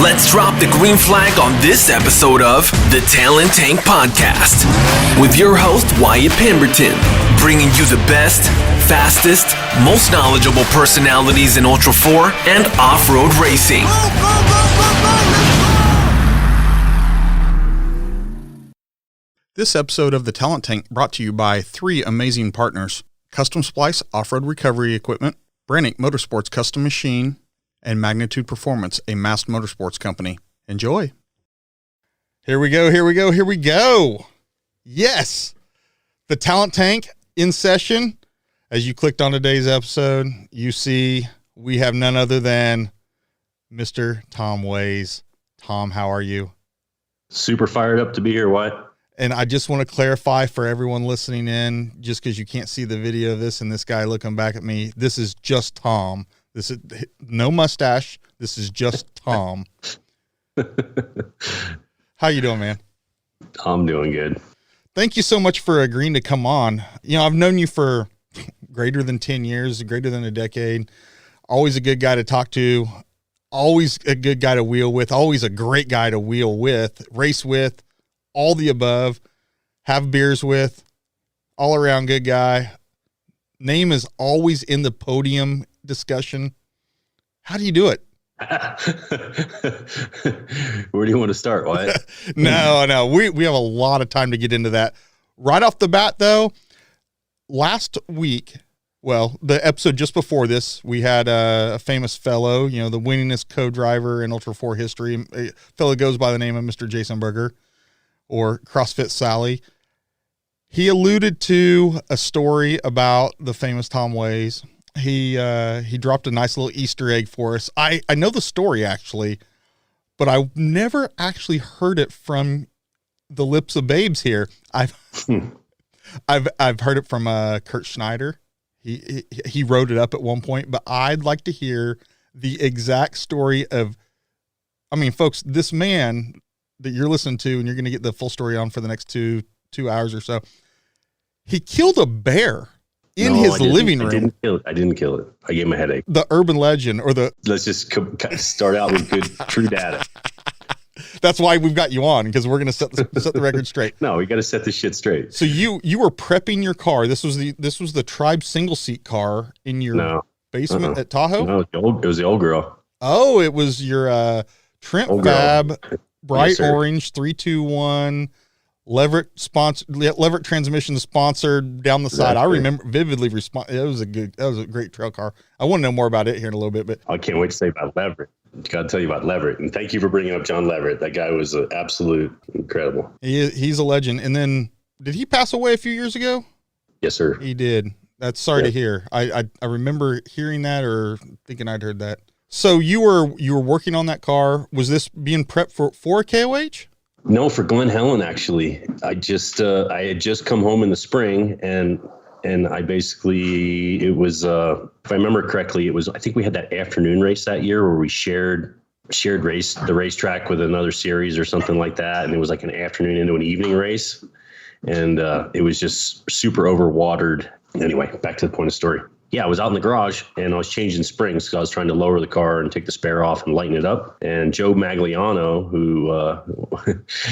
Let's drop the green flag on this episode of the Talent Tank Podcast with your host, Wyatt Pemberton, bringing you the best, fastest, most knowledgeable personalities in ULTRA4 and off-road racing. This episode of the Talent Tank brought to you by three amazing partners: Custom Splice Off-Road Recovery Equipment, Brannick Motorsports Custom Machine, and Magnitude Performance, a masked motorsports company. Enjoy. Here we go. Yes, the Talent Tank in session. As you clicked on today's episode, you see we have none other than Mr. Tom Ways. Tom, how are you? Super fired up to be here, Wyatt. And I just want to clarify for everyone listening in, just because you can't see the video of this and this guy looking back at me, this is just Tom. This is no mustache. This is just Tom. How you doing, man? I'm doing good. Thank you so much for agreeing to come on. You know, I've known you for greater than 10 years, greater than a decade. Always a good guy to talk to. Always a good guy to wheel with. Always a great guy to wheel with, race with, all the above, have beers with, all around good guy. Name is always in the podium discussion. How do you do it? Where do you want to start, Wyatt? No. We have a lot of time to get into that. Right off the bat, though, last week, well, the episode just before this, we had a famous fellow, you know, the winningest co-driver in ULTRA4 history. A fellow goes by the name of Mr. Jason Berger, or CrossFit Sally. He alluded to a story about the famous Tom Ways. He dropped a nice little Easter egg for us. I know the story actually, but I never actually heard it from the lips of babes here. I've heard it from Kurt Schneider. He wrote it up at one point, but I'd like to hear the exact story of, I mean, folks, this man that you're listening to, and you're going to get the full story on for the next two hours or so. He killed a bear in his living room. I didn't kill it. I gave him a headache. The urban legend, or the... Let's just start out with good, true data. That's why we've got you on, because we're going to set the record straight. No, we got to set this shit straight. So you were prepping your car. This was the Tribe single seat car in your basement at Tahoe? No, it was the old girl. Oh, it was your Trent Fab bright orange 321 Leverett transmission sponsored down the side. I remember vividly. It was a great trail car. I want to know more about it here in a little bit, but I can't wait to say about Leverett. Got to tell you about Leverett, and thank you for bringing up John Leverett. That guy was absolute incredible. He's a legend. And then, did he pass away a few years ago? Yes, sir. He did. That's sorry to hear. I remember hearing that or thinking I'd heard that. So you were working on that car. Was this being prepped for a KOH? No, for Glen Helen, actually. I had just come home in the spring, and I basically, it was, if I remember correctly, I think we had that afternoon race that year where we shared the racetrack with another series or something like that. And it was like an afternoon into an evening race. And it was just super overwatered. Anyway, back to the point of the story. Yeah, I was out in the garage and I was changing springs because I was trying to lower the car and take the spare off and lighten it up. And Joe Magliano, who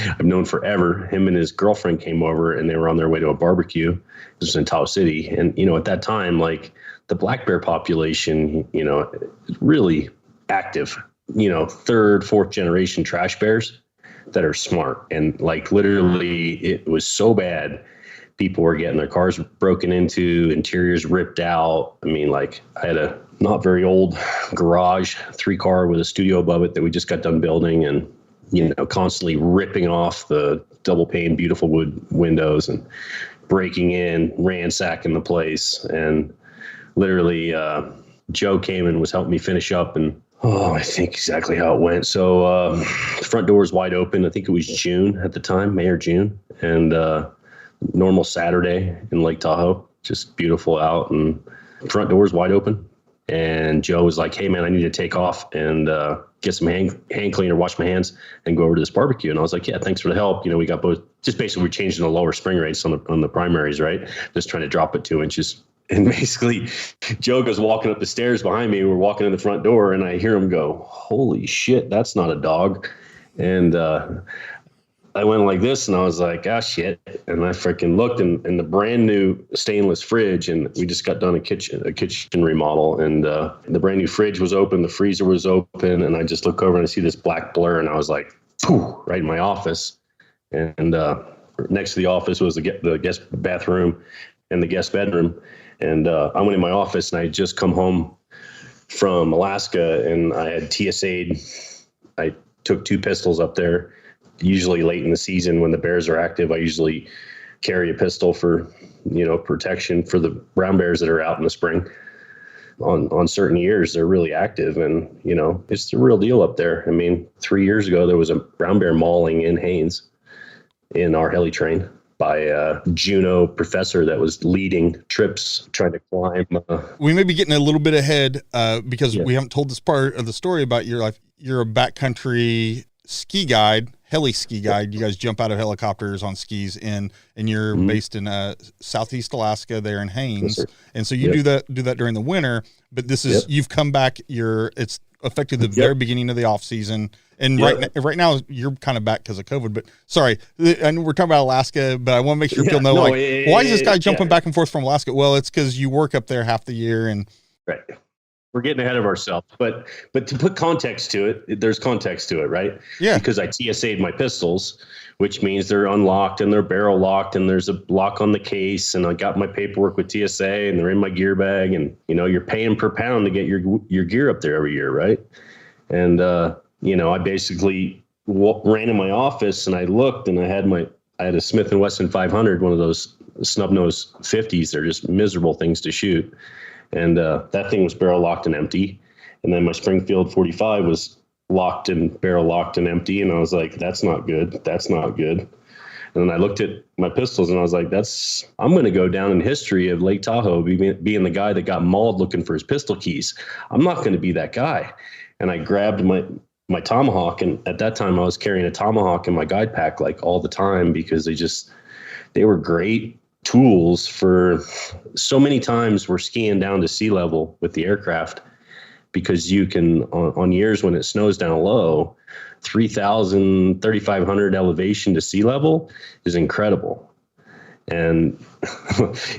I've known forever, him and his girlfriend came over and they were on their way to a barbecue. This was in Tahoe City. And, you know, at that time, like the black bear population, you know, is really active, you know, third, fourth generation trash bears that are smart. And like literally it was so bad. People were getting their cars broken into, interiors ripped out. I mean, like I had a not very old garage, 3-car with a studio above it that we just got done building, and, you know, constantly ripping off the double pane, beautiful wood windows and breaking in, ransacking the place. And literally Joe came and was helping me finish up, and I think exactly how it went. So the front door was wide open. I think it was June at the time, May or June. And normal Saturday in Lake Tahoe, just beautiful out, and front doors wide open. And Joe was like, hey man, I need to take off and get some hand cleaner, wash my hands, and go over to this barbecue. And I was like, yeah, thanks for the help. You know, we got both, just basically we're changing the lower spring rates on the primaries, right? Just trying to drop it 2 inches. And basically, Joe goes walking up the stairs behind me. We're walking in the front door, and I hear him go, "Holy shit, that's not a dog." And I went like this, and I was like, "Ah, shit." And I freaking looked, and the brand new stainless fridge, and we just got done a kitchen remodel, and the brand new fridge was open, the freezer was open, and I just look over and I see this black blur, and I was like, phew, right in my office. And next to the office was the guest bathroom and the guest bedroom. And I went in my office, and I had just come home from Alaska, and I had TSA'd. I took 2 pistols up there. Usually late in the season when the bears are active, I usually carry a pistol for, protection for the brown bears that are out in the spring. On certain years, they're really active, and, it's the real deal up there. I mean, 3 years ago, there was a brown bear mauling in Haines in our heli train by a Juneau professor that was leading trips trying to climb. We may be getting a little bit ahead because we haven't told this part of the story about your life. You're a backcountry ski guide, heli ski guide. You guys jump out of helicopters on skis and you're based in Southeast Alaska there in Haines. Yes, and so you do that during the winter, but this is, you've come back, it's affected the very beginning of the off season. And right now you're kind of back because of COVID, but sorry, I know we're talking about Alaska, but I want to make sure people know, why is this guy jumping back and forth from Alaska? Well, it's because you work up there half the year and right. We're getting ahead of ourselves, but to put context to it, there's context to it, right? Yeah. Because I TSA'd my pistols, which means they're unlocked and they're barrel locked and there's a lock on the case, and I got my paperwork with TSA and they're in my gear bag, and you're paying per pound to get your gear up there every year, right? And I basically ran in my office and I looked, and I had a Smith & Wesson 500, one of those snub nose 50s. They're just miserable things to shoot. And that thing was barrel locked and empty. And then my Springfield 45 was barrel locked and empty. And I was like, that's not good. That's not good. And then I looked at my pistols and I was like, I'm going to go down in history of Lake Tahoe being the guy that got mauled looking for his pistol keys. I'm not going to be that guy. And I grabbed my Tomahawk. And at that time I was carrying a Tomahawk in my guide pack like all the time, because they were great tools for so many times we're skiing down to sea level with the aircraft, because you can on years when it snows down low, 3,000, 3,500 elevation to sea level is incredible. And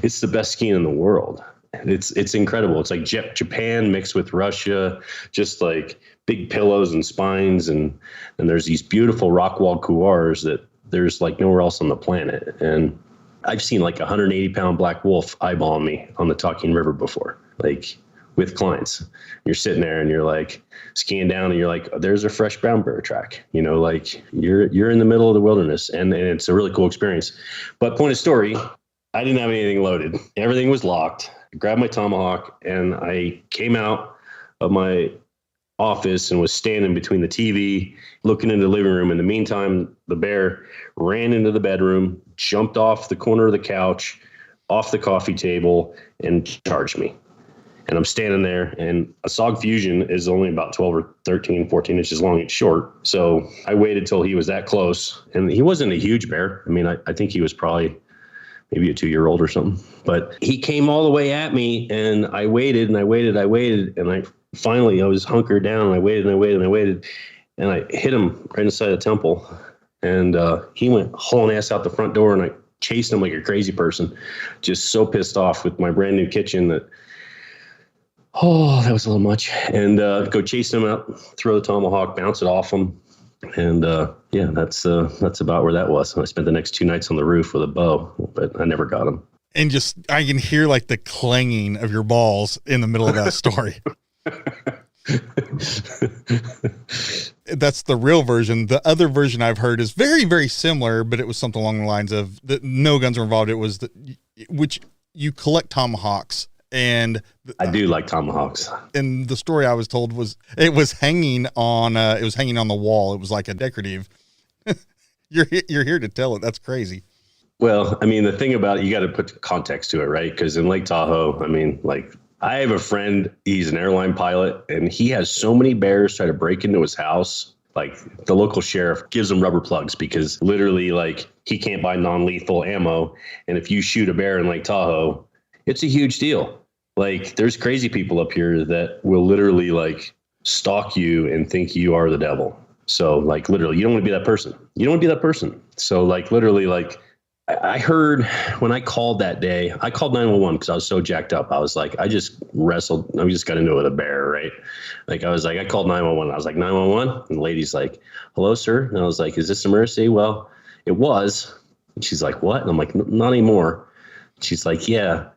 it's the best skiing in the world. It's incredible. It's like Japan mixed with Russia, just like big pillows and spines. And there's these beautiful rock wall couloirs that there's like nowhere else on the planet. And I've seen like 180-pound black wolf eyeballing me on the Talking River before, like with clients. You're sitting there and you're like skiing down and you're like, there's a fresh brown bear track, like you're in the middle of the wilderness, and it's a really cool experience. But point of story, I didn't have anything loaded. Everything was locked. I grabbed my Tomahawk and I came out of my office and was standing between the TV, looking into the living room. In the meantime, the bear ran into the bedroom, jumped off the corner of the couch, off the coffee table, and charged me. And I'm standing there, and a SOG Fusion is only about 12 or 13, 14 inches long. It's short. So I waited till he was that close. And he wasn't a huge bear. I mean, I think he was probably maybe a 2-year-old or something. But he came all the way at me, and I waited and I waited. And I finally was hunkered down, and I waited and I waited and I waited. And I hit him right inside the temple. And he went hauling ass out the front door, and I chased him like a crazy person. Just so pissed off with my brand new kitchen that was a little much. And go chase him out, throw the Tomahawk, bounce it off him. And that's about where that was. I spent the next 2 nights on the roof with a bow, but I never got him. And just, I can hear like the clanging of your balls in the middle of that story. That's the real version. The other version I've heard is very, very similar, but it was something along the lines of that no guns were involved. It was which you collect Tomahawks, and I do like Tomahawks. And the story I was told was it was hanging on the wall. It was like a decorative. You're here to tell it. That's crazy. Well, I mean, the thing about it, you got to put context to it, right? Because in Lake Tahoe, I mean, like, I have a friend, he's an airline pilot, and he has so many bears try to break into his house. Like, the local sheriff gives him rubber plugs because literally, like, he can't buy non-lethal ammo. And if you shoot a bear in Lake Tahoe, It's a huge deal. Like, there's crazy people up here that will literally like stalk you and think you are the devil. So like, literally, you don't want to be that person. You don't want to be that person. So like, literally, like, I heard when I called that day, I called 911 because I was so jacked up. I was like, I just got into it with a bear, right? Like, I called 911. I was like, 911? And the lady's like, hello, sir. And I was like, is this an emergency? Well, it was. And she's like, what? And I'm like, not anymore. She's like, yeah.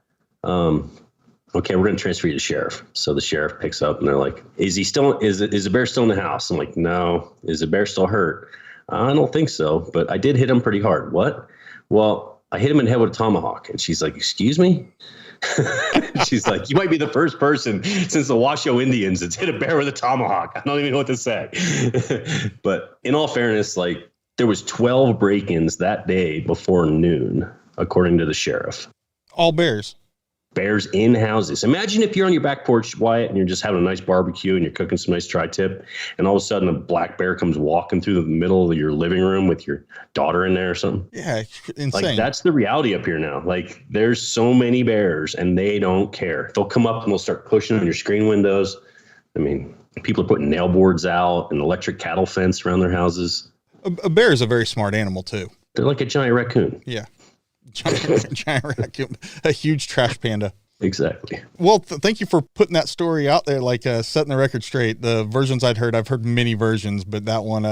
Okay, we're going to transfer you to the sheriff. So the sheriff picks up and they're like, is the bear still in the house? I'm like, no. Is the bear still hurt? I don't think so, but I did hit him pretty hard. What? Well, I hit him in the head with a tomahawk. And she's like, excuse me? She's like, you might be the first person since the Washoe Indians that's hit a bear with a tomahawk. I don't even know what to say. But in all fairness, like, there was 12 break-ins that day before noon, according to the sheriff. All bears. Bears in houses. Imagine if you're on your back porch, Wyatt, and you're just having a nice barbecue and you're cooking some nice tri-tip, and all of a sudden a black bear comes walking through the middle of your living room with your daughter in there or something. Yeah, insane. Like, that's the reality up here now. Like, there's so many bears and they don't care. They'll come up and they'll start pushing on your screen windows. I mean, people are putting nail boards out and electric cattle fence around their houses. A bear is a very smart animal too. They're like a giant raccoon. Yeah. Giant raccoon, a huge trash panda. Exactly. Well, thank you for putting that story out there, like setting the record straight. The versions I've heard many versions, but that one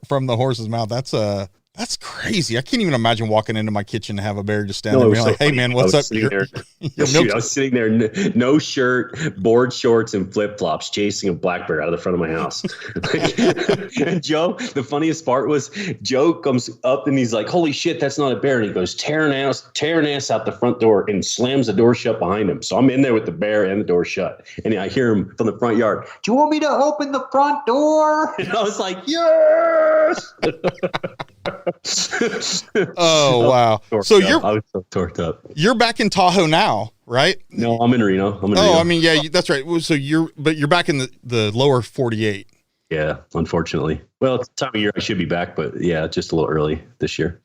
from the horse's mouth, that's crazy. I can't even imagine walking into my kitchen to have a bear just stand there and be like, hey, man, what's up? I was sitting there, no shirt, board shorts, and flip-flops, chasing a black bear out of the front of my house. And Joe, the funniest part was Joe comes up and he's like, holy shit, that's not a bear. And he goes tearing ass out the front door and slams the door shut behind him. So I'm in there with the bear and the door shut. And I hear him from the front yard, do you want me to open the front door? And I was like, yes. Oh, wow. So I was so torqued up. You're back in Tahoe now, right? No, I'm in Reno. Reno. I mean, yeah, that's right. So you're back in the lower 48. Yeah, unfortunately. Well, it's the time of year I should be back, but yeah, just a little early this year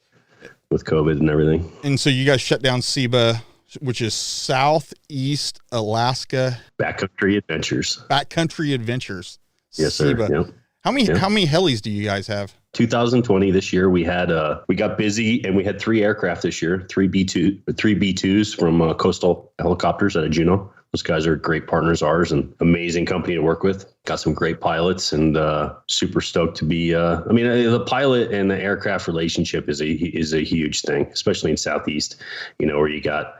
with COVID and everything. And so you guys shut down SEBA, which is Southeast Alaska Backcountry Adventures. Yes, sir. SEBA. Yep. How many helis do you guys have? 2020 this year, we got busy and we had 3 aircraft this year, 3 B2s from Coastal Helicopters out of Juneau. Those guys are great partners of ours and amazing company to work with. Got some great pilots and super stoked to be. The pilot and the aircraft relationship is a huge thing, especially in Southeast, where you got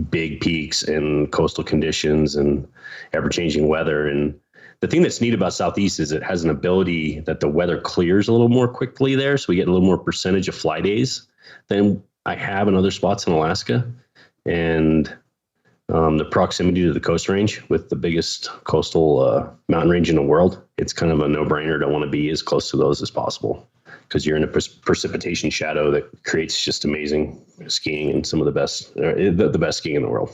big peaks and coastal conditions and ever-changing weather. And the thing that's neat about Southeast is it has an ability that the weather clears a little more quickly there. So we get a little more percentage of fly days than I have in other spots in Alaska. And the proximity to the coast range with the biggest coastal mountain range in the world, it's kind of a no-brainer to want to be as close to those as possible because you're in a precipitation shadow that creates just amazing skiing and some of the best skiing in the world.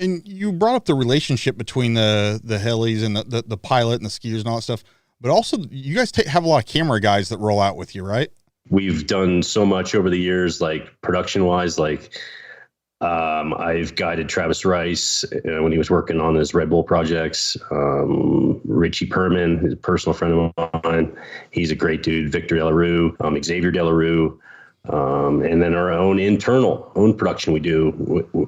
And you brought up the relationship between the helis and the pilot and the skiers and all that stuff, but also you guys have a lot of camera guys that roll out with you, right? We've done so much over the years, like production wise, like I've guided Travis Rice when he was working on his Red Bull projects. Richie Perman, who's a personal friend of mine. He's a great dude. Victor Delarue, Xavier Delarue. And then our own production we do,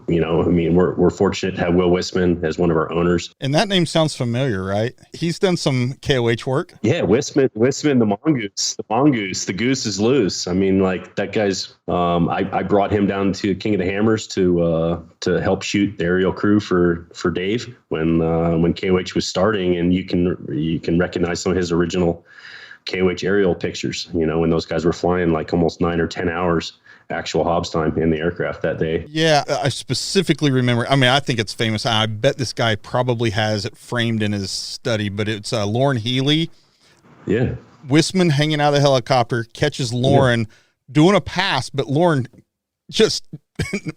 we're fortunate to have Will Wisman as one of our owners. And that name sounds familiar, right? He's done some KOH work. Yeah. Wisman, the mongoose, the goose is loose. I mean, like that guy's, I brought him down to King of the Hammers to help shoot the aerial crew for Dave when KOH was starting, and you can recognize some of his original KOH aerial pictures, when those guys were flying like almost 9 or 10 hours actual Hobbs time in the aircraft that day. Yeah, I specifically remember. I mean, I think it's famous. I bet this guy probably has it framed in his study, but it's Lauren Healy. Yeah. Wisman hanging out of the helicopter, catches Lauren doing a pass, but Lauren just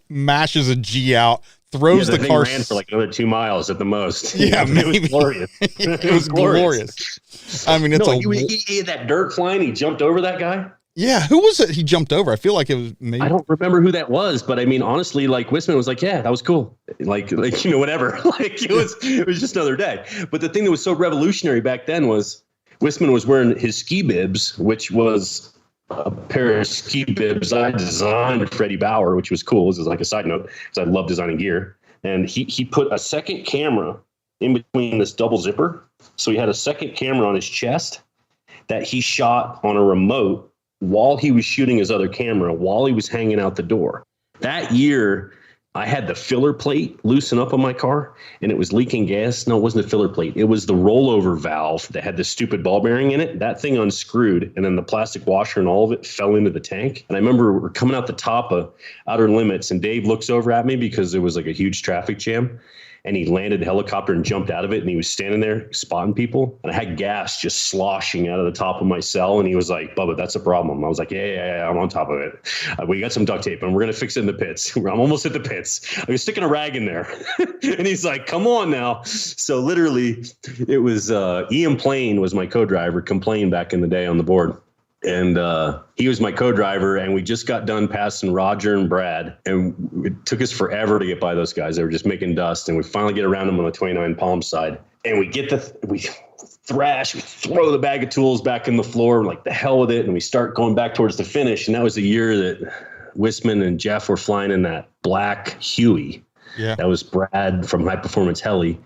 mashes a G out, throws the car. Ran for like another 2 miles at the most. Yeah, maybe. It was glorious. It was glorious. I mean, he had that dirt flying. He jumped over that guy. Yeah, who was it he jumped over? I feel like it was maybe. I don't remember who that was, but I mean, honestly, like Wisman was like, yeah, that was cool. Like, whatever. Like it was just another day. But the thing that was so revolutionary back then was Wisman was wearing his ski bibs, which was a pair of ski bibs I designed with Freddie Bauer, which was cool. This is like a side note because I love designing gear. And he put a second camera in between this double zipper. So he had a second camera on his chest that he shot on a remote while he was shooting his other camera, while he was hanging out the door. That year, I had the filler plate loosen up on my car, and it was leaking gas. No, it wasn't the filler plate. It was the rollover valve that had the stupid ball bearing in it. That thing unscrewed, and then the plastic washer and all of it fell into the tank. And I remember we're coming out the top of Outer Limits, and Dave looks over at me because there was like a huge traffic jam. And he landed the helicopter and jumped out of it. And he was standing there spotting people. And I had gas just sloshing out of the top of my cell. And he was like, Bubba, that's a problem. I was like, yeah, I'm on top of it. We got some duct tape and we're going to fix it in the pits. I'm almost at the pits. I was sticking a rag in there. And he's like, come on now. So literally it was Ian Plain was my co-driver, complained back in the day on the board. And he was my co-driver, and we just got done passing Roger and Brad, and it took us forever to get by those guys. They were just making dust, and we finally get around them on the 29 Palm side, and we thrash, we throw the bag of tools back in the floor, and like the hell with it, and we start going back towards the finish. And that was the year that Wisman and Jeff were flying in that black Huey. Yeah, that was Brad from High Performance Heli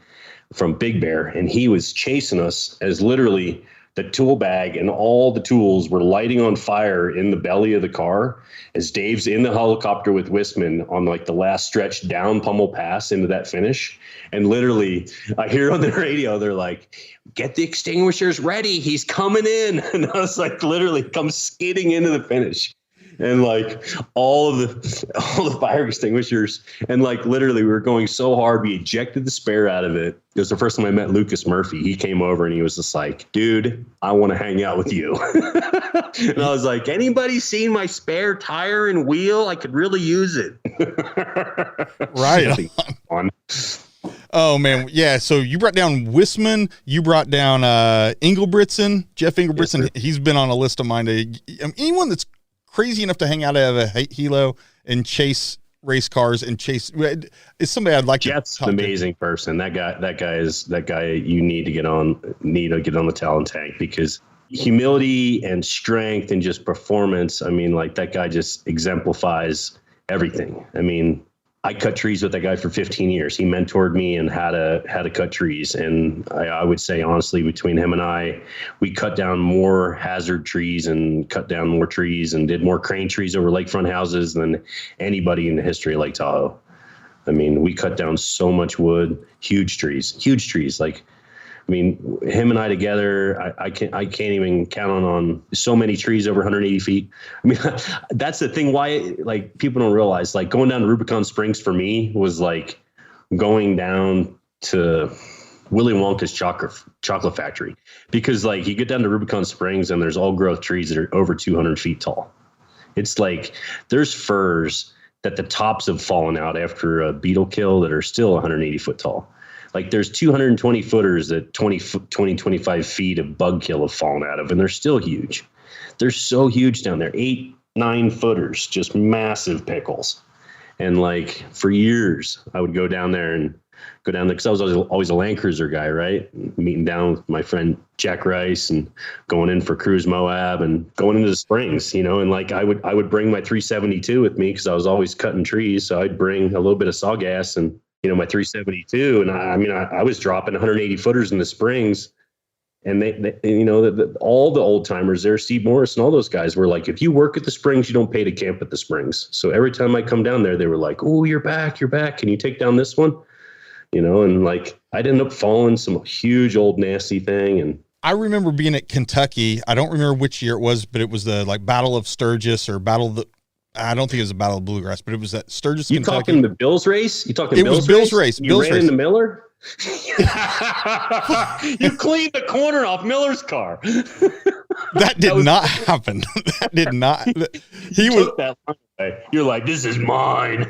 from Big Bear, and he was chasing us as literally the tool bag and all the tools were lighting on fire in the belly of the car as Dave's in the helicopter with Wisman on like the last stretch down Pummel Pass into that finish. And literally I hear on the radio, they're like, get the extinguishers ready. He's coming in. And I was like, literally come skidding into the finish. And like all the fire extinguishers, and like literally we were going so hard we ejected the spare out of it. It was the first time I met Lucas Murphy. He came over and he was just like, dude, I want to hang out with you. And I was like, anybody seen my spare tire and wheel? I could really use it. Right on. Oh man, yeah. So you brought down Wisman, you brought down Engelbritsen, Jeff Engelbritsen. Yes, he's been on a list of mine. Anyone that's crazy enough to hang out of a helo and chase race cars and chase is somebody I'd like Jeff's to talk an amazing to. Person. That guy you need to get on the talent tank, because humility and strength and just performance. I mean, like that guy just exemplifies everything. I mean, I cut trees with that guy for 15 years. He mentored me and how to cut trees. And I would say, honestly, between him and I, we cut down more hazard trees and cut down more trees and did more crane trees over lakefront houses than anybody in the history of Lake Tahoe. I mean, we cut down so much wood, huge trees. Like, I mean, him and I together, I can't even count on so many trees over 180 feet. I mean, that's the thing why like people don't realize, like going down to Rubicon Springs for me was like going down to Willy Wonka's chocolate factory, because like you get down to Rubicon Springs and there's all growth trees that are over 200 feet tall. It's like there's firs that the tops have fallen out after a beetle kill that are still 180 foot tall. Like there's 220 footers that 25 feet of bug kill have fallen out of, and they're still huge. They're so huge down there, 8-9 footers, just massive pickles. And like for years, I would go down there because I was always a Land Cruiser guy, right? Meeting down with my friend Jack Rice and going in for Cruise Moab and going into the Springs, and like I would bring my 372 with me because I was always cutting trees. So I'd bring a little bit of sawgas and my 372. And I was dropping 180 footers in the Springs, and they all the old timers there, Steve Morris and all those guys were like, if you work at the Springs, you don't pay to camp at the Springs. So every time I come down there, they were like, oh, you're back. Can you take down this one? And like I'd end up following some huge old nasty thing. And I remember being at Kentucky. I don't remember which year it was, but it was the like Battle of Sturgis or I don't think it was a Battle of Bluegrass, but it was at Sturgis, you Kentucky. Talking the Bills race? It was Bill's race. You ran into Miller? You cleaned the corner off Miller's car. That did not happen. That did not. He was that line away. You're like, this is mine.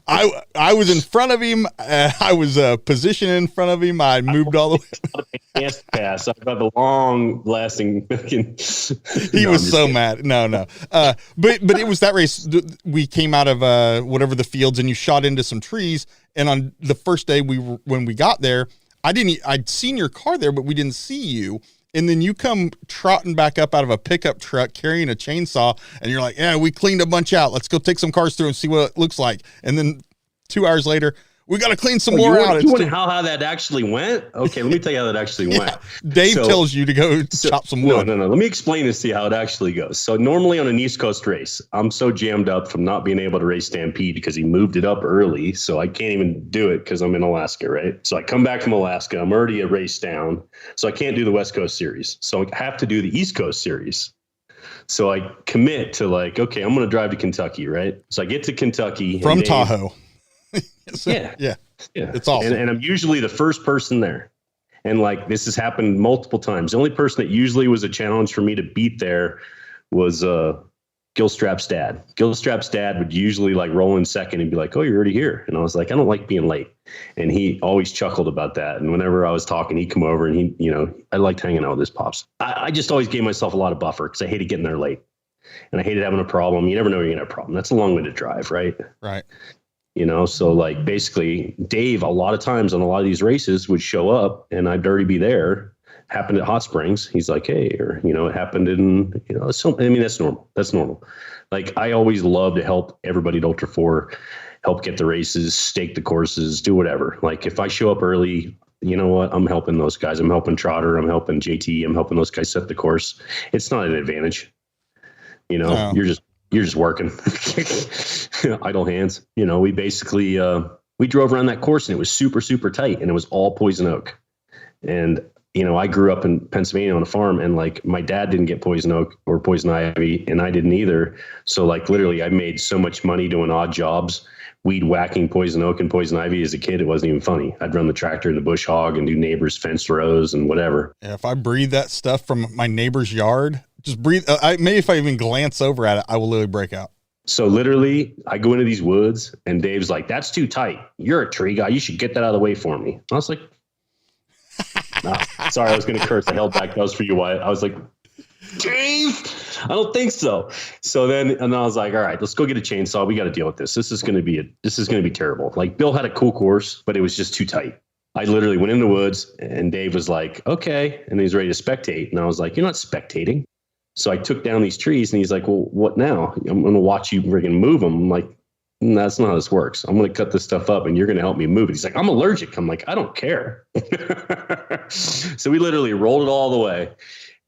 I was in front of him. I was positioned in front of him. I moved all the way. Pass. I got the long lasting. He was so mad. No. But it was that race. We came out of whatever the fields, and you shot into some trees. And on the first day when we got there, I'd seen your car there, but we didn't see you. And then you come trotting back up out of a pickup truck carrying a chainsaw, and you're like, yeah, we cleaned a bunch out. Let's go take some cars through and see what it looks like. And then 2 hours later, we got to clean some more out. You want how that actually went? Okay, let me tell you how that actually went. Dave tells you to go chop some wood. No. Let me explain and see how it actually goes. So normally on an East Coast race, I'm so jammed up from not being able to race Stampede because he moved it up early. So I can't even do it because I'm in Alaska, right? So I come back from Alaska. I'm already a race down. So I can't do the West Coast series. So I have to do the East Coast series. So I commit to okay, I'm going to drive to Kentucky, right? So I get to Kentucky. From Tahoe. Yeah. It's awesome. And I'm usually the first person there. And this has happened multiple times. The only person that usually was a challenge for me to beat there was Gilstrap's dad. Gilstrap's dad would usually roll in second and be like, oh, you're already here. And I was like, I don't like being late. And he always chuckled about that. And whenever I was talking, he'd come over and I liked hanging out with his pops. I just always gave myself a lot of buffer because I hated getting there late. And I hated having a problem. You never know you're going to have a problem. That's a long way to drive, right? Right. So basically Dave, a lot of times on a lot of these races would show up and I'd already be there. Happened at Hot Springs. He's like, hey, or, it happened in, so, I mean, that's normal. That's normal. I always love to help everybody at ULTRA4 help get the races, stake the courses, do whatever. If I show up early, you know what? I'm helping those guys. I'm helping Trotter. I'm helping JT. I'm helping those guys set the course. It's not an advantage. No. You're just working. Idle hands. We basically, we drove around that course and it was super, super tight and it was all poison oak. And, I grew up in Pennsylvania on a farm and my dad didn't get poison oak or poison ivy and I didn't either. So literally I made so much money doing odd jobs, weed whacking poison oak and poison ivy as a kid. It wasn't even funny. I'd run the tractor in the bush hog and do neighbors' fence rows and whatever. Yeah, if I breathe that stuff from my neighbor's yard, just breathe. Maybe if I even glance over at it, I will literally break out. So literally I go into these woods and Dave's like, that's too tight. You're a tree guy. You should get that out of the way for me. I was like, nah, sorry, I was going to curse. I held back. That was for you, Wyatt. I was like, Dave, I don't think so. So then, and I was like, all right, let's go get a chainsaw. We got to deal with this. This is going to be terrible. Bill had a cool course, but it was just too tight. I literally went in the woods and Dave was like, okay. And he's ready to spectate. And I was like, you're not spectating. So I took down these trees and he's like, well, what now? I'm going to watch you friggin' move them. I'm like, that's not how this works. I'm going to cut this stuff up and you're going to help me move it. He's like, I'm allergic. I'm like, I don't care. So we literally rolled it all the way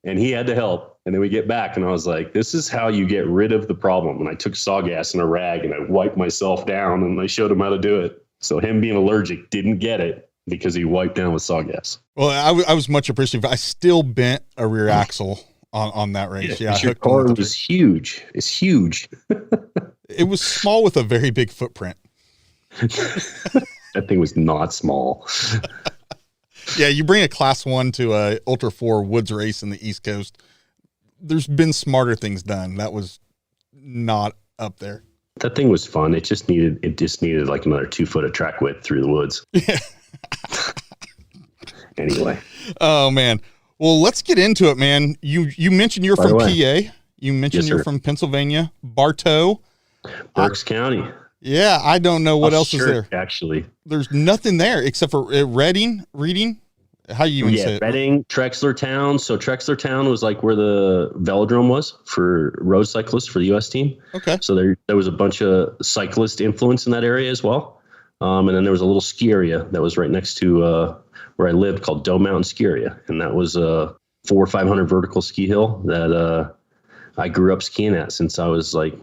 and he had to help. And then we get back and I was like, this is how you get rid of the problem. And I took sawgas and a rag and I wiped myself down and I showed him how to do it. So him being allergic didn't get it because he wiped down with sawgas. Well, I was much appreciative. I still bent a rear axle on that race. Yeah. Your car was huge. It's huge. It was small with a very big footprint. That thing was not small. Yeah. You bring a class 1 to a ULTRA4 woods race in the East Coast. There's been smarter things done. That was not up there. That thing was fun. It just needed another 2 foot of track width through the woods. Yeah. Anyway. Oh man. Well, let's get into it, man. You mentioned you're from PA. You mentioned you're from Pennsylvania, Bartow, Berks County. Yeah. I don't know what else is there. Actually, there's nothing there except for Reading. How you even say it? Reading, Trexlertown. So Trexlertown was where the velodrome was for road cyclists for the U.S. team. Okay. So there was a bunch of cyclist influence in that area as well. And then there was a little ski area that was right next to where I lived called Doe Mountain Ski Area. And that was a 400 or 500 vertical ski hill that I grew up skiing at since I was 8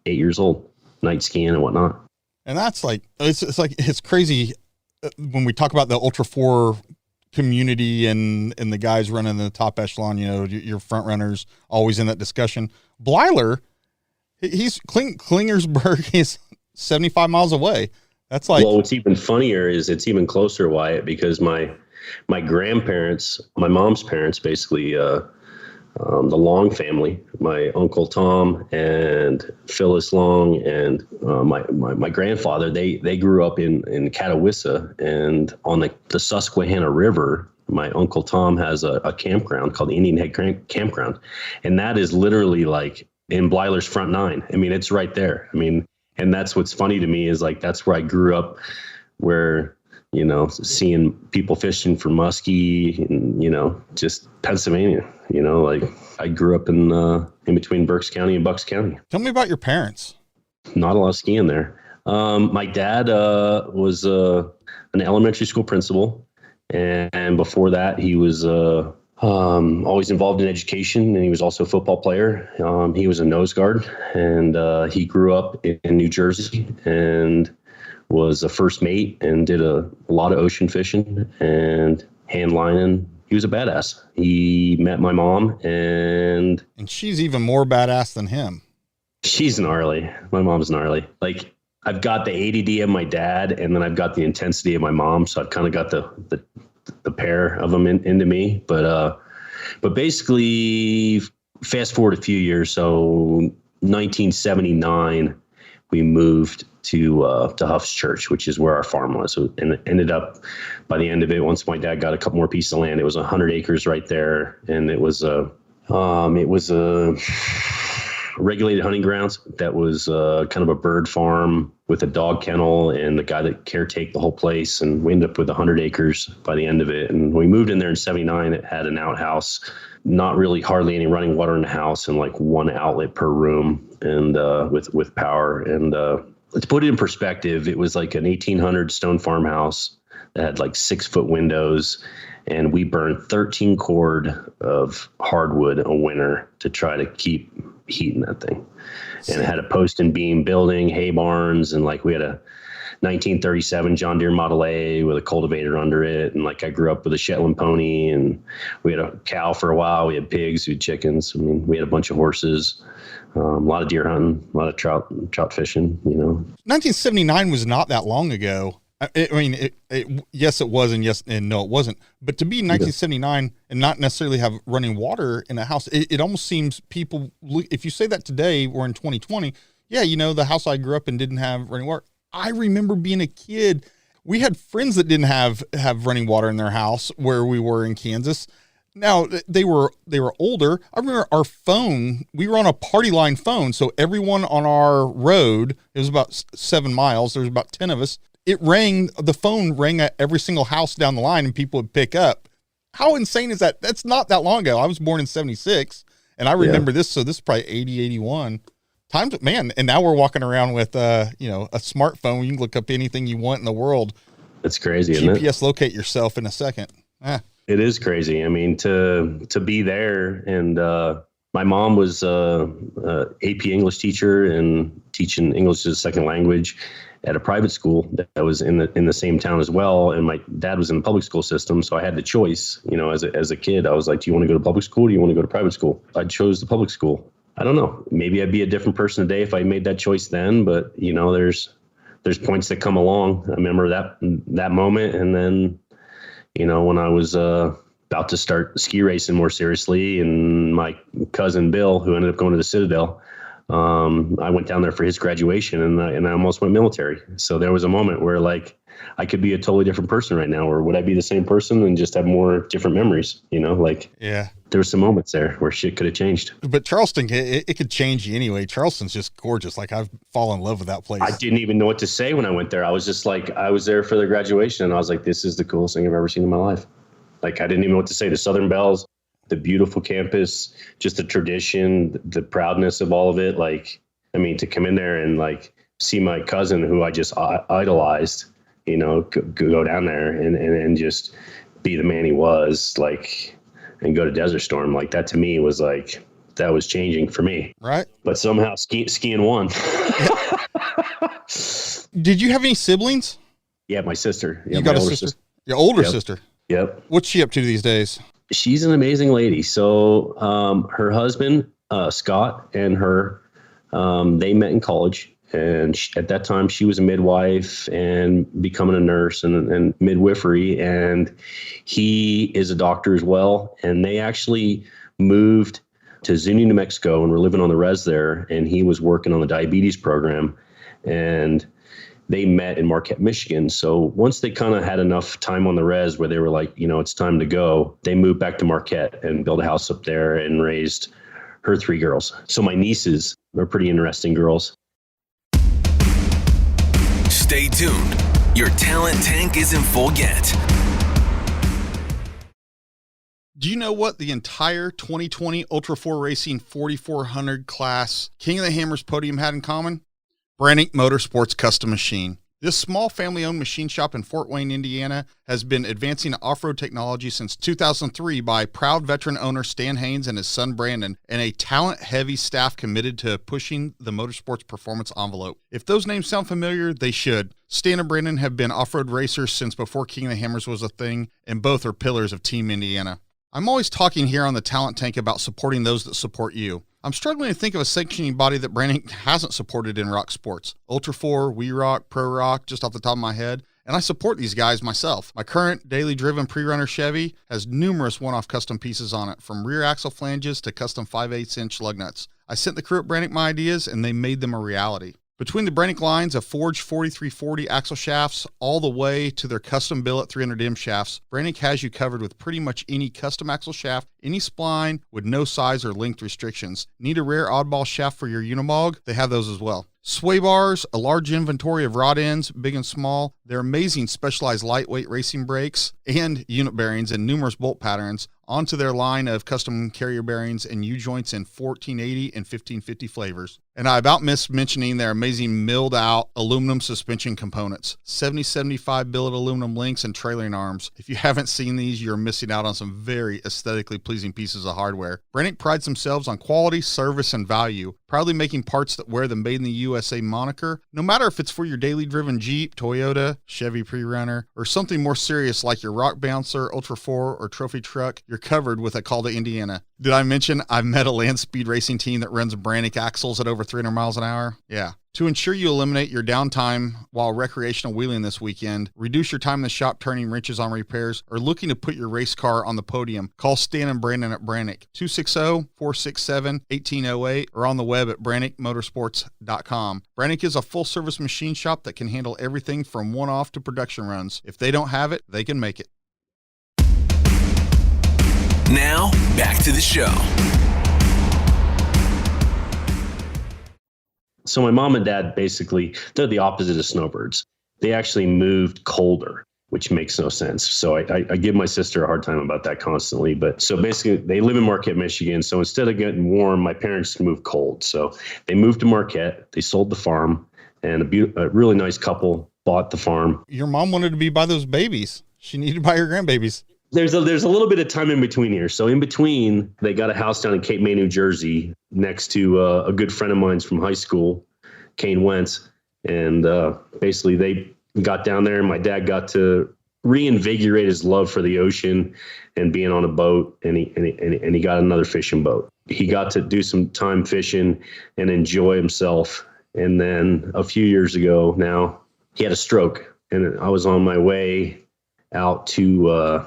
years old, night skiing and whatnot. And that's it's crazy when we talk about the ULTRA4 community and the guys running the top echelon, your front runners always in that discussion. Blyler, he's Klingersburg is 75 miles away. That's well, what's even funnier is it's even closer, Wyatt, because my grandparents, my mom's parents, basically the Long family, my Uncle Tom and Phyllis Long, and my grandfather, they grew up in Catawissa, and on the Susquehanna River. My Uncle Tom has a campground called the Indian Head Campground, and that is literally like in Blyler's Front Nine. I mean, it's right there. I mean, and that's what's funny to me is like that's where I grew up, where, you know, seeing people fishing for muskie and, you know, just Pennsylvania, you know, like I grew up in between Berks County and Bucks County. Tell me about your parents. Not a lot of skiing there. My dad was an elementary school principal. And before that, he was always involved in education, and he was also a football player. He was a nose guard, and he grew up in New Jersey and was a first mate and did a lot of ocean fishing and hand lining. He was a badass. He met my mom, and she's even more badass than him. She's gnarly. My mom's gnarly. Like, I've got the ADD of my dad, and then I've got the intensity of my mom. So I've kind of got the pair of them into me. But basically, fast forward a few years. So 1979, we moved to Huff's Church, which is where our farm was. So, and it ended up, by the end of it, once my dad got a couple more pieces of land, it was 100 acres right there, and it was a regulated hunting grounds that was kind of a bird farm with a dog kennel and the guy that caretake the whole place. And we ended up with 100 acres by the end of it. And we moved in there in 79. It had an outhouse, not really hardly any running water in the house, and like one outlet per room, and with power. And to put it in perspective, it was like an 1800 stone farmhouse that had like 6-foot windows. And we burned 13 cord of hardwood a winter to try to keep heat in that thing. And it had a post and beam building, hay barns, and like we had a 1937 John Deere Model A with a cultivator under it. And like I grew up with a Shetland pony, and we had a cow for a while. We had pigs, we had chickens. I mean, we had a bunch of horses, a lot of deer hunting, a lot of trout fishing, you know. 1979 was not that long ago. Yes, it was, and yes, and no, it wasn't. But to be in 1979 and not necessarily have running water in a house, it almost seems people, if you say that today, we're in 2020, yeah, you know, the house I grew up in didn't have running water. I remember being a kid, we had friends that didn't have running water in their house where we were in Kansas. Now, they were older. I remember our phone, we were on a party line phone, so everyone on our road, it was about 7 miles, there was about 10 of us, the phone rang at every single house down the line, and people would pick up. How insane is that? That's not that long ago. I was born in 76, and I remember this. So this is probably 80, 81 times, man. And now we're walking around with, a smartphone. You can look up anything you want in the world. It's crazy, isn't it? GPS locate yourself in a second. It is crazy. I mean, to be there, and my mom was AP English teacher and teaching English as a second language at a private school that was in the same town as well. And my dad was in the public school system. So I had the choice, you know, as a kid, I was like, do you want to go to public school? Or do you want to go to private school? I chose the public school. I don't know. Maybe I'd be a different person today if I made that choice then, but you know, there's points that come along. I remember that moment. And then, you know, when I was, about to start ski racing more seriously, and my cousin Bill, who ended up going to the Citadel, I went down there for his graduation, and I almost went military. So there was a moment where like I could be a totally different person right now, or would I be the same person and just have more different memories? You know, like, yeah, there were some moments there where shit could have changed. But Charleston, it could change you anyway. Charleston's just gorgeous. Like, I've fallen in love with that place. I didn't even know what to say when I went there. I was just like, I was there for their graduation, and I was like, this is the coolest thing I've ever seen in my life. Like, I didn't even know what to say. The Southern Bells, the beautiful campus, just the tradition, the proudness of all of it. Like, I mean, to come in there and like see my cousin who I just idolized, you know, go down there and just be the man he was, like, and go to Desert Storm, like that to me was like, that was changing for me. Right. But somehow skiing won. Did you have any siblings? Yeah, my sister. Yeah, you got a sister? Your older sister? Yep. What's she up to these days? She's an amazing lady. So her husband, Scott, and her, they met in college. And at that time, she was a midwife and becoming a nurse and midwifery. And he is a doctor as well. And they actually moved to Zuni, New Mexico, and we're living on the res there. And he was working on the diabetes program, and they met in Marquette, Michigan. So once they kind of had enough time on the res where they were like, it's time to go, they moved back to Marquette and built a house up there and raised her 3 girls. So my nieces are pretty interesting girls. Stay tuned. Your talent tank is in full get. Do you know what the entire 2020 ULTRA4 Racing 4400 class King of the Hammers podium had in common? Brannick Motorsports Custom Machine. This small family-owned machine shop in Fort Wayne, Indiana, has been advancing off-road technology since 2003 by proud veteran owner Stan Haines and his son Brandon, and a talent-heavy staff committed to pushing the motorsports performance envelope. If those names sound familiar, they should. Stan and Brandon have been off-road racers since before King of the Hammers was a thing, and both are pillars of Team Indiana. I'm always talking here on the Talent Tank about supporting those that support you. I'm struggling to think of a sanctioning body that Brannick hasn't supported in rock sports. ULTRA4, We Rock, Pro Rock, just off the top of my head. And I support these guys myself. My current daily driven pre-runner Chevy has numerous one-off custom pieces on it, from rear axle flanges to custom 5/8" lug nuts. I sent the crew at Brannick my ideas, and they made them a reality. Between the Brannick lines of forged 4340 axle shafts all the way to their custom billet 300M shafts, Brannick has you covered with pretty much any custom axle shaft, any spline with no size or length restrictions. Need a rare oddball shaft for your Unimog? They have those as well. Sway bars, a large inventory of rod ends, big and small, their amazing specialized lightweight racing brakes, and unit bearings in numerous bolt patterns, onto their line of custom carrier bearings and U-joints in 1480 and 1550 flavors. And I about missed mentioning their amazing milled out aluminum suspension components, 70-75 billet aluminum links and trailering arms. If you haven't seen these, you're missing out on some very aesthetically pleasing pieces of hardware. Brannick prides themselves on quality, service, and value, proudly making parts that wear the Made in the USA moniker, no matter if it's for your daily driven Jeep, Toyota, Chevy pre-runner, or something more serious like your Rock Bouncer, ULTRA4, or trophy truck. You're covered with a call to Indiana. Did I mention I've met a land speed racing team that runs Brannick axles at over 300 miles an hour? Yeah. To ensure you eliminate your downtime while recreational wheeling this weekend, reduce your time in the shop turning wrenches on repairs, or looking to put your race car on the podium, call Stan and Brandon at Brannick, 260-467-1808, or on the web at brannickmotorsports.com. Brannick is a full-service machine shop that can handle everything from one-off to production runs. If they don't have it, they can make it. Now, back to the show. So my mom and dad, basically, they're the opposite of snowbirds. They actually moved colder, which makes no sense. So I give my sister a hard time about that constantly. But so basically, they live in Marquette, Michigan. So instead of getting warm, my parents moved cold. So they moved to Marquette. They sold the farm, and a really nice couple bought the farm. Your mom wanted to be by those babies. She needed to buy her grandbabies. There's a little bit of time in between here. So in between, they got a house down in Cape May, New Jersey, next to a good friend of mine's from high school, Kane Wentz. And basically they got down there, and my dad got to reinvigorate his love for the ocean and being on a boat. And he got another fishing boat. He got to do some time fishing and enjoy himself. And then a few years ago now, he had a stroke, and I was on my way out to,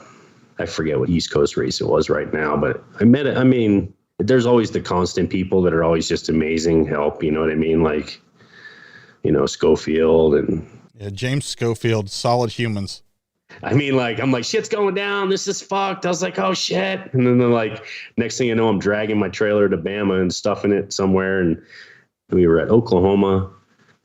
I forget what East Coast race it was right now, but I met it. I mean, there's always the constant people that are always just amazing help. You know what I mean? Like, Schofield and James Schofield, solid humans. I mean, like, I'm like, shit's going down. This is fucked. I was like, oh shit. And then like, next thing you know, I'm dragging my trailer to Bama and stuffing it somewhere. And we were at Oklahoma.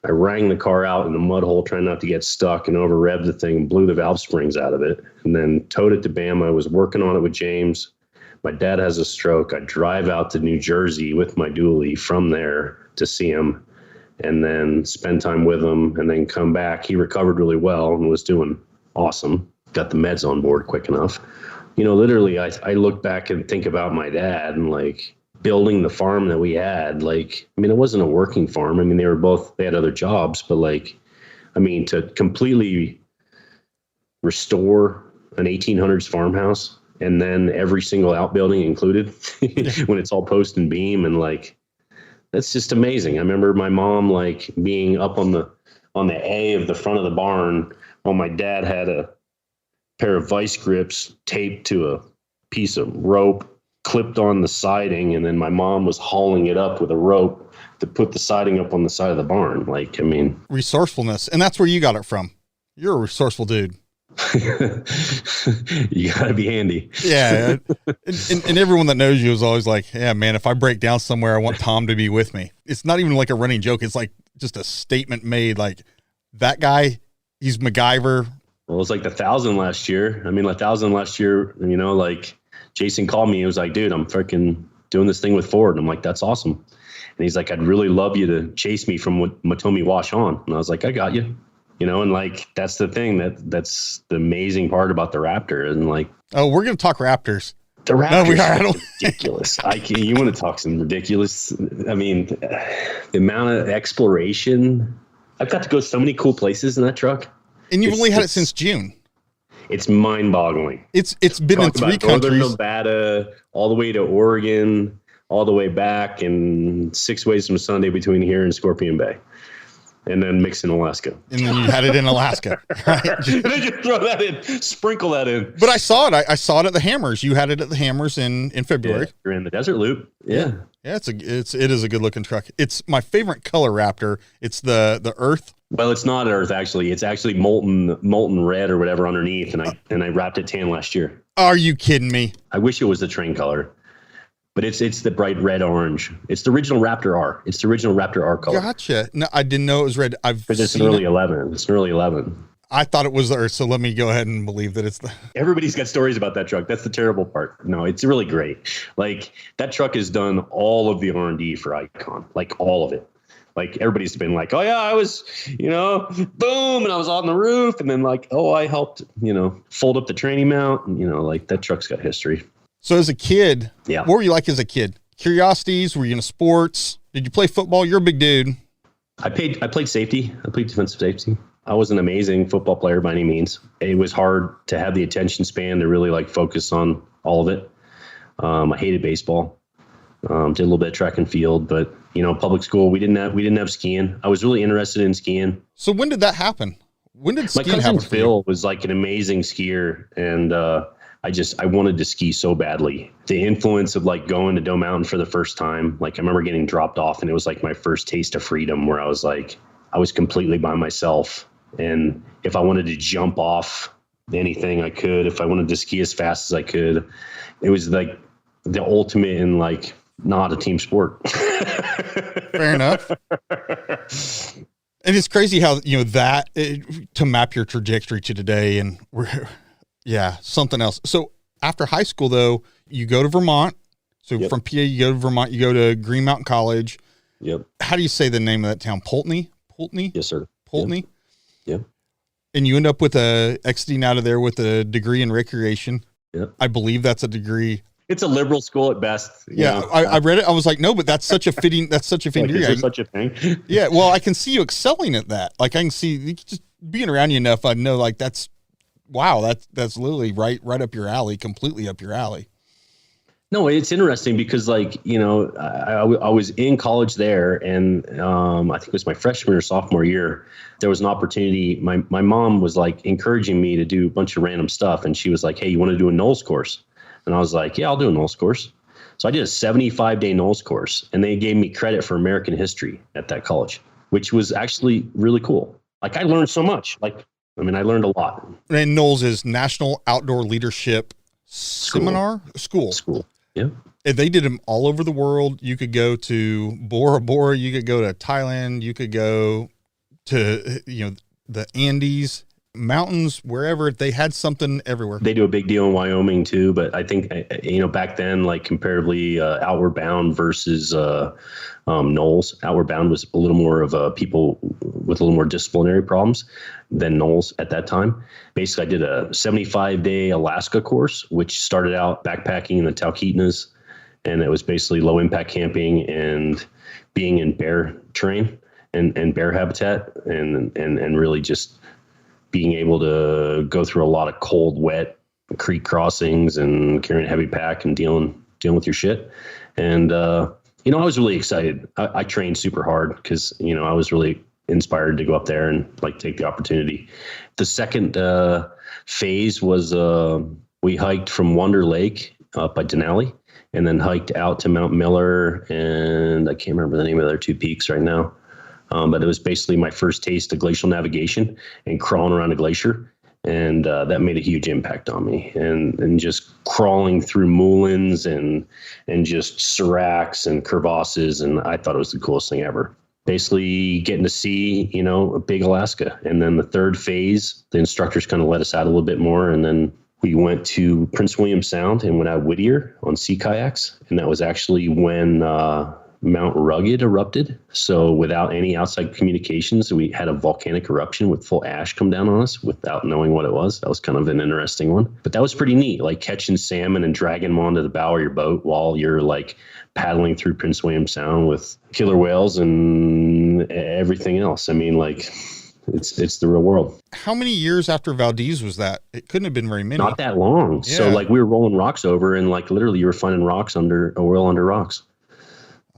I rang the car out in the mud hole, trying not to get stuck, and over revved the thing and blew the valve springs out of it, and then towed it to Bama. I was working on it with James. My dad has a stroke. I drive out to New Jersey with my dually from there to see him, and then spend time with him, and then come back. He recovered really well and was doing awesome. Got the meds on board quick enough. Literally, I look back and think about my dad and like building the farm that we had. Like, I mean, it wasn't a working farm. I mean, they had other jobs, but like, I mean, to completely restore an 1800s farmhouse and then every single outbuilding included when it's all post and beam, and like, that's just amazing. I remember my mom like being up on the A of the front of the barn while my dad had a pair of vice grips taped to a piece of rope clipped on the siding, and then my mom was hauling it up with a rope to put the siding up on the side of the barn. Like, I mean, resourcefulness. And that's where you got it from. You're a resourceful dude. You gotta be handy. Yeah. And everyone that knows you is always like, yeah, man, if I break down somewhere, I want Tom to be with me. It's not even like a running joke. It's like just a statement made, like, that guy, he's MacGyver. Well, it was like the 1,000 last year. I mean, 1,000 last year, you know, like Jason called me. He was like, dude, I'm freaking doing this thing with Ford. And I'm like, that's awesome. And he's like, I'd really love you to chase me from Matomi Wash on. And I was like, I got you. You know, and like, that's the thing that's the amazing part about the Raptor. And like, oh, we're going to talk Raptors. The Raptor is ridiculous. You want to talk some ridiculous? I mean, the amount of exploration. I've got to go so many cool places in that truck. And you've only had it since June. It's mind-boggling. It's been in 3 countries. Northern Nevada, all the way to Oregon, all the way back, and 6 ways from Sunday between here and Scorpion Bay. And then mix in Alaska. And then you had it in Alaska, right? And then just throw that in, sprinkle that in. But I saw it. I saw it at the Hammers. You had it at the Hammers in February. Yeah, you're in the Desert Loop. Yeah. Yeah, it is a good looking truck. It's my favorite color Raptor. It's the earth. Well, it's not earth actually. It's actually molten red or whatever underneath, and I wrapped it tan last year. Are you kidding me? I wish it was the train color. But it's the bright red orange. It's the original Raptor R. It's the original Raptor R color. Gotcha. No, I didn't know it was red. It's an early 11. It's an early 11. I thought it was the Earth, so let me go ahead and believe that it's the. Everybody's got stories about that truck. That's the terrible part. No, it's really great. Like, that truck has done all of the R&D for Icon, like all of it. Like, everybody's been like, oh yeah, I was, you know, boom, and I was on the roof, and then like, oh, I helped, you know, fold up the training mount, and, you know, like, that truck's got history. So as a kid, yeah, what were you like as a kid? Curiosities? Were you into sports? Did you play football? You're a big dude. I played safety. I played defensive safety. I was an amazing football player by any means. It was hard to have the attention span to really like focus on all of it. I hated baseball. Did a little bit of track and field, but you know, public school, we didn't have skiing. I was really interested in skiing. So when did that happen? When did skiing happen? My cousin Phil was like an amazing skier, and I wanted to ski so badly. The influence of like going to Doe Mountain for the first time, like I remember getting dropped off, and it was like my first taste of freedom where I was like, I was completely by myself. And if I wanted to jump off anything I could, if I wanted to ski as fast as I could, it was like the ultimate in like not a team sport. Fair enough. And it's crazy how, you know, to map your trajectory to today, and yeah, something else. So after high school, though, you go to Vermont. So Yep. From PA, you go to Vermont, you go to Green Mountain College. Yep. How do you say the name of that town? Poultney? Yes, sir. Poultney? Yep. And you end up with exiting out of there with a degree in recreation. Yep. I believe that's a degree. It's a liberal school at best. Yeah. I read it. I was like, no, but that's such a fitting degree. Is there such a thing? Yeah. Well, I can see you excelling at that. Like, I can see you just being around you enough. I know, like, that's literally right up your alley, completely up your alley. No, it's interesting because, like, you know, I was in college there, and I think it was my freshman or sophomore year. There was an opportunity. My mom was like encouraging me to do a bunch of random stuff, and she was like, "Hey, you want to do a NOLS course?" And I was like, "Yeah, I'll do a NOLS course." So I did a 75-day NOLS course, and they gave me credit for American history at that college, which was actually really cool. Like, I learned so much. Like, I mean, I learned a lot. And NOLS is National Outdoor Leadership Seminar School. Yeah. And they did them all over the world. You could go to Bora Bora, you could go to Thailand, you could go to, you know, the Andes mountains, wherever. They had something everywhere. They do a big deal in Wyoming too, but I think, you know, back then, like comparatively, Outward Bound versus NOLS. Outward Bound was a little more of people with a little more disciplinary problems than NOLS at that time. Basically, I did a 75-day Alaska course, which started out backpacking in the Talkeetnas, and it was basically low impact camping and being in bear terrain and bear habitat, and really just being able to go through a lot of cold, wet creek crossings and carrying a heavy pack and dealing with your shit. And you know, I was really excited. I trained super hard because, you know, I was really inspired to go up there and like take the opportunity. The second phase was we hiked from Wonder Lake up by Denali, and then hiked out to Mount Miller, and I can't remember the name of the other two peaks right now. But it was basically my first taste of glacial navigation and crawling around a glacier. And that made a huge impact on me. And just crawling through moulins and just seracs and crevasses. And I thought it was the coolest thing ever. Basically getting to see, a big Alaska. And then the third phase, the instructors kind of let us out a little bit more. And then we went to Prince William Sound and went out Whittier on sea kayaks. And that was actually when Mount Rugged erupted. So without any outside communications, we had a volcanic eruption with full ash come down on us without knowing what it was. That was kind of an interesting one. But that was pretty neat, like catching salmon and dragging them onto the bow of your boat while you're like paddling through Prince William Sound with killer whales and everything else. I mean, like, it's the real world. How many years after Valdez was that? It couldn't have been very many. Not that long. Yeah. So like we were rolling rocks over, and like literally you were finding rocks under rocks.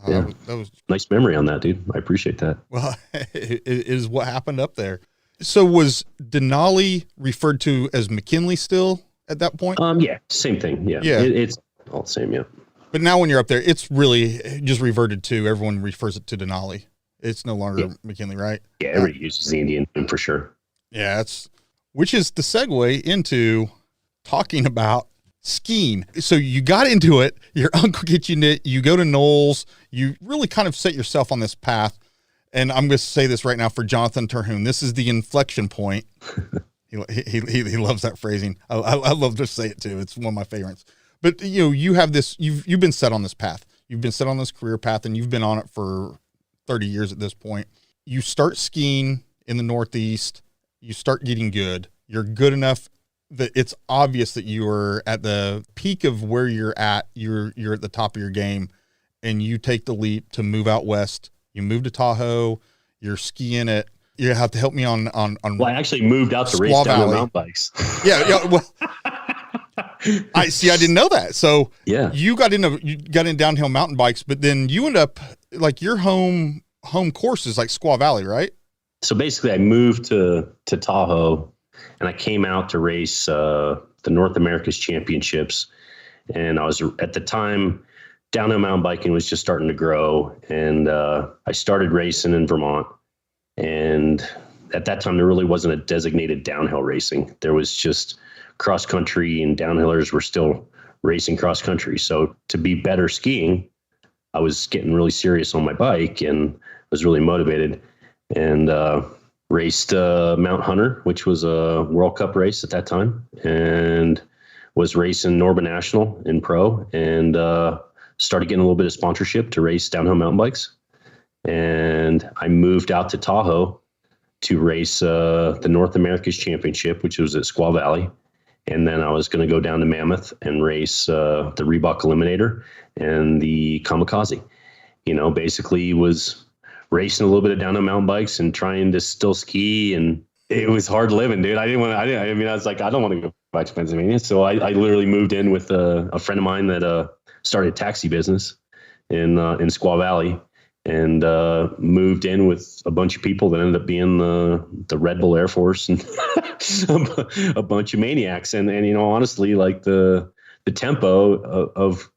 Yeah, that was nice memory on that, dude. I appreciate that. Well, it is what happened up there. So was Denali referred to as McKinley still at that point? Yeah, same thing. Yeah. It's all the same. Yeah. But now when you're up there, it's really just reverted to, everyone refers it to Denali. It's no longer McKinley, right? Yeah, everybody uses the Indian name for sure. Yeah, which is the segue into talking about skiing. So you got into it, your uncle gets you knit, you go to Knowles, you really kind of set yourself on this path. And I'm going to say this right now for Jonathan Terhune. This is the inflection point. He loves that phrasing. I love to say it too. It's one of my favorites. But you have this, you've been set on this path. You've been set on this career path, and you've been on it for 30 years at this point. You start skiing in the Northeast, you start getting good. You're good enough that it's obvious that you are at the peak of where you're at the top of your game, and you take the leap to move out west. You move to Tahoe, you're skiing it. You have to help me on well, I actually moved out to race down mountain bikes. Yeah. Well, I didn't know that. So yeah, you got in downhill mountain bikes, but then you end up like your home course is like Squaw Valley, right? So basically I moved to Tahoe, and I came out to race the North America's Championships. And I was, at the time, downhill mountain biking was just starting to grow. And I started racing in Vermont. And at that time, there really wasn't a designated downhill racing. There was just cross country, and downhillers were still racing cross country. So to be better skiing, I was getting really serious on my bike and was really motivated. And raced Mount Hunter, which was a World Cup race at that time, and was racing Norba National in pro, and started getting a little bit of sponsorship to race downhill mountain bikes. And I moved out to Tahoe to race the North America's Championship, which was at Squaw Valley. And then I was going to go down to Mammoth and race the Reebok Eliminator and the Kamikaze. Basically was racing a little bit of downhill mountain bikes and trying to still ski. And it was hard living, dude. I was like, I don't want to go back to Pennsylvania. So I literally moved in with a friend of mine that started a taxi business in Squaw Valley, and moved in with a bunch of people that ended up being the Red Bull Air Force and a bunch of maniacs. And honestly, like the tempo of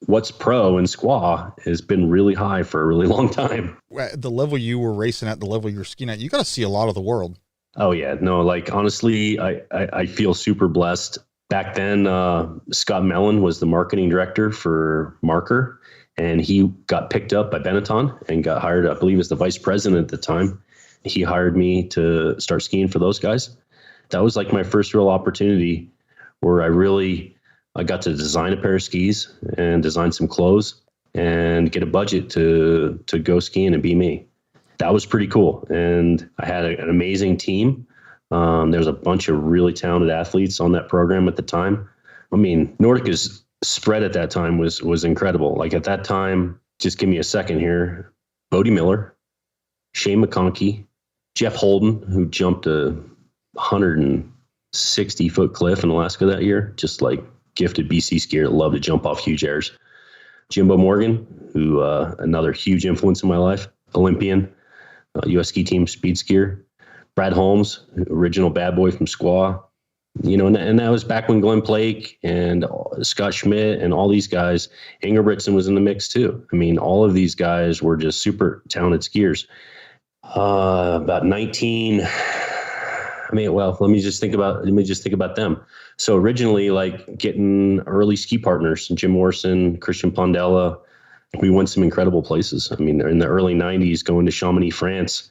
what's pro in Squaw has been really high for a really long time. At the level you were racing at, the level you were skiing at, you got to see a lot of the world. Oh yeah, no, like honestly, I feel super blessed. Back then, Scott Mellon was the marketing director for Marker, and he got picked up by Benetton and got hired, I believe, as the vice president at the time. He hired me to start skiing for those guys. That was like my first real opportunity where I got to design a pair of skis and design some clothes and get a budget to go skiing and be me. That was pretty cool. And I had an amazing team. There was a bunch of really talented athletes on that program at the time. I mean, Nordica's spread at that time was incredible. Like at that time, just give me a second here. Bodie Miller, Shane McConkey, Jeff Holden, who jumped a 160-foot cliff in Alaska that year, just like gifted BC skier that loved to jump off huge airs. Jimbo Morgan, who another huge influence in my life, Olympian, U.S. ski team speed skier. Brad Holmes, original bad boy from Squaw, and that was back when Glenn Blake and Scott Schmidt and all these guys, Ingebrigtsen was in the mix too. I mean, all of these guys were just super talented skiers. About 19. I mean, well, let me just think about them. So originally, like getting early ski partners, Jim Morrison, Christian Pondella, we went some incredible places. I mean, in the early 90s, going to Chamonix, France,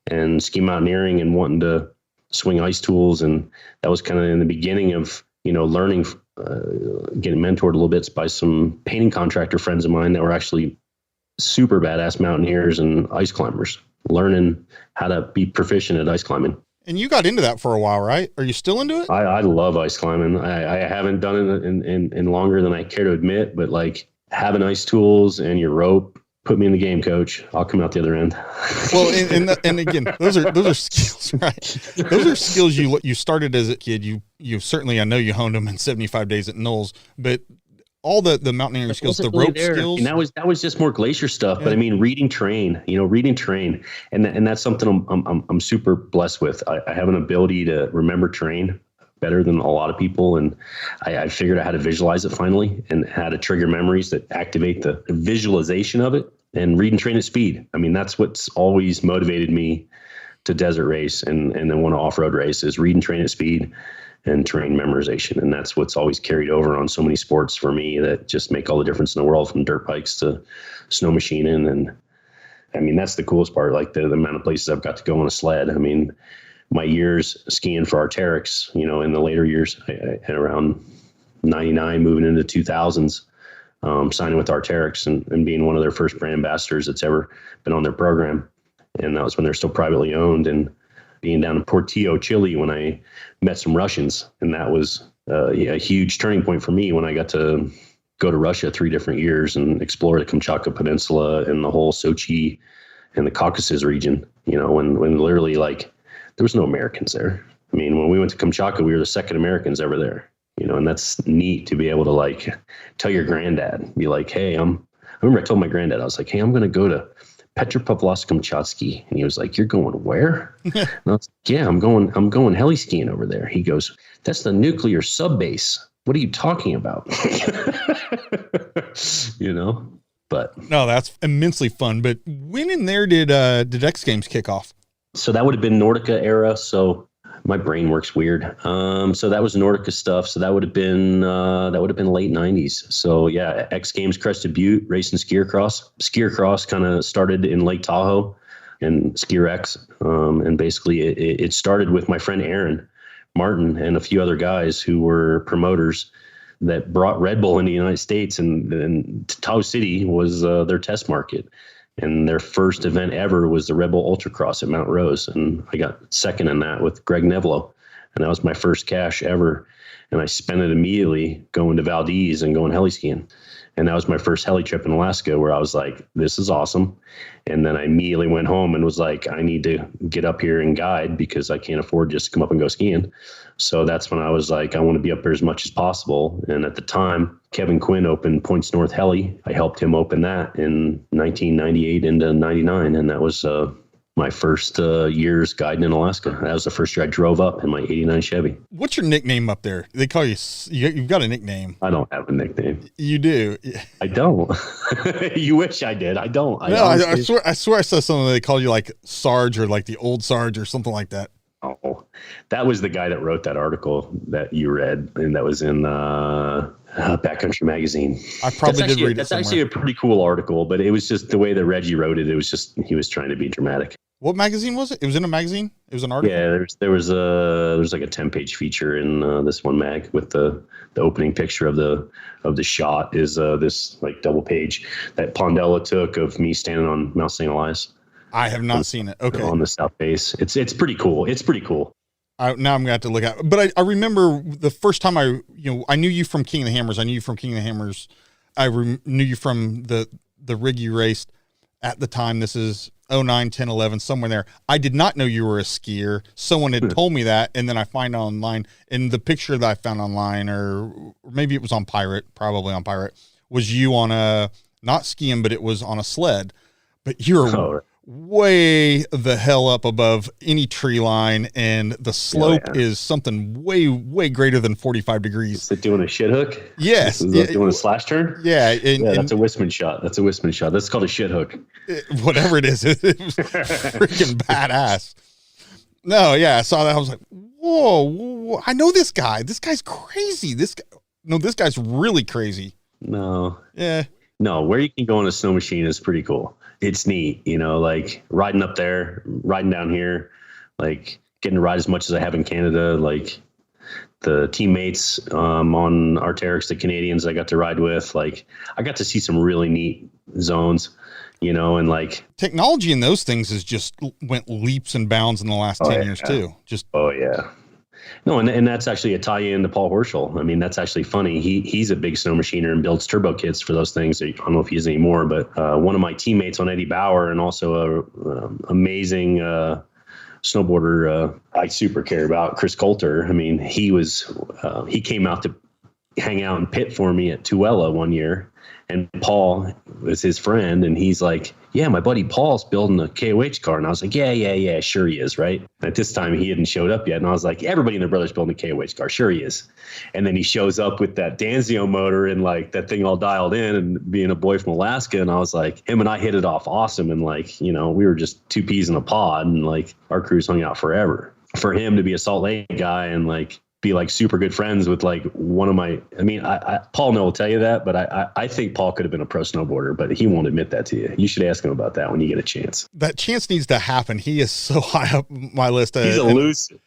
and ski mountaineering and wanting to swing ice tools. And that was kind of in the beginning of, learning, getting mentored a little bit by some painting contractor friends of mine that were actually super badass mountaineers and ice climbers, learning how to be proficient at ice climbing. And you got into that for a while, right? Are you still into it? I love ice climbing. I haven't done it in longer than I care to admit, but like having ice tools and your rope, put me in the game, coach. I'll come out the other end. Well, and again, those are skills, right? Those are skills you started as a kid. You certainly, I know you honed them in 75 days at Knowles, but all the mountaineering skills, the rope skills. And that was just more glacier stuff. Yeah. But I mean, reading terrain, and that's something I'm super blessed with. I have an ability to remember terrain better than a lot of people. And I figured out how to visualize it finally and how to trigger memories that activate the visualization of it, and read and train at speed. I mean, that's what's always motivated me to desert race and then want to off-road race is read and train at speed and terrain memorization. And that's what's always carried over on so many sports for me that just make all the difference in the world, from dirt bikes to snow machining. And I mean, that's the coolest part, like the amount of places I've got to go on a sled. I mean, my years skiing for Arc'teryx, in the later years, I around 99, moving into 2000s, signing with Arc'teryx and being one of their first brand ambassadors that's ever been on their program. And that was when they're still privately owned, and being down in Portillo, Chile, when I met some Russians. And that was a huge turning point for me when I got to go to Russia 3 different years and explore the Kamchatka Peninsula and the whole Sochi and the Caucasus region, when literally like there was no Americans there. I mean, when we went to Kamchatka, we were the second Americans ever there, and that's neat to be able to like tell your granddad, be like, hey, I remember I told my granddad, I was like, hey, I'm going to go to Petropavlovsk-Kamchatsky. And he was like, you're going where? And I was like, yeah, I'm going heli skiing over there. He goes, that's the nuclear sub base. What are you talking about? But no, that's immensely fun. But when in there did X Games kick off? So that would have been Nordica era. So my brain works weird. So that was Nordica stuff. So that would have been late 90s. So yeah, X Games, Crested Butte, racing skier cross. Skier cross kind of started in Lake Tahoe and Skier X. And basically it started with my friend Aaron Martin and a few other guys who were promoters that brought Red Bull into the United States, and Tahoe City was their test market. And their first event ever was the Red Bull Ultracross at Mount Rose. And I got second in that with Greg Nevelo. And that was my first cash ever. And I spent it immediately going to Valdez and going heli skiing. And that was my first heli trip in Alaska, where I was like, this is awesome. And then I immediately went home and was like, I need to get up here and guide because I can't afford just to come up and go skiing. So that's when I was like, I want to be up there as much as possible. And at the time, Kevin Quinn opened Points North Heli. I helped him open that in 1998 into 99. And that was my first years guiding in Alaska. That was the first year I drove up in my 89 Chevy. What's your nickname up there? They call you've got a nickname. I don't have a nickname. You do. I don't. You wish I did. I don't. I swear I saw something they called you like Sarge or like the old Sarge or something like that. Oh, that was the guy that wrote that article that you read, and that was in Backcountry magazine. I probably did read it. That's actually a pretty cool article, but it was just the way that Reggie wrote it. It was just, he was trying to be dramatic. What magazine was it? It was in a magazine? It was an article? Yeah, there was like a 10-page feature in this one mag with the opening picture of the shot is this like double page that Pondella took of me standing on Mount St. Elias. I have not seen it. Okay. On the south face. It's pretty cool. It's pretty cool. Now I'm going to have to look at it. But I remember the first time I knew you from King of the Hammers. I knew you from King of the Hammers. I knew you from the rig you raced at the time. This is 09, 10, 11, somewhere there. I did not know you were a skier. Someone had told me that, and then I find it online. And the picture that I found online, or maybe it was on Pirate, probably on Pirate, was you on not skiing, but it was on a sled. But you're way the hell up above any tree line, and the slope is something way greater than 45 degrees. Is it doing a shit hook? Yes. Is it doing a slash turn? Yeah. That's a Wisman shot. That's called a shit hook. Whatever it is, it was freaking badass. No, yeah, I saw that. I was like, whoa, I know this guy. This guy's crazy. This guy's really crazy. No. Yeah. No, where you can go on a snow machine is pretty cool. It's neat, like riding up there, riding down here, like getting to ride as much as I have in Canada. Like the teammates on Arc'teryx, the Canadians I got to ride with, like I got to see some really neat zones, and like technology in those things is just went leaps and bounds in the last 10 years too. Oh yeah. No, and that's actually a tie-in to Paul Horschel. I mean, that's actually funny. He's a big snow machiner and builds turbo kits for those things. I don't know if he is anymore, but one of my teammates on Eddie Bauer and also a amazing snowboarder I super care about, Chris Coulter. I mean, he came out to hang out and pit for me at Tuella one year, and Paul was his friend, and he's like, yeah, my buddy Paul's building a KOH car. And I was like, yeah, sure he is, right? At this time, he hadn't showed up yet. And I was like, everybody and their brother's building a KOH car. Sure he is. And then he shows up with that Danzio motor and like that thing all dialed in, and being a boy from Alaska. And I was like, him and I hit it off awesome. And like, we were just two peas in a pod, and like our crews hung out forever. For him to be a Salt Lake guy and like be like super good friends with like one of my, Paul will tell you that, but I think Paul could have been a pro snowboarder, but he won't admit that to you. You should ask him about that when you get a chance. That chance needs to happen. He is so high up my list. He's elusive.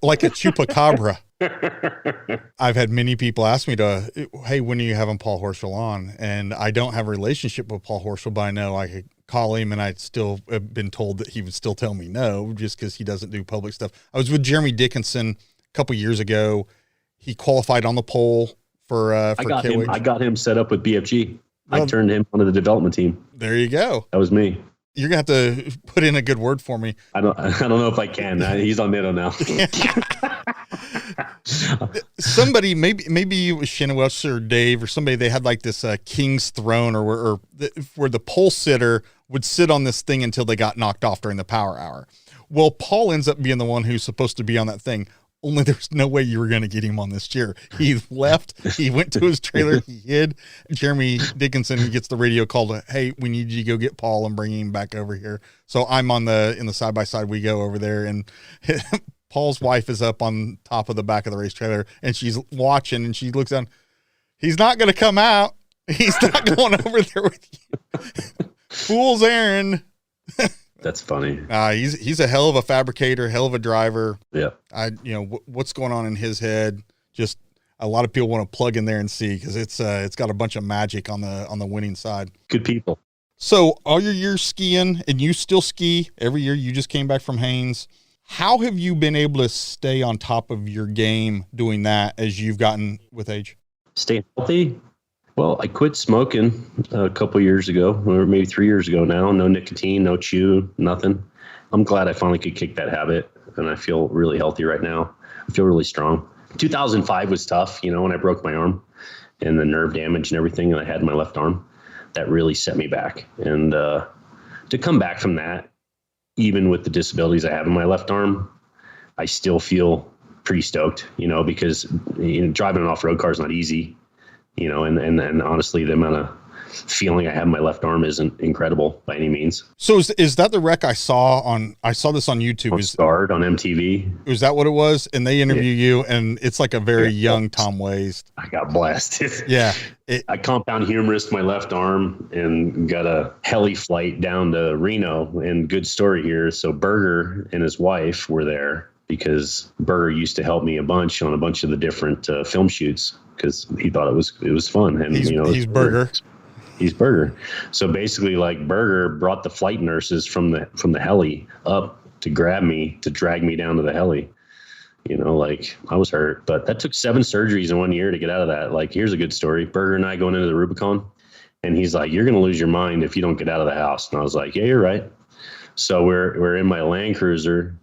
Like a chupacabra. I've had many people ask me hey, when are you having Paul Horschel on? And I don't have a relationship with Paul Horschel, but I know I could call him, and I'd still have been told that he would still tell me no, just because he doesn't do public stuff. I was with Jeremy Dickinson couple years ago. He qualified on the pole for I got him set up with BFG. Well, I turned him onto the development team. There you go. That was me. You're gonna have to put in a good word for me. I don't know if I can. He's on Nitto now. Somebody, maybe it was Shannon Welch or Dave or somebody, they had like this king's throne or where the pole sitter would sit on this thing until they got knocked off during the power hour. Well, Paul ends up being the one who's supposed to be on that thing. Only there's no way you were going to get him on this chair. He left. He went to his trailer. He hid. Jeremy Dickinson, he gets the radio call to, hey, we need you to go get Paul and bring him back over here. So I'm in the side-by-side. We go over there, and Paul's wife is up on top of the back of the race trailer, and she's watching, and she looks down. He's not going to come out. He's not going over there with you. Fool's errand. That's funny. He's a hell of a fabricator, hell of a driver. Yeah. What's going on in his head? Just a lot of people want to plug in there and see, because it's got a bunch of magic on the winning side. Good people. So all your years skiing, and you still ski every year. You just came back from Haines. How have you been able to stay on top of your game doing that as you've gotten with age? Stay healthy. Well, I quit smoking a couple years ago, or maybe 3 years ago now. No nicotine, no chew, nothing. I'm glad I finally could kick that habit, and I feel really healthy right now. I feel really strong. 2005 was tough, when I broke my arm and the nerve damage and everything that I had in my left arm. That really set me back. And to come back from that, even with the disabilities I have in my left arm, I still feel pretty stoked, because driving an off-road car is not easy. And honestly, the amount of feeling I have in my left arm isn't incredible by any means. So is that the wreck I saw this on YouTube? Starred on MTV. Is that what it was? And they interview you, and it's like a very young Tom Waste. I got blasted. Yeah. I compound humerused my left arm and got a heli flight down to Reno. And good story here. So Berger and his wife were there, because Berger used to help me a bunch on a bunch of the different film shoots, because he thought it was fun. And he's Berger. He's Berger. So basically, like, Berger brought the flight nurses from the heli up to grab me, to drag me down to the heli. Like, I was hurt, but that took 7 surgeries in 1 year to get out of that. Like, here's a good story. Berger and I going into the Rubicon, and he's like, "You're going to lose your mind if you don't get out of the house." And I was like, "Yeah, you're right." So we're in my Land Cruiser.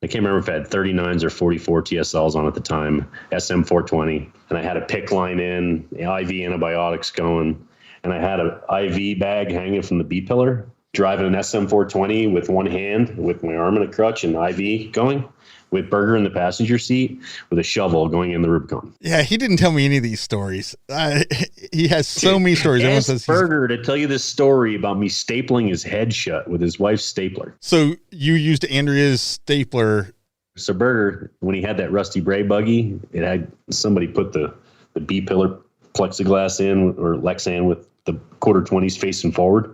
I can't remember if I had 39s or 44 TSLs on at the time, SM420. And I had a PICC line in, IV antibiotics going, and I had an IV bag hanging from the B-pillar. driving an SM420 with one hand, with my arm in a crutch and IV going, with Burger in the passenger seat, with a shovel going in the Rubicon. Yeah, he didn't tell me any of these stories. He has so many stories. Everyone says Burger to tell you this story about me stapling his head shut with his wife's stapler. So you used Andrea's stapler. So Burger, when he had that rusty Bray buggy, it had somebody put the B-pillar plexiglass in, or Lexan, with the quarter 20s facing forward.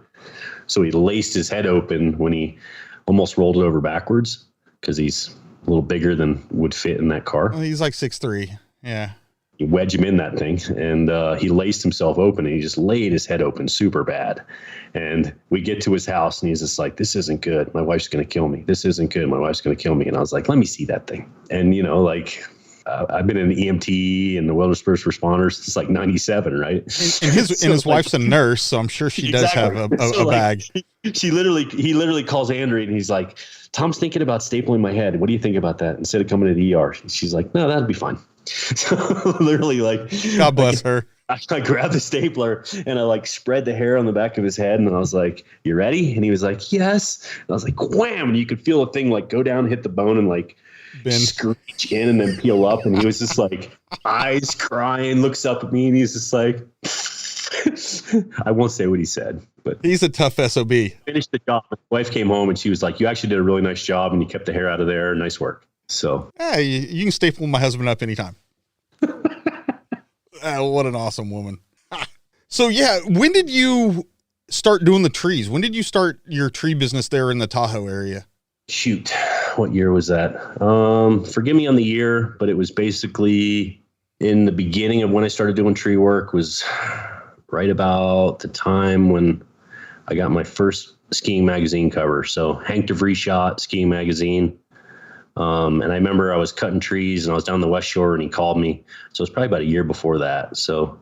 So he laced his head open when he almost rolled it over backwards, because he's a little bigger than would fit in that car. Well, he's like 6'3". Yeah. You wedge him in that thing, and he laced himself open, and he just laid his head open super bad. And we get to his house, and he's just like, this isn't good. My wife's going to kill me. This isn't good. My wife's going to kill me. And I was like, let me see that thing. And, you know, like, I've been in the EMT and the wilderness first responders. It's like 97, right? And his wife's a nurse, so I'm sure she does have a bag. He literally calls Andrea, and he's like, Tom's thinking about stapling my head. What do you think about that? Instead of coming to the ER, she's like, no, that'd be fine. So literally, like, God bless her. I grabbed the stapler and I like spread the hair on the back of his head, and I was like, you ready? And he was like, yes. And I was like, wham. And you could feel the thing like go down, hit the bone, and like screech in and then peel up. And he was just like eyes crying, looks up at me, and he's just like, I won't say what he said, but he's a tough SOB. Finished the job. My wife came home and she was like, you actually did a really nice job, and you kept the hair out of there. Nice work. So hey, you can staple my husband up anytime. What an awesome woman. So yeah, when did you start doing the trees? When did you start your tree business there in the Tahoe area? Shoot, what year was that? Forgive me on the year, but it was basically in the beginning of when I started doing tree work. Was right about the time when I got my first skiing magazine cover. So Hank DeVries Shot skiing magazine. And I remember I was cutting trees and I was down the West Shore, and he called me. So it was probably about a year before that. So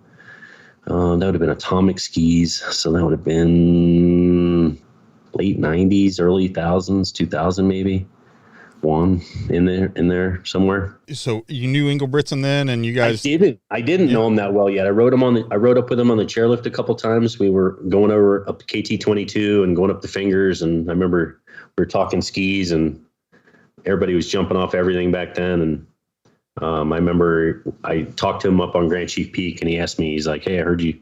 that would have been Atomic Skis. So that would have been late 90s, early 2000 maybe. One in there somewhere. So you knew Engelbritsen then, and you guys? I didn't know him that well yet. I rode up with him on the chairlift a couple times. We were going over up KT22 and going up the fingers. And I remember we were talking skis, and everybody was jumping off everything back then. And I remember I talked to him up on Grand Chief Peak, and he asked me, he's like, hey, I heard you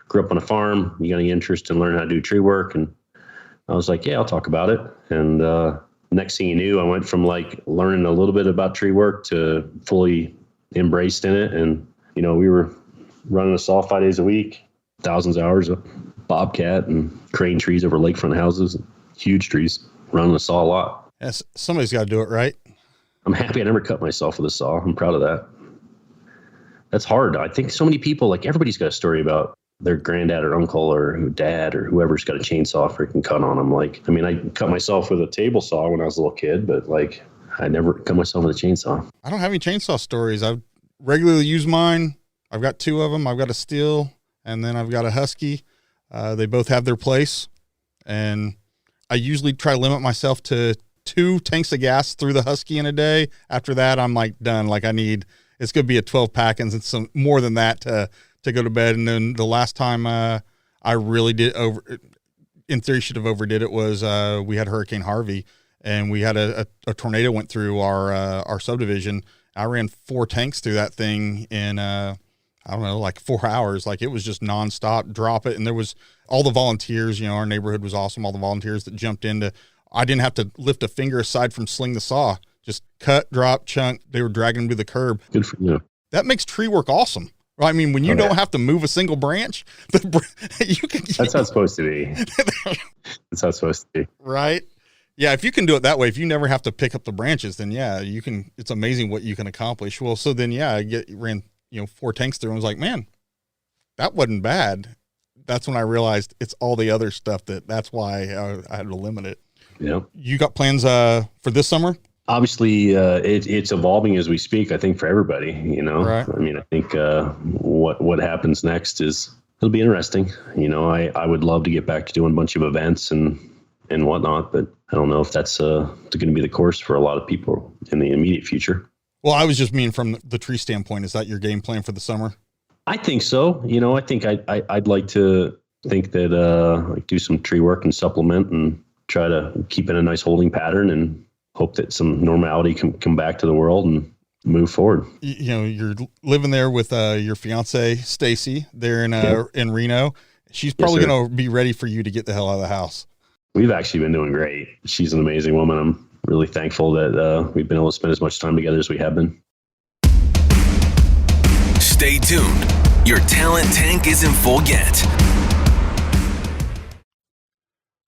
grew up on a farm. You got any interest in learning how to do tree work? And I was like, yeah, I'll talk about it. And next thing you knew, I went from like learning a little bit about tree work to fully embraced in it. And, you know, we were running a saw 5 days a week, thousands of hours of bobcat and crane trees over lakefront houses, huge trees, running a saw a lot. Yes, somebody's got to do it, right? I'm happy I never cut myself with a saw. I'm proud of that. That's hard. I think so many people, like everybody's got a story about their granddad or uncle or dad or whoever's got a chainsaw freaking cut on them. Like, I mean, I cut myself with a table saw when I was a little kid, but like I never cut myself with a chainsaw. I don't have any chainsaw stories. I regularly use mine. I've got two of them. I've got a Steel, and then I've got a Husky. They both have their place, and I usually try to limit myself to 2 tanks of gas through the Husky in a day. After that, I'm like done. Like it's going to be a 12 pack and some more than that to go to bed. And then the last time I really did in theory should have overdid it was we had Hurricane Harvey, and we had a tornado went through our subdivision. I ran 4 tanks through that thing in I don't know, like 4 hours. Like it was just nonstop, drop it. And there was all the volunteers, you know, our neighborhood was awesome. All the volunteers that jumped into, I didn't have to lift a finger aside from sling the saw, just cut, drop, chunk. They were dragging them to the curb. Good for you. That makes tree work awesome. I mean, when you don't have to move a single branch, you can. That's how it's supposed to be. That's how it's supposed to be. Right? Yeah, if you can do it that way, if you never have to pick up the branches, then yeah, you can. It's amazing what you can accomplish. Well, so then yeah, I ran 4 tanks through, and was like, man, that wasn't bad. That's when I realized it's all the other stuff that's why I had to limit it. Yeah. You got plans for this summer? Obviously, it's evolving as we speak. I think for everybody, Right. I mean, I think what happens next it'll be interesting. I would love to get back to doing a bunch of events and whatnot, but I don't know if that's going to be the course for a lot of people in the immediate future. Well, I was just meaning from the tree standpoint. Is that your game plan for the summer? I think so. I think I'd like to think that like do some tree work and supplement and try to keep in a nice holding pattern and hope that some normality can come back to the world and move forward. You know, you're living there with your fiance Stacy there in Reno. She's probably going to be ready for you to get the hell out of the house. We've actually been doing great. She's an amazing woman. I'm really thankful that we've been able to spend as much time together as we have been. Stay tuned. Your talent tank is in full get.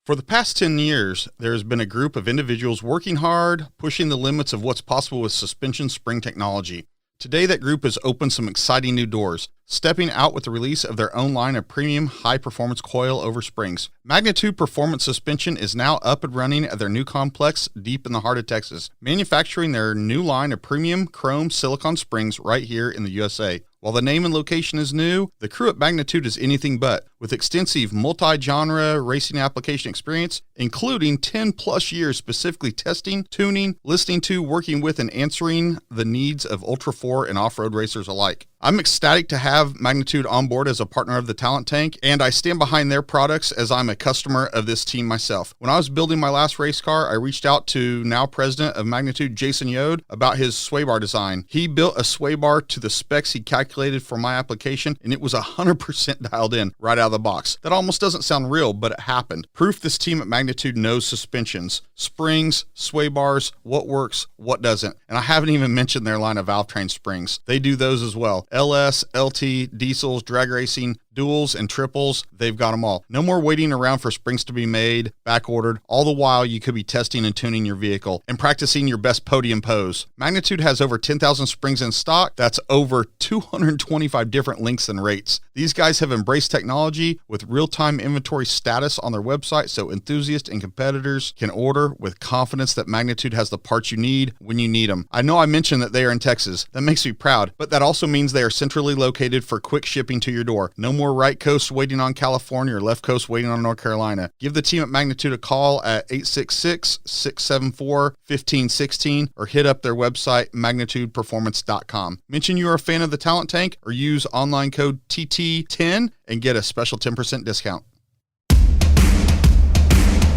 For the past 10 years, there has been a group of individuals working hard, pushing the limits of what's possible with suspension spring technology. Today, that group has opened some exciting new doors, stepping out with the release of their own line of premium high-performance coil-over springs. Magnitude Performance Suspension is now up and running at their new complex deep in the heart of Texas, manufacturing their new line of premium chrome silicone springs right here in the USA. While the name and location is new, the crew at Magnitude is anything but, with extensive multi-genre racing application experience, including 10 plus years specifically testing, tuning, listening to, working with, and answering the needs of Ultra-4 and off-road racers alike. I'm ecstatic to have Magnitude on board as a partner of the Talent Tank, and I stand behind their products as I'm a customer of this team myself. When I was building my last race car, I reached out to now president of Magnitude, Jason Yode, about his sway bar design. He built a sway bar to the specs he calculated for my application, and it was 100% dialed in right out of the box. That almost doesn't sound real, but it happened. Proof this team at Magnitude knows suspensions, springs, sway bars, what works, what doesn't. And I haven't even mentioned their line of valve train springs. They do those as well. LS, LT, diesels, drag racing, duals, and triples, they've got them all. No more waiting around for springs to be made, back ordered. All the while, you could be testing and tuning your vehicle and practicing your best podium pose. Magnitude has over 10,000 springs in stock. That's over 225 different lengths and rates. These guys have embraced technology with real-time inventory status on their website, so enthusiasts and competitors can order with confidence that Magnitude has the parts you need when you need them. I know I mentioned that they are in Texas. That makes me proud, but that also means they are centrally located for quick shipping to your door. No more right coast waiting on California or left coast waiting on North Carolina. Give the team at Magnitude a call at 866-674-1516 or hit up their website, magnitudeperformance.com. Mention you are a fan of the Talent Tank or use online code TT10 and get a special 10% discount.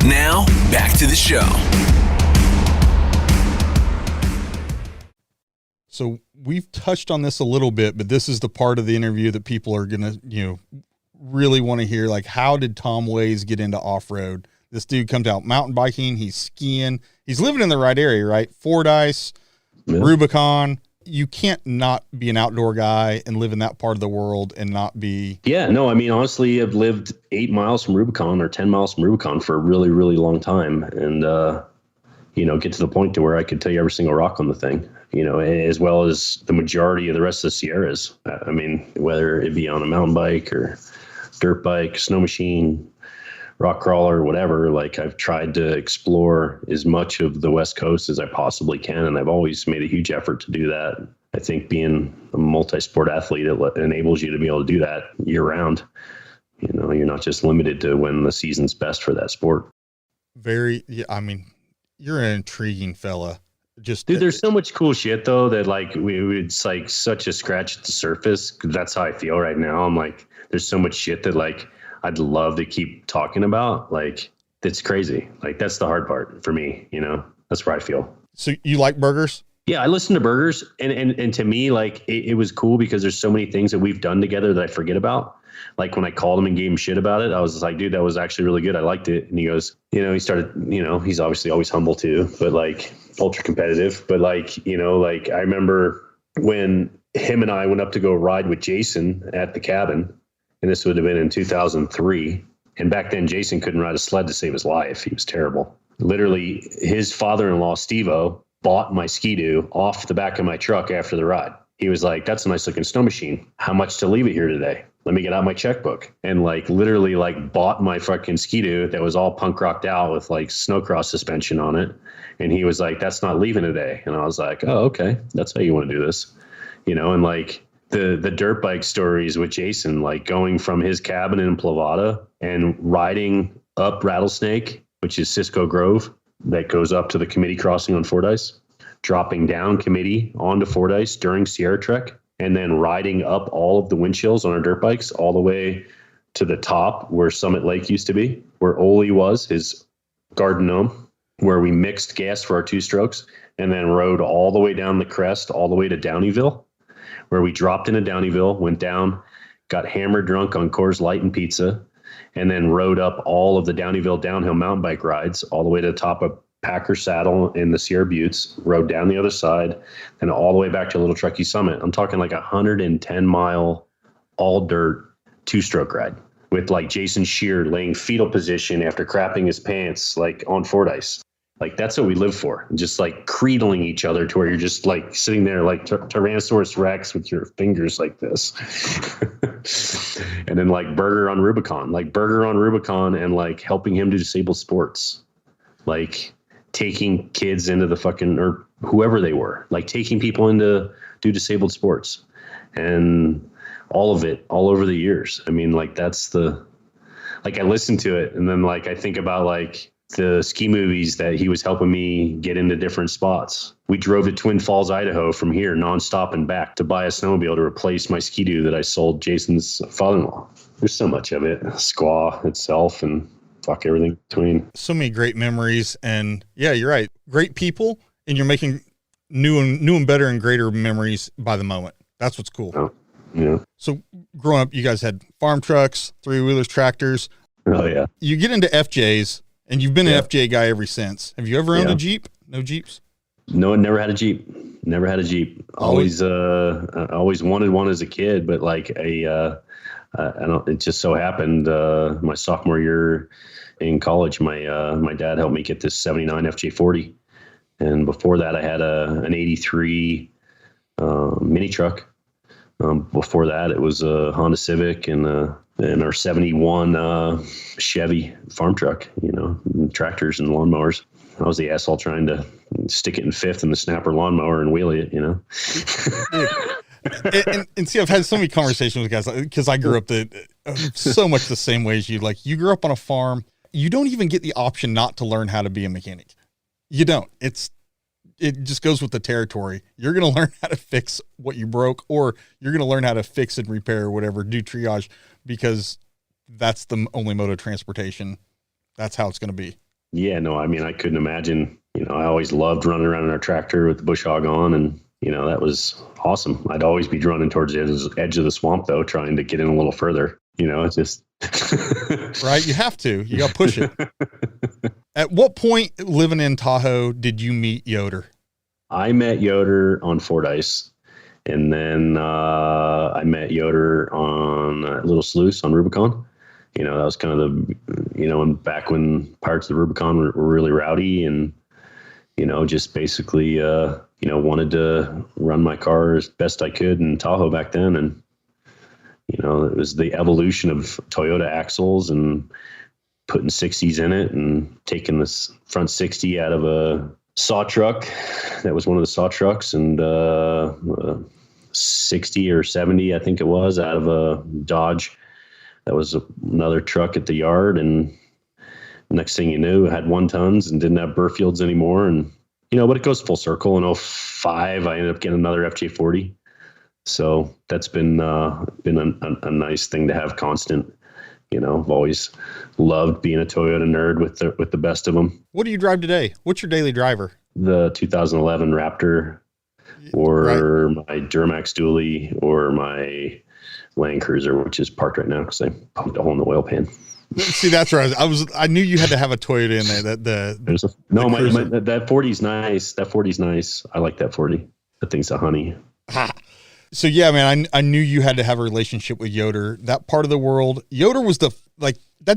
Now, back to the show. So we've touched on this a little bit, but this is the part of the interview that people are going to, really want to hear. Like, how did Tom Ways get into off-road? This dude comes out mountain biking. He's skiing. He's living in the right area, right? Fordyce, Rubicon. You can't not be an outdoor guy and live in that part of the world and not be. Yeah, no, I mean, honestly, I've lived 8 miles from Rubicon or 10 miles from Rubicon for a really, really long time. And, get to the point to where I could tell you every single rock on the thing, as well as the majority of the rest of the Sierras. I mean, whether it be on a mountain bike or dirt bike, snow machine, rock crawler, whatever, like I've tried to explore as much of the West Coast as I possibly can. And I've always made a huge effort to do that. I think being a multi-sport athlete, it enables you to be able to do that year round. You're not just limited to when the season's best for that sport. You're an intriguing fella. Dude, there's so much cool shit though that it's like such a scratch at the surface. That's how I feel right now. I'm like, there's so much shit that like I'd love to keep talking about. Like, it's crazy. Like, that's the hard part for me. That's where I feel. So you like burgers? Yeah, I listen to burgers, and to me, like it was cool because there's so many things that we've done together that I forget about. Like when I called him and gave him shit about it, I was just like, dude, that was actually really good. I liked it. And he goes, he started, he's obviously always humble too, but like ultra competitive. But I remember when him and I went up to go ride with Jason at the cabin, and this would have been in 2003. And back then, Jason couldn't ride a sled to save his life. He was terrible. Literally, his father-in-law, Steve-O, bought my Ski-Doo off the back of my truck after the ride. He was like, that's a nice looking snow machine. How much to leave it here today? Let me get out my checkbook. And literally bought my fucking Ski-Doo that was all punk rocked out with snowcross suspension on it. And he was like, that's not leaving today. And I was like, oh, okay. That's how you want to do this. And the dirt bike stories with Jason, going from his cabin in Plavada and riding up Rattlesnake, which is Cisco Grove, that goes up to the Committee crossing on Fordyce, dropping down Committee onto Fordyce during Sierra Trek, and then riding up all of the wind chills on our dirt bikes all the way to the top where Summit Lake used to be, where Ole was, his garden gnome, where we mixed gas for our 2-strokes, and then rode all the way down the crest, all the way to Downeyville, where we dropped into Downeyville, went down, got hammered drunk on Coors Light and pizza, and then rode up all of the Downeyville downhill mountain bike rides all the way to the top of Packer Saddle in the Sierra Buttes, rode down the other side, and all the way back to Little Truckee Summit. I'm talking like 110-mile all dirt 2-stroke ride with like Jason Shear laying fetal position after crapping his pants, like on Fordyce. Like, that's what we live for. Just like cradling each other to where you're just like sitting there like Tyrannosaurus Rex with your fingers like this. And then like Burger on Rubicon and like helping him do disabled sports, like taking kids into the fucking, or whoever they were, like taking people into do disabled sports, and all of it all over the years. I mean, like, that's the, like, I listen to it and then like I think about like the ski movies that he was helping me get into different spots. We drove to Twin Falls, Idaho from here nonstop and back to buy a snowmobile to replace my Ski-Doo that I sold Jason's father-in-law. There's so much of it. Squaw itself and fuck everything between. So many great memories. And yeah, you're right. Great people. And you're making new and better and greater memories by the moment. That's what's cool. Oh, yeah. So growing up, you guys had farm trucks, 3-wheelers, tractors. Oh yeah. You get into FJs. And you've been an FJ guy ever since. Have you ever owned a Jeep? No Jeeps? No, never had a Jeep. Never had a Jeep. Always wanted one as a kid, but like I don't. It just so happened my sophomore year in college, my dad helped me get this '79 FJ40, and before that I had an '83 mini truck. Before that, it was a Honda Civic and our 71 Chevy farm truck, you know, and tractors and lawnmowers. I was the asshole trying to stick it in fifth in the snapper lawnmower and wheelie it, you know. and see, I've had so many conversations with guys because I grew up so much the same way as you. Like, you grew up on a farm. You don't even get the option not to learn how to be a mechanic. You don't. It just goes with the territory. You're going to learn how to fix what you broke, or you're going to learn how to fix and repair or whatever, do triage, because that's the only mode of transportation. That's how it's going to be. Yeah, no, I mean, I couldn't imagine, you know, I always loved running around in our tractor with the bush hog on, and, you know, that was awesome. I'd always be running towards the edge of the swamp though, trying to get in a little further, you know, it's just right. You have to, you got to push it. At what point living in Tahoe did you meet Yoder? I met Yoder on Fordyce, and then I met Yoder on Little Sluice on Rubicon. You know, that was kind of the, you know, and back when parts of the Rubicon were really rowdy, and, you know, just basically, you know, wanted to run my car as best I could in Tahoe back then. And, you know, it was the evolution of Toyota axles and putting 60s in it and taking this front 60 out of a saw truck. That was one of the saw trucks, and 60 or 70, I think it was, out of a Dodge. That was another truck at the yard. And next thing you knew, it had 1 tons and didn't have Burfields anymore. And, you know, but it goes full circle. In 2005, I ended up getting another FJ40. So that's been a nice thing to have constant. You know, I've always loved being a Toyota nerd with the best of them. What do you drive today? What's your daily driver? The 2011 Raptor, or my Duramax Dually, or my Land Cruiser, which is parked right now because I poked a hole in the oil pan. See, that's right. I knew you had to have a Toyota in there. That 40's nice. That 40's nice. I like that 40. That thing's a honey. Ha. So yeah, man, I knew you had to have a relationship with Yoder. That part of the world, Yoder was that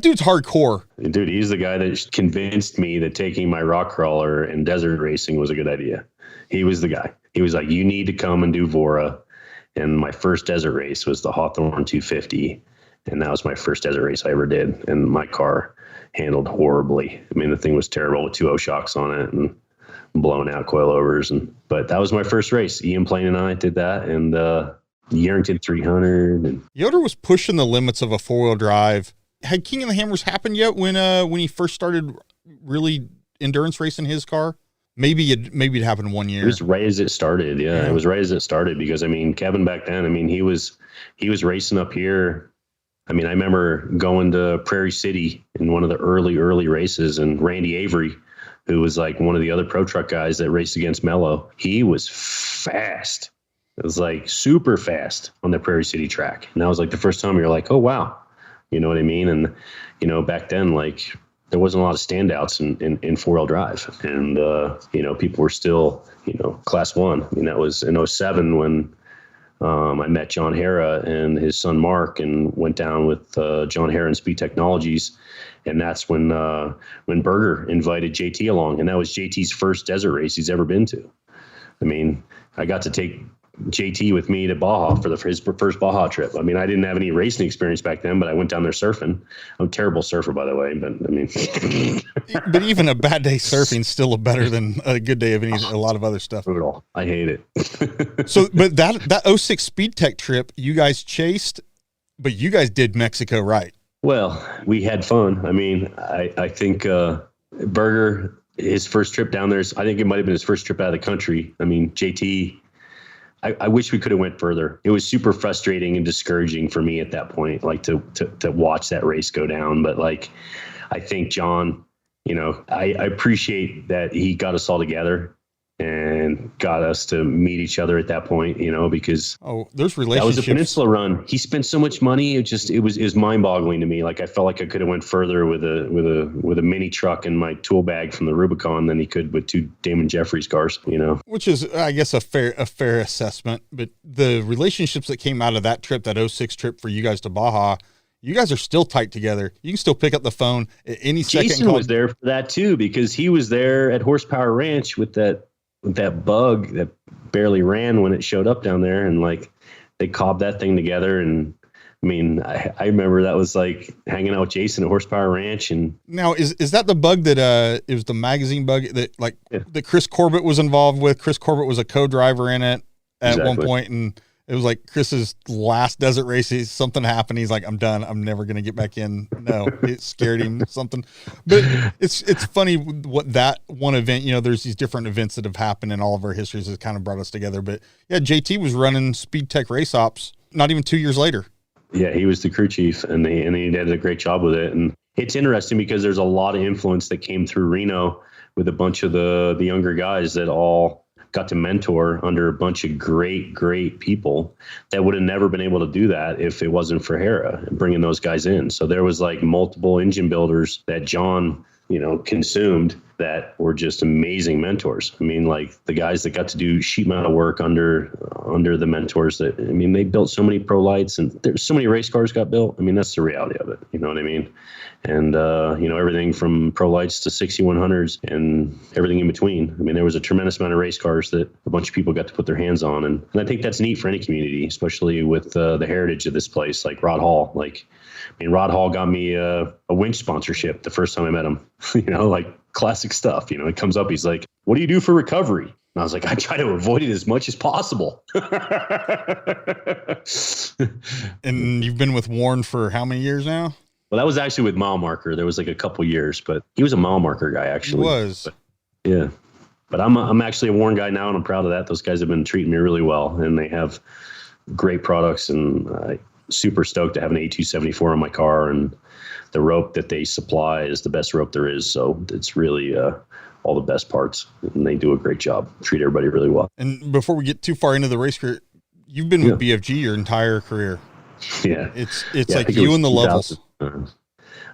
dude's hardcore. Dude, he's the guy that convinced me that taking my rock crawler and desert racing was a good idea. He was the guy. He was like, you need to come and do Vora. And my first desert race was the Hawthorne 250. And that was my first desert race I ever did. And my car handled horribly. I mean, the thing was terrible with 2.0 shocks on it and blowing out coilovers. But that was my first race. Ian Plain and I did that. And Yarrington 300. And Yoder was pushing the limits of a 4-wheel drive. Had King of the Hammers happened yet when he first started really endurance racing his car? Maybe it happened 1 year. It was right as it started. Yeah, it was right as it started, because I mean, Kevin back then, I mean, he was racing up here. I mean, I remember going to Prairie City in one of the early races, and Randy Avery, who was like one of the other pro truck guys that raced against Mello, he was fast. It was like super fast on the Prairie City track. And that was like the first time you're like, oh, wow. You know what I mean? And, you know, back then, like, there wasn't a lot of standouts in four-wheel drive. And, you know, people were still, you know, class one. I mean, that was in 07 when I met John Hara and his son Mark, and went down with John Hara and Speed Technologies. And that's when Berger invited JT along. And that was JT's first desert race he's ever been to. I mean, I got to take JT with me to Baja for his first Baja trip. I mean, I didn't have any racing experience back then, but I went down there surfing. I'm a terrible surfer, by the way, but I mean, but even a bad day surfing still better than a good day of a lot of other stuff. Brutal. I hate it. So, but that 06 Speed Tech trip, you guys chased, but you guys did Mexico right. Well, we had fun. I mean, I think Berger, his first trip down there, I think it might have been his first trip out of the country. I mean, JT, I wish we could have went further. It was super frustrating and discouraging for me at that point, like to watch that race go down. But like, I think John, you know, I appreciate that he got us all together and got us to meet each other at that point, you know, because there's relationships. That was a peninsula run. He spent so much money. It was mind boggling to me. Like, I felt like I could have went further with a mini truck and my tool bag from the Rubicon than he could with two Damon Jeffries cars, you know, which is, I guess, a fair assessment. But the relationships that came out of that trip, that 06 trip for you guys to Baja, you guys are still tight together. You can still pick up the phone at any second. Jason was there for that too, because he was there at Horsepower Ranch with that bug that barely ran when it showed up down there, and like they cobbed that thing together. And I mean, I remember that was like hanging out with Jason at Horsepower Ranch. And now is that the bug that it was the magazine bug that that Chris Corbett was involved with? Chris Corbett was a co-driver in it at one point, and it was like Chris's last desert race. Something happened. He's like, I'm done. I'm never going to get back in. No, it scared him something. But it's funny what that one event, you know, there's these different events that have happened in all of our histories that kind of brought us together. But yeah, JT was running Speed Tech race ops not even 2 years later. Yeah, he was the crew chief, and he did a great job with it. And it's interesting because there's a lot of influence that came through Reno with a bunch of the younger guys that all got to mentor under a bunch of great people that would have never been able to do that if it wasn't for Hera and bringing those guys in. So there was like multiple engine builders that John, you know, consumed that were just amazing mentors. I mean, like the guys that got to do sheet metal work under the mentors that, I mean, they built so many pro lights, and there's so many race cars got built. I mean, that's the reality of it. You know what I mean? And, you know, everything from pro lights to 6100s and everything in between. I mean, there was a tremendous amount of race cars that a bunch of people got to put their hands on. And I think that's neat for any community, especially with the heritage of this place, like Rod Hall. Like, I mean, Rod Hall got me a winch sponsorship the first time I met him, you know, like classic stuff. You know, it comes up, he's like, what do you do for recovery? And I was like, I try to avoid it as much as possible. And you've been with Warren for how many years now? Well, that was actually with Mile Marker. There was like a couple years, but he was a Mile Marker guy, actually. He was. But, yeah. But I'm actually a Warren guy now, and I'm proud of that. Those guys have been treating me really well, and they have great products, and super stoked to have an A274 on my car, and the rope that they supply is the best rope there is. So it's really all the best parts, and they do a great job, treat everybody really well. And before we get too far into the race career, you've been with BFG your entire career. Yeah. It's like you and the levels. I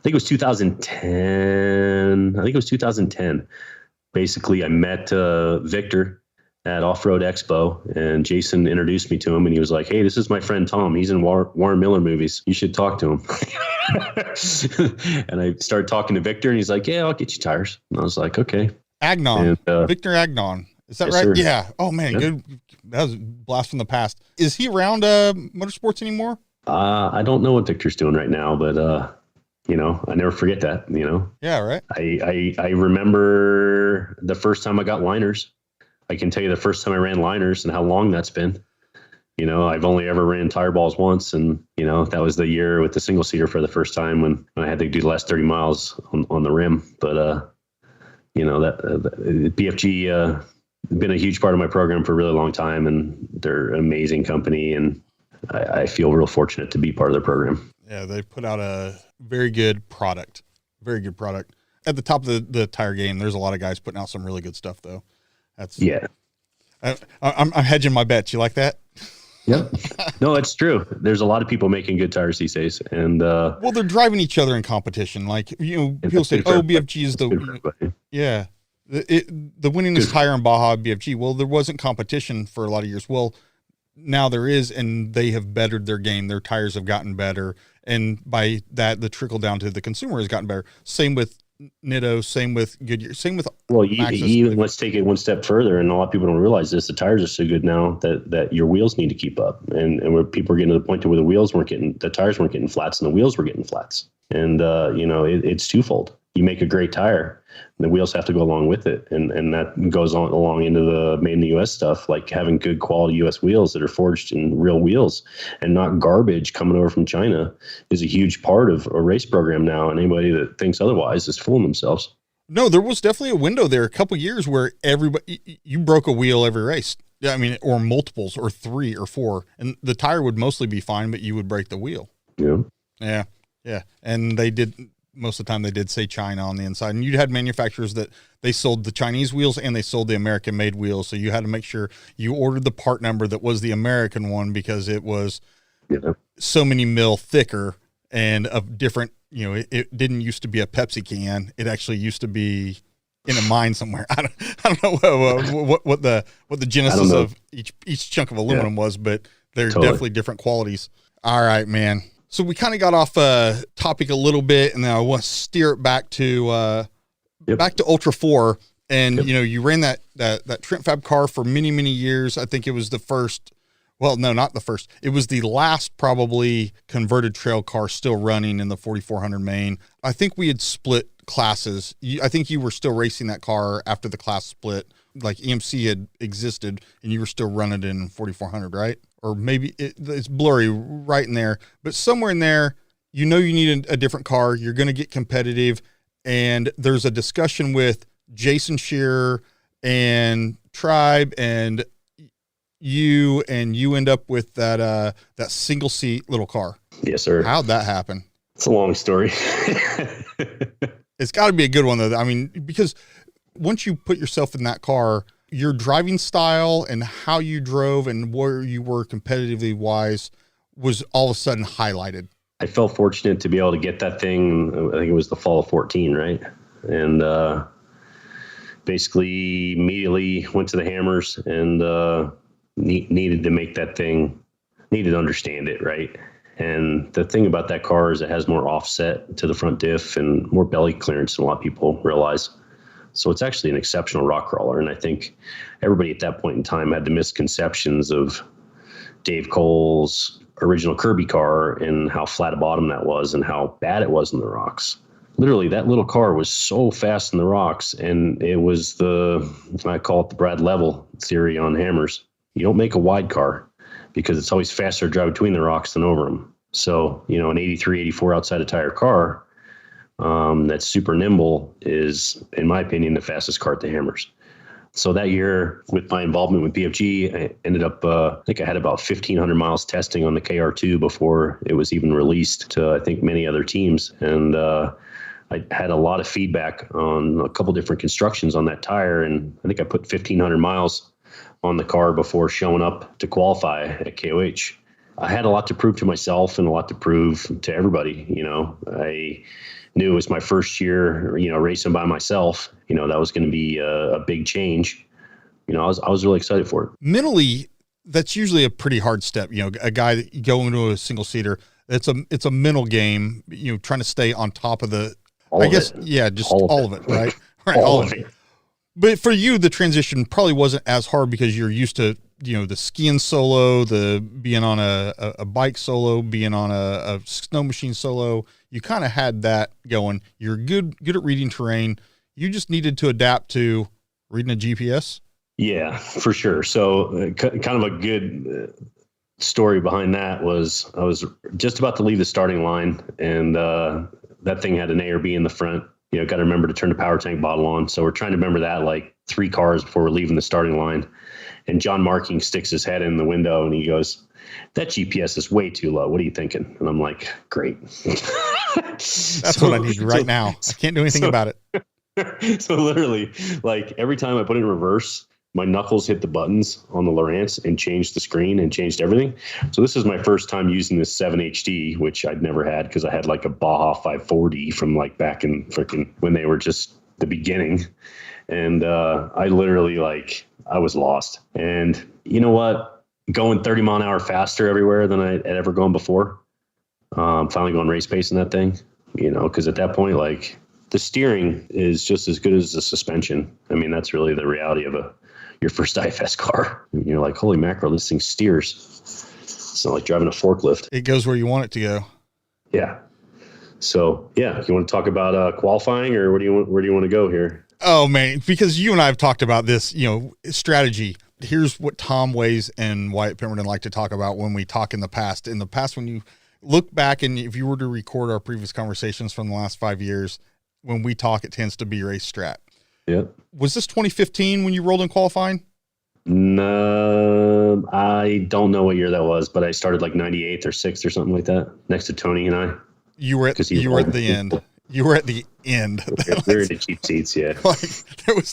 think it was 2010. Basically, I met Victor at Off-Road Expo, and Jason introduced me to him, and he was like, hey, this is my friend Tom. He's in Warren Miller movies. You should talk to him. And I started talking to Victor, and he's like, yeah, I'll get you tires. And I was like, okay. Agnon. Victor Agnon. Is that right? Sir. Yeah. Oh, man. Yeah. Good. That was a blast from the past. Is he around Motorsports anymore? I don't know what Victor's doing right now, but you know, I never forget that, you know. Yeah, right. I remember the first time I got liners. I can tell you the first time I ran liners and how long that's been. You know, I've only ever ran tire balls once, and you know, that was the year with the single seater for the first time when I had to do the last 30 miles on the rim. But you know, that BFG been a huge part of my program for a really long time, and they're an amazing company, and I feel real fortunate to be part of their program. Yeah, they put out a very good product. Very good product. At the top of the tire game, there's a lot of guys putting out some really good stuff, though. I'm hedging my bets. You like that? Yep. No, it's true. There's a lot of people making good tires these days, and well, they're driving each other in competition. Like, people say, "Oh, BFG is the the winningest tire in Baja BFG." Well, there wasn't competition for a lot of years. Well, now there is, and they have bettered their game. Their tires have gotten better, and by that, the trickle down to the consumer has gotten better. Same with Nitto, same with Goodyear, same with even let's take it one step further, and a lot of people don't realize this. The tires are so good now that your wheels need to keep up, and where people are getting to the point to where the tires weren't getting flats and the wheels were getting flats, and it's twofold. You make a great tire, and the wheels have to go along with it, and that goes on along into the made in the U.S. stuff, like having good quality U.S. wheels that are forged in real wheels and not garbage coming over from China is a huge part of a race program now. And anybody that thinks otherwise is fooling themselves. No, there was definitely a window there, a couple of years where you broke a wheel every race. I mean, or multiples, or 3 or 4, and the tire would mostly be fine, but you would break the wheel. Yeah. And they did. Most of the time they did say China on the inside, and you had manufacturers that they sold the Chinese wheels and they sold the American made wheels. So you had to make sure you ordered the part number that was the American one, because it was so many mil thicker and of different, it didn't used to be a Pepsi can. It actually used to be in a mine somewhere. I don't know what the genesis of each chunk of aluminum was, but they're definitely different qualities. All right, man. So we kind of got off topic a little bit, and then I want to steer it back to ULTRA4. And you ran that Trent Fab car for many, many years. I think it was the first. Well, no, not the first. It was the last probably converted trail car still running in the 4400 main. I think we had split classes. I think you were still racing that car after the class split. Like EMC had existed, and you were still running it in 4400, right? Or maybe it's blurry right in there, but somewhere in there, you need a different car. You're going to get competitive, and there's a discussion with Jason Shearer and Tribe and you end up with that single seat little car. Yes, sir. How'd that happen? It's a long story. It's got to be a good one, though. I mean, because once you put yourself in that car, your driving style and how you drove and where you were competitively wise was all of a sudden highlighted. I felt fortunate to be able to get that thing. I think it was the fall of 14, right? And basically immediately went to the hammers and needed to make that thing, needed to understand it, right? And the thing about that car is it has more offset to the front diff and more belly clearance than a lot of people realize. So it's actually an exceptional rock crawler. And I think everybody at that point in time had the misconceptions of Dave Cole's original Kirby car and how flat a bottom that was and how bad it was in the rocks. Literally, that little car was so fast in the rocks, and it was I call it the Brad Level theory on hammers. You don't make a wide car because it's always faster to drive between the rocks than over them. So, an 83, 84 outside a tire car that's super nimble is, in my opinion, the fastest car at the hammers. So that year, with my involvement with BFG, I ended up, I think I had about 1,500 miles testing on the KR2 before it was even released to, I think, many other teams. And I had a lot of feedback on a couple different constructions on that tire. And I think I put 1,500 miles on the car before showing up to qualify at KOH. I had a lot to prove to myself and a lot to prove to everybody. I knew it was my first year, racing by myself. That was going to be a big change. I was really excited for it. Mentally, that's usually a pretty hard step. A guy that going into a single seater, it's a mental game. Trying to stay on top of all of it, right? Right, all of it. But for you, the transition probably wasn't as hard because you're used to, the skiing solo, the being on a bike solo, being on a snow machine solo. You kind of had that going. You're good at reading terrain. You just needed to adapt to reading a GPS. Yeah, for sure. So kind of a good story behind that was I was just about to leave the starting line, and that thing had an A or B in the front. Got to remember to turn the power tank bottle on. So we're trying to remember that like 3 cars before we're leaving the starting line. And John Marking sticks his head in the window and he goes, that GPS is way too low. What are you thinking? And I'm like, great. That's what I need right now. I can't do anything about it. So literally, like every time I put it in reverse, my knuckles hit the buttons on the Lowrance and changed the screen and changed everything. So this is my first time using this 7 HD, which I'd never had because I had like a Baja 540 from like back in freaking when they were just the beginning. And I literally I was lost. And you know what? Going 30 mile an hour faster everywhere than I had ever gone before. Finally going race pace in that thing, because at that point, like the steering is just as good as the suspension. I mean, that's really the reality of your first IFS car. You're like, holy mackerel, this thing steers. It's not like driving a forklift. It goes where you want it to go. Yeah. So yeah, you want to talk about qualifying, or where do you want to go here? Oh man, because you and I have talked about this, strategy. Here's what Tom Ways and Wyatt Pemberton like to talk about when we talk in the past. In the past, when you look back and if you were to record our previous conversations from the last 5 years, when we talk, it tends to be race strat. Yeah. Was this 2015 when you rolled in qualifying? No, I don't know what year that was, but I started like 98th or 6th or something like that next to Tony and I. You were at the end. You were at the end. We were in the cheap seats, yeah. Like there was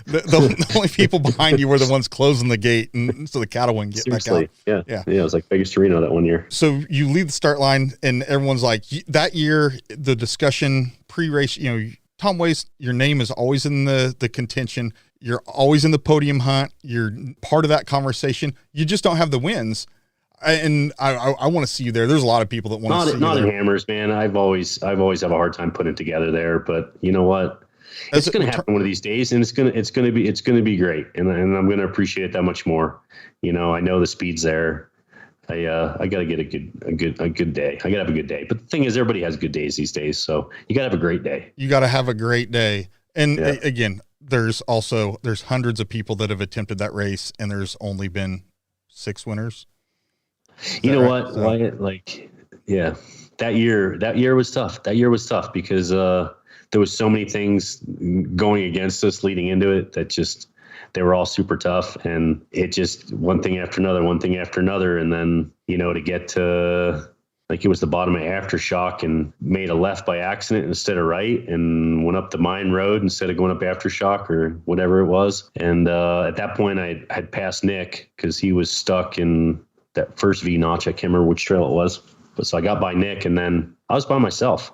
the only people behind you were the ones closing the gate, and so the cattle wouldn't get Seriously, back out. Yeah. It was like Vegas to Reno that one year. So you leave the start line, and everyone's like, that year, the discussion pre-race, Tom Ways, your name is always in the contention. You're always in the podium hunt. You're part of that conversation. You just don't have the wins. And I want to see you there. There's a lot of people that want to see you there. Not in Hammers, man. I've always have a hard time putting it together there, but you know what? It's going to happen one of these days, and it's going to be great, and I'm going to appreciate it that much more. I know the speed's there. I got to get a good day. I got to have a good day. But the thing is, everybody has good days these days, so you got to have a great day. You got to have a great day. And again, there's hundreds of people that have attempted that race, and there's only been 6 winners. You know what? Wyatt, that year was tough. That year was tough because there was so many things going against us leading into it that just they were all super tough, and it just one thing after another, and then to get to it was the bottom of Aftershock and made a left by accident instead of right, and went up the mine road instead of going up Aftershock or whatever it was. And at that point, I had passed Nick because he was stuck in that first V notch. I can't remember which trail it was, but so I got by Nick, and then I was by myself.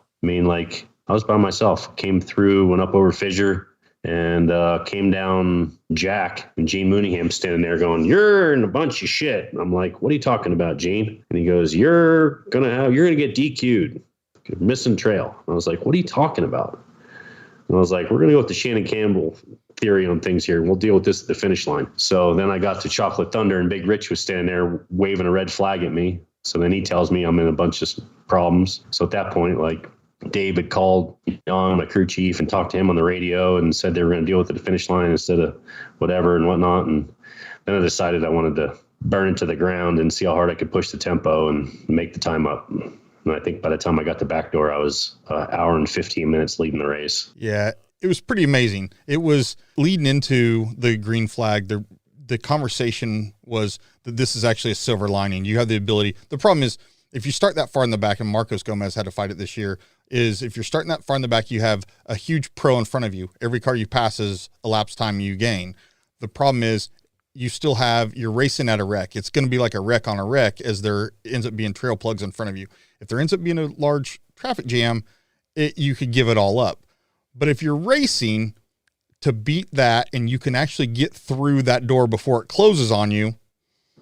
Came through, went up over Fissure, and came down Jack, and Gene Mooneyham standing there going, "You're in a bunch of shit." And I'm like, "What are you talking about, Gene?" And he goes, "You're gonna get DQ'd. You're missing trail." And I was like, "What are you talking about?" And I was like, "We're gonna go with the Shannon Campbell theory on things here, and we'll deal with this at the finish line." So then I got to Chocolate Thunder, and Big Rich was standing there waving a red flag at me. So then he tells me I'm in a bunch of problems. So at that point, Dave had called on my crew chief and talked to him on the radio and said they were going to deal with it at the finish line instead of whatever and whatnot. And then I decided I wanted to burn it to the ground and see how hard I could push the tempo and make the time up. And I think by the time I got to back door, I was an hour and 15 minutes leading the race. Yeah, it was pretty amazing. It was leading into the green flag. The conversation was that this is actually a silver lining. You have the ability. The problem is if you start that far in the back, and Marcos Gomez had to fight it this year, is if you're starting that far in the back, you have a huge pro in front of you. Every car you pass is elapsed time you gain. The problem is you're racing at a wreck. It's going to be like a wreck on a wreck as there ends up being trail plugs in front of you. If there ends up being a large traffic jam, you could give it all up. But if you're racing to beat that and you can actually get through that door before it closes on you.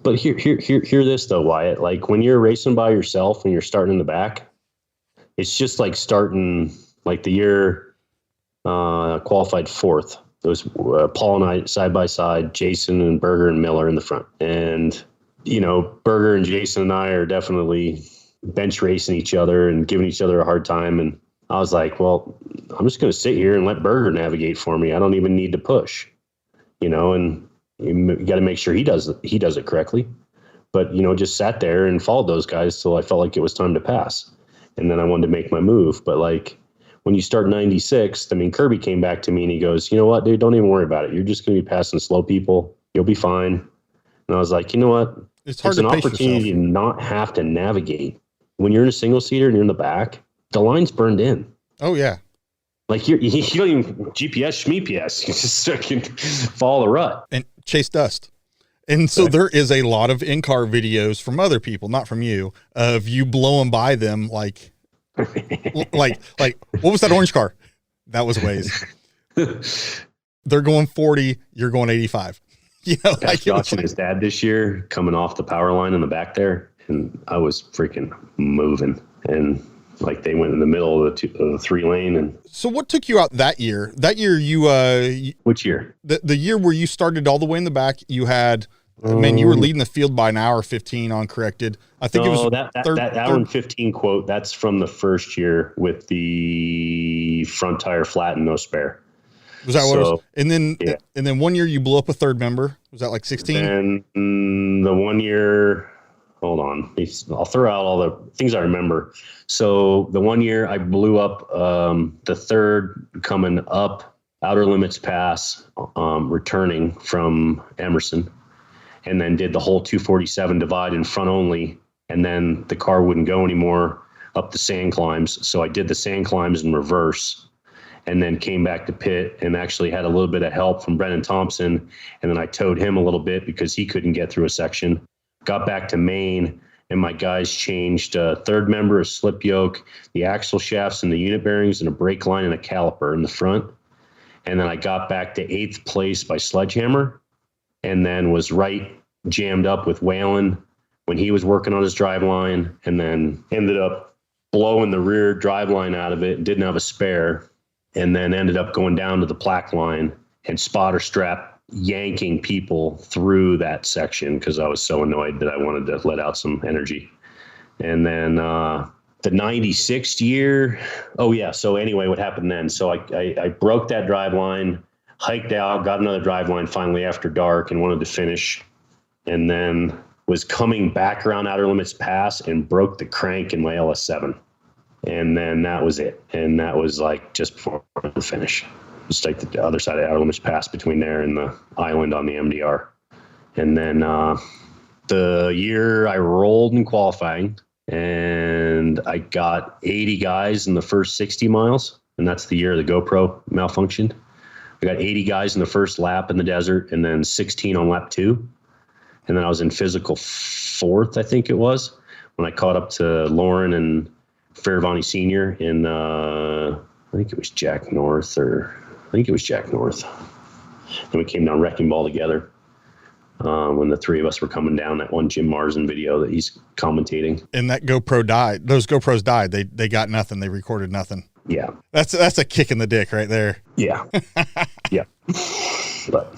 But hear this though, Wyatt. When you're racing by yourself and you're starting in the back, it's just like starting the year qualified 4th. It was Paul and I side by side, Jason and Berger and Miller in the front. And, Berger and Jason and I are definitely bench racing each other and giving each other a hard time. And I was like, well, I'm just going to sit here and let Berger navigate for me. I don't even need to push, and you got to make sure he does it correctly. But, just sat there and followed those guys till I felt like it was time to pass. And then I wanted to make my move. But when you start 96th, Kirby came back to me and he goes, "You know what, dude, don't even worry about it. You're just going to be passing slow people. You'll be fine." And I was like, "You know what? It's hard it's to an pace opportunity yourself. to not have to navigate. When you're in a single seater and you're in the back, the line's burned in. Oh yeah. Like you don't even GPS, schmeeps. You just fucking follow the rut. And chase dust. And so there is a lot of in-car videos from other people, not from you, of you blowing by them like what was that orange car? That was Waze. They're going 40, you're going 85. You know, I was watching his dad this year coming off the power line in the back there, and I was freaking moving. And like they went in the middle of the 3-lane. And so what took you out that year? That year you which year? The year where you started all the way in the back, you had you were leading the field by an hour 15 on corrected. I think it was that hour and 15 quote. That's from the first year with the front tire flat and no spare. Was that what it was? And then 1 year you blew up a third member. Was that like 16? And the 1 year, hold on. I'll throw out all the things I remember. So the 1 year I blew up the third coming up Outer Limits Pass, returning from Emerson, and then did the whole 247 divide in front only. And then the car wouldn't go anymore up the sand climbs. So I did the sand climbs in reverse, and then came back to pit and actually had a little bit of help from Brennan Thompson. And then I towed him a little bit because he couldn't get through a section. Got back to Maine, and my guys changed a third member, a slip yoke, the axle shafts and the unit bearings, and a brake line and a caliper in the front. And then I got back to 8th place by Sledgehammer, and then was right jammed up with Whalen when he was working on his driveline, and then ended up blowing the rear driveline out of it, didn't have a spare, and then ended up going down to the plaque line and spotter strap yanking people through that section because I was so annoyed that I wanted to let out some energy. And then the 96th year, so anyway, what happened then? So I broke that driveline, hiked out, got another driveline finally after dark and wanted to finish, and then was coming back around Outer Limits Pass and broke the crank in my LS7. And then that was it. And that was like just before the finish. Just like the other side of Outer Limits Pass between there and the island on the MDR. And then the year I rolled in qualifying, and I got 80 guys in the first 60 miles. And that's the year the GoPro malfunctioned. I got 80 guys in the first lap in the desert, and then 16 on lap 2. And then I was in physical 4th, I think it was, when I caught up to Lauren and Fairvani Sr. in, I think it was Jack North. And we came down Wrecking Ball together when the three of us were coming down that one Jim Marsden video that he's commentating. And that GoPro died. Those GoPros died. They got nothing. They recorded nothing. Yeah. That's a kick in the dick right there. Yeah. Yeah. But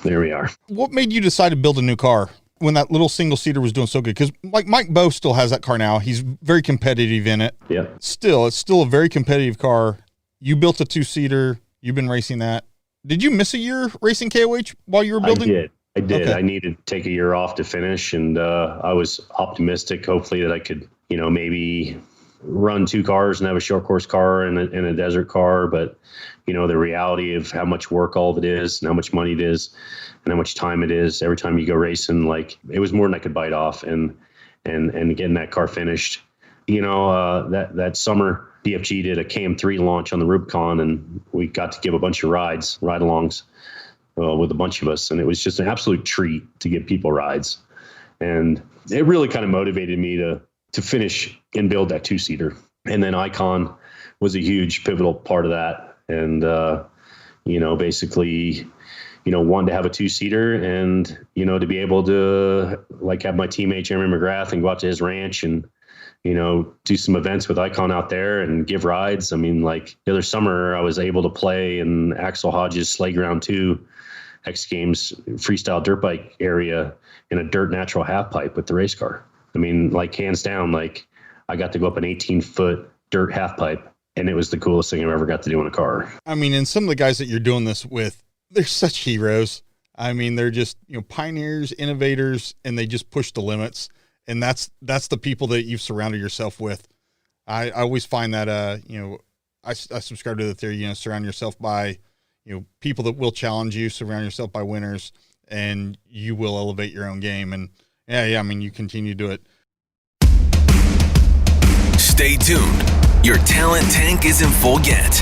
there we are. What made you decide to build a new car when that little single seater was doing so good? Because like Mike Bowe still has that car now. He's very competitive in it. Yeah. It's still a very competitive car. You built a 2-seater. You've been racing that. Did you miss a year racing KOH while you were building? I did. Okay. I needed to take a year off to finish, and I was optimistic, hopefully, that I could, maybe run 2 cars and have a short course car and a desert car. But, the reality of how much work all of it is and how much money it is and how much time it is every time you go racing, like it was more than I could bite off, and getting that car finished. That summer BFG did a KM3 launch on the Rubicon, and we got to give a bunch of ride-alongs with a bunch of us. And it was just an absolute treat to give people rides. And it really kind of motivated me to finish and build that 2-seater. And then Icon was a huge pivotal part of that. And, basically, wanted to have a 2-seater and, to be able to have my teammate Jeremy McGrath and go out to his ranch and, do some events with Icon out there and give rides. I mean, the other summer I was able to play in Axel Hodges' Sleigh Ground 2 X Games freestyle dirt bike area in a dirt natural half pipe with the race car. I mean, hands down, I got to go up an 18-foot dirt half pipe, and it was the coolest thing I've ever got to do in a car. I mean, and some of the guys that you're doing this with, they're such heroes. I mean, they're just, pioneers, innovators, and they just push the limits. And that's the people that you've surrounded yourself with. I always find that, I subscribe to the theory, surround yourself by, people that will challenge you, surround yourself by winners, and you will elevate your own game. And, Yeah. I mean, you continue to do it. Stay tuned. Your talent tank isn't full yet.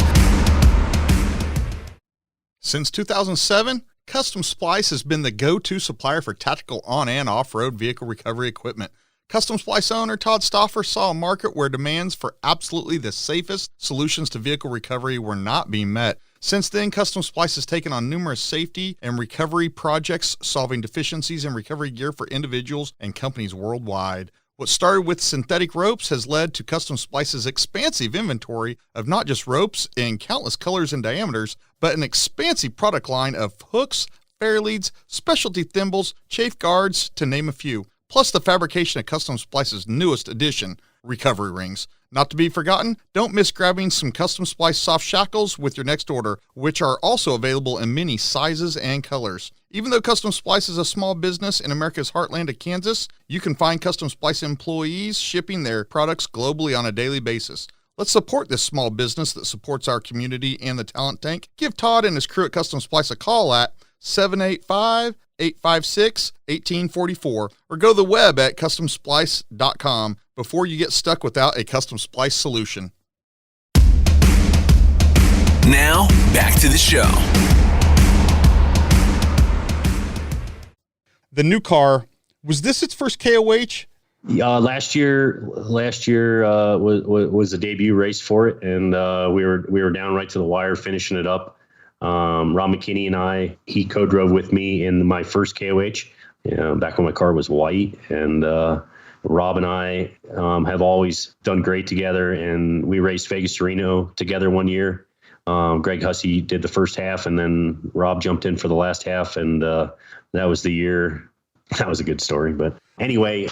Since 2007, Custom Splice has been the go-to supplier for tactical on- and off-road vehicle recovery equipment. Custom Splice owner Todd Stauffer saw a market where demands for absolutely the safest solutions to vehicle recovery were not being met. Since then, Custom Splice has taken on numerous safety and recovery projects, solving deficiencies in recovery gear for individuals and companies worldwide. What started with synthetic ropes has led to Custom Splice's expansive inventory of not just ropes in countless colors and diameters, but an expansive product line of hooks, fairleads, specialty thimbles, chafe guards, to name a few. Plus the fabrication of Custom Splice's newest addition, recovery rings. Not to be forgotten, don't miss grabbing some Custom Splice soft shackles with your next order, which are also available in many sizes and colors. Even though Custom Splice is a small business in America's heartland of Kansas, you can find Custom Splice employees shipping their products globally on a daily basis. Let's support this small business that supports our community and the talent tank. Give Todd and his crew at Custom Splice a call at 785-856-1844 or go to the web at customsplice.com before you get stuck without a Custom Splice solution. Now, back to the show. The new car, was this its first KOH? Last year was a debut race for it, and we were down right to the wire finishing it up. Rob McKinney and he co-drove with me in my first KOH, back when my car was white, and Rob and I have always done great together, and we raced Vegas to Reno together one year. Greg Hussey did the first half, and then Rob jumped in for the last half, and that was the year. That was a good story, but anyway,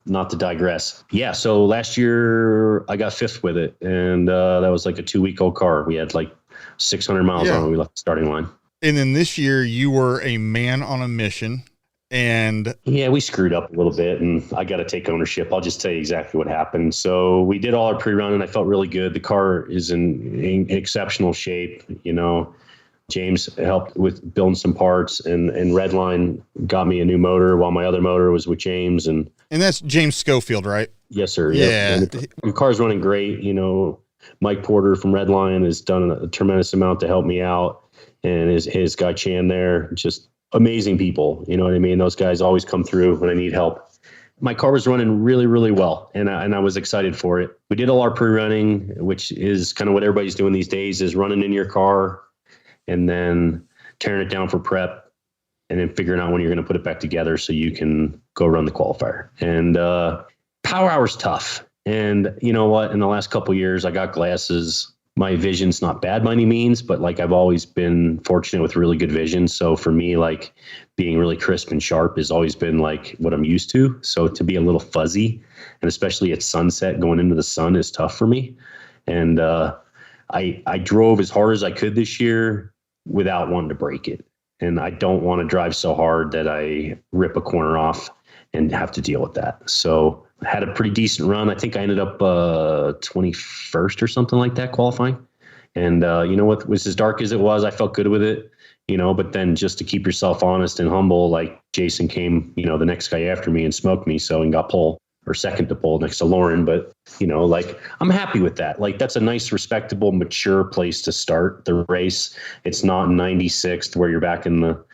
not to digress. Yeah, so last year I got fifth with it, and that was like a 2-week-old car. We had like 600 miles on when we left the starting line. And then this year you were a man on a mission, and yeah, we screwed up a little bit, and I got to take ownership. I'll just tell you exactly what happened. So we did all our pre-run, and I felt really good. The car is in exceptional shape. James helped with building some parts, and Redline got me a new motor while my other motor was with James. And that's James Schofield, right? Yes, sir. Yeah. And the car's running great. Mike Porter from Redline has done a tremendous amount to help me out, and his guy Chan there, just amazing people. You know what I mean? Those guys always come through when I need help. My car was running really, really well, and I was excited for it. We did all our pre-running, which is kind of what everybody's doing these days, is running in your car and then tearing it down for prep, and then figuring out when you're going to put it back together so you can go run the qualifier. And power hour's tough. And you know what? In the last couple of years, I got glasses. My vision's not bad by any means, but like I've always been fortunate with really good vision. So for me, like being really crisp and sharp has always been like what I'm used to. So to be a little fuzzy, and especially at sunset going into the sun, is tough for me. And I drove as hard as I could this year without wanting to break it. And I don't want to drive so hard that I rip a corner off and have to deal with that. So I had a pretty decent run. I think I ended up 21st or something like that qualifying. And what was as dark as it was, I felt good with it, but then just to keep yourself honest and humble, like Jason came, the next guy after me and smoked me. And got pole, or second to pole next to Lauren. But, I'm happy with that. Like, that's a nice, respectable, mature place to start the race. It's not 96th where you're back in the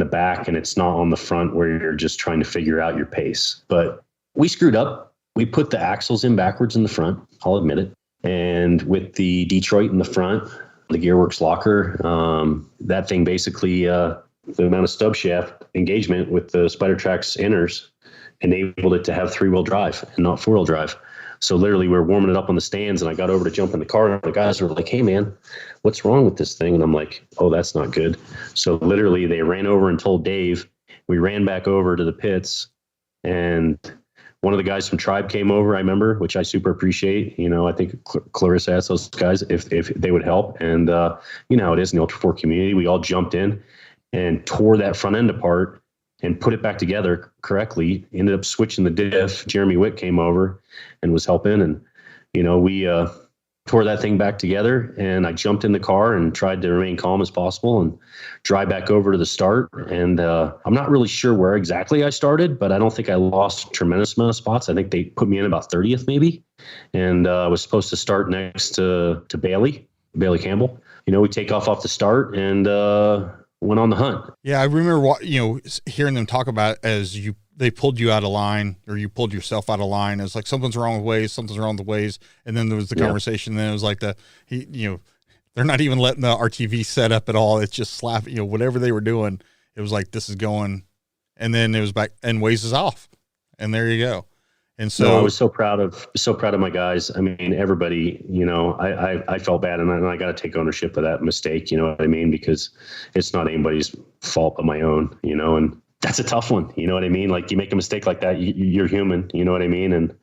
back, and it's not on the front where you're just trying to figure out your pace. But we screwed up. We put the axles in backwards in the front. I'll admit it. And with the Detroit in the front, the Gearworks locker, that thing basically, the amount of stub shaft engagement with the Spider Track's inners enabled it to have 3-wheel drive and not 4-wheel drive. So literally we were warming it up on the stands, and I got over to jump in the car, and the guys were like, "Hey man, what's wrong with this thing?" And I'm like, "Oh, that's not good." So literally they ran over and told Dave. We ran back over to the pits, and one of the guys from Tribe came over, I remember, which I super appreciate. I think Clarissa asked those guys if they would help. And you know how it is in the ULTRA4 community. We all jumped in and tore that front end apart and put it back together correctly. Ended up switching the diff. Jeremy Witt came over and was helping. And, we tore that thing back together, and I jumped in the car and tried to remain calm as possible and drive back over to the start. And I'm not really sure where exactly I started, but I don't think I lost a tremendous amount of spots. I think they put me in about 30th maybe. And I was supposed to start next to Bailey Campbell. We take off the start and went on the hunt. Yeah, I remember hearing them talk about it as they pulled you out of line, or you pulled yourself out of line. It's like something's wrong with Waze, and then there was the conversation. Then it was like they're not even letting the RTV set up at all. It's just slapping, whatever they were doing. It was like, this is going, and then it was back, and Waze is off, and there you go. And so I was so proud of my guys. I mean, everybody, I felt bad, and I got to take ownership of that mistake. You know what I mean? Because it's not anybody's fault but my own. And that's a tough one. You know what I mean? Like, you make a mistake like that, you're human. You know what I mean? And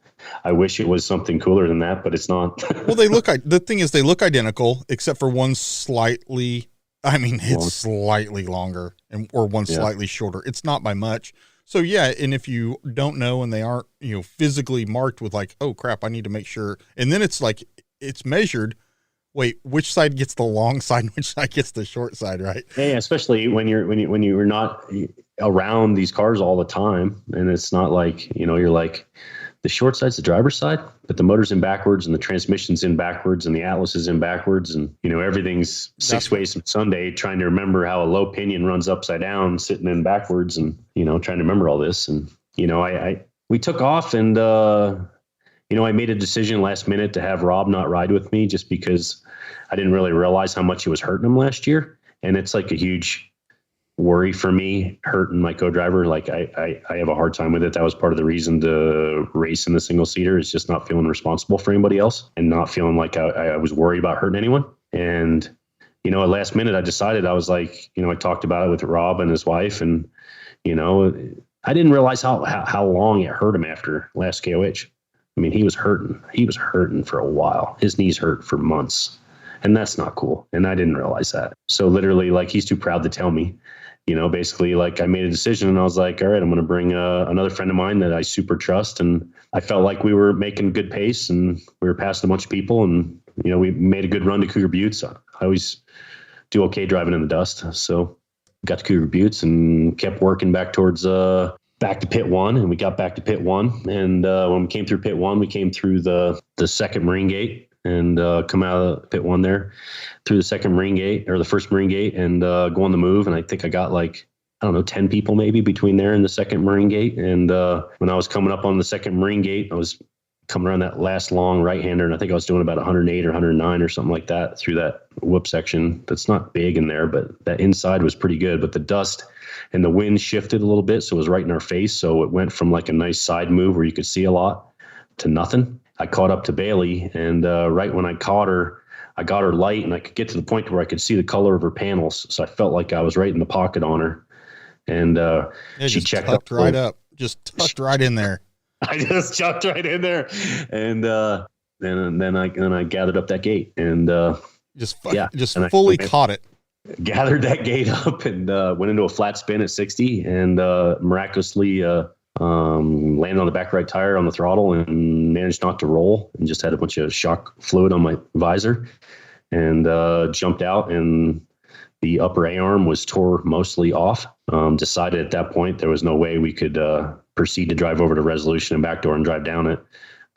I wish it was something cooler than that, but it's not. Well, the thing is, they look identical except for one slightly. I mean, it's slightly longer or one slightly shorter. It's not by much. So yeah, and if you don't know and they aren't, physically marked with like, oh crap, I need to make sure. And then it's like, it's measured. Wait, which side gets the long side? Which side gets the short side? Right. Yeah. Especially when you're not around these cars all the time. And it's not like, you're like, the short side's the driver's side, but the motor's in backwards and the transmission's in backwards and the Atlas is in backwards. And, everything's six ways from Sunday, trying to remember how a low pinion runs upside down, sitting in backwards and, trying to remember all this. And, we took off and, I made a decision last minute to have Rob not ride with me just because I didn't really realize how much it was hurting him last year. And it's like a huge worry for me, hurting my co-driver. Like I have a hard time with it. That was part of the reason to race in the single seater, is just not feeling responsible for anybody else and not feeling like I was worried about hurting anyone. And, at last minute, I decided, I was like, I talked about it with Rob and his wife, and, I didn't realize how long it hurt him after last KOH. I mean, he was hurting for a while. His knees hurt for months, and that's not cool. And I didn't realize that. So literally, like, he's too proud to tell me. Basically, like, I made a decision and I was like, all right, I'm going to bring another friend of mine that I super trust. And I felt like we were making good pace and we were passing a bunch of people, and, we made a good run to Cougar Buttes. I always do okay driving in the dust. So got to Cougar Buttes and kept working back towards back to pit one. And we got back to pit one. And when we came through pit one, we came through the second Marine gate and come out of pit one there through the second Marine gate, or the first Marine gate, and go on the move. And I think I got 10 people maybe between there and the second Marine gate. And when I was coming up on the second Marine gate, I was coming around that last long right-hander, and I think I was doing about 108 or 109 or something like that through that whoop section. That's not big in there, but that inside was pretty good. But the dust and the wind shifted a little bit, so it was right in our face. So it went from like a nice side move where you could see a lot to nothing. I caught up to Bailey, and right when I caught her, I got her light, and I could get to the point where I could see the color of her panels. So I felt like I was right in the pocket on her. And she checked up right up, just tucked right in there. I just jumped right in there, and then I gathered up that gate and fully caught it. Gathered that gate up and went into a flat spin at 60, and miraculously landed on the back right tire on the throttle and managed not to roll, and just had a bunch of shock fluid on my visor, and jumped out, and the upper A-arm was tore mostly off. Decided at that point there was no way we could proceed to drive over to Resolution and backdoor and drive down it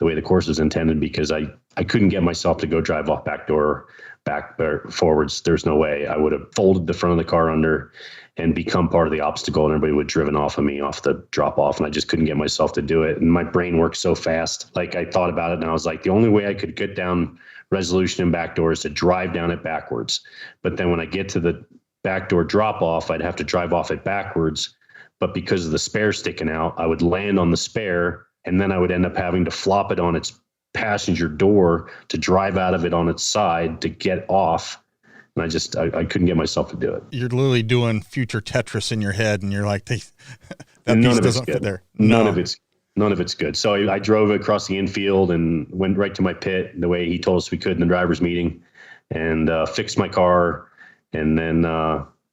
the way the course was intended, because I couldn't get myself to go drive off backdoor back or forwards. There's no way. I would have folded the front of the car under and become part of the obstacle, and everybody would have driven off of me off the drop off, and I just couldn't get myself to do it. And my brain worked so fast. Like, I thought about it and I was like, the only way I could get down Resolution and backdoor is to drive down it backwards. But then when I get to the backdoor drop off, I'd have to drive off it backwards. But because of the spare sticking out, I would land on the spare, and then I would end up having to flop it on its passenger door to drive out of it on its side to get off. And I couldn't get myself to do it. You're literally doing future Tetris in your head, and you're like, that piece doesn't fit there. None of it's good. So I drove across the infield and went right to my pit the way he told us we could in the driver's meeting, and fixed my car, and then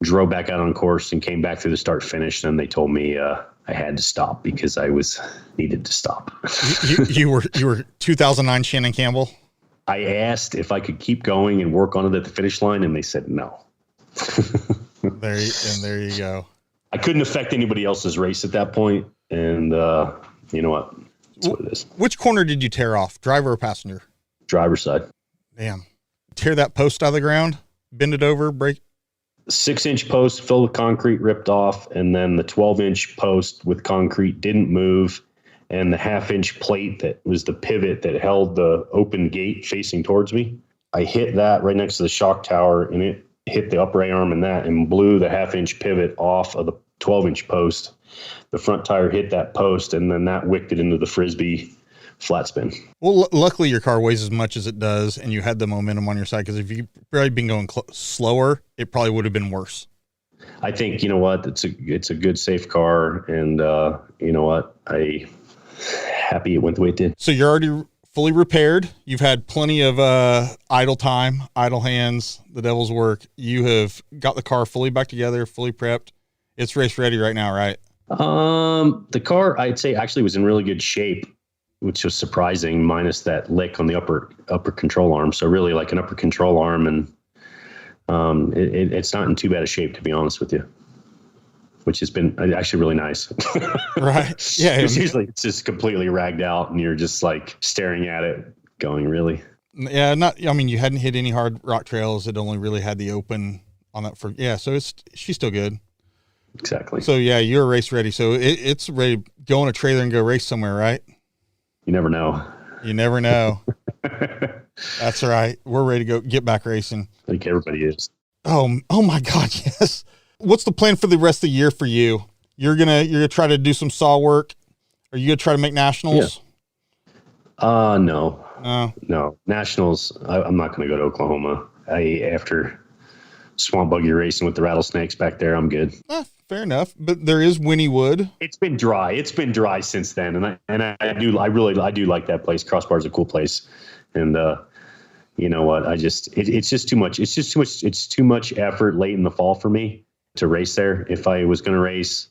drove back out on course and came back through the start finish. And they told me I had to stop because I needed to stop. you were 2009 Shannon Campbell. I asked if I could keep going and work on it at the finish line, and they said no. There you go. I couldn't affect anybody else's race at that point, and you know what? That's what it is. Which corner did you tear off, driver or passenger? Driver's side. Damn. Tear that post out of the ground, bend it over, break. 6-inch post filled with concrete ripped off, and then the 12-inch post with concrete didn't move, and the 1/2-inch plate that was the pivot that held the open gate facing towards me. I hit that right next to the shock tower, and it hit the upright arm in that and blew the 1/2-inch pivot off of the 12-inch post. The front tire hit that post, and then that wicked it into the Frisbee flat spin. Well, luckily your car weighs as much as it does, and you had the momentum on your side, because if you'd probably been going slower, it probably would have been worse. I think, you know what, it's a good, safe car, and you know what, I happy it went the way it did. So you're already fully repaired. You've had plenty of idle time, idle hands, the devil's work. You have got the car fully back together, fully prepped. It's race ready right now, right? The car, I'd say, actually was in really good shape, which was surprising, minus that lick on the upper control arm. So really like an upper control arm, and it's not in too bad a shape, to be honest with you, which has been actually really nice. Right. Yeah. Usually it's just completely ragged out and you're just like staring at it going, really? Yeah. You hadn't hit any hard rock trails. It only really had the open on that so she's still good. Exactly. So yeah, you're race ready. So it's ready to go on a trailer and go race somewhere, right? You never know. You never know. That's right. We're ready to go get back racing. I think everybody is. Oh my God. Yes. What's the plan for the rest of the year for you? You're gonna try to do some saw work. Are you gonna try to make nationals? Yeah. No. Nationals. I'm not going to go to Oklahoma. After swamp buggy racing with the rattlesnakes back there, I'm good. Fair enough. But there is Wynniewood. It's been dry. It's been dry since then. I do like that place. Crossbar's a cool place. And, you know what? It's just too much. It's too much effort late in the fall for me to race there. If I was going to race,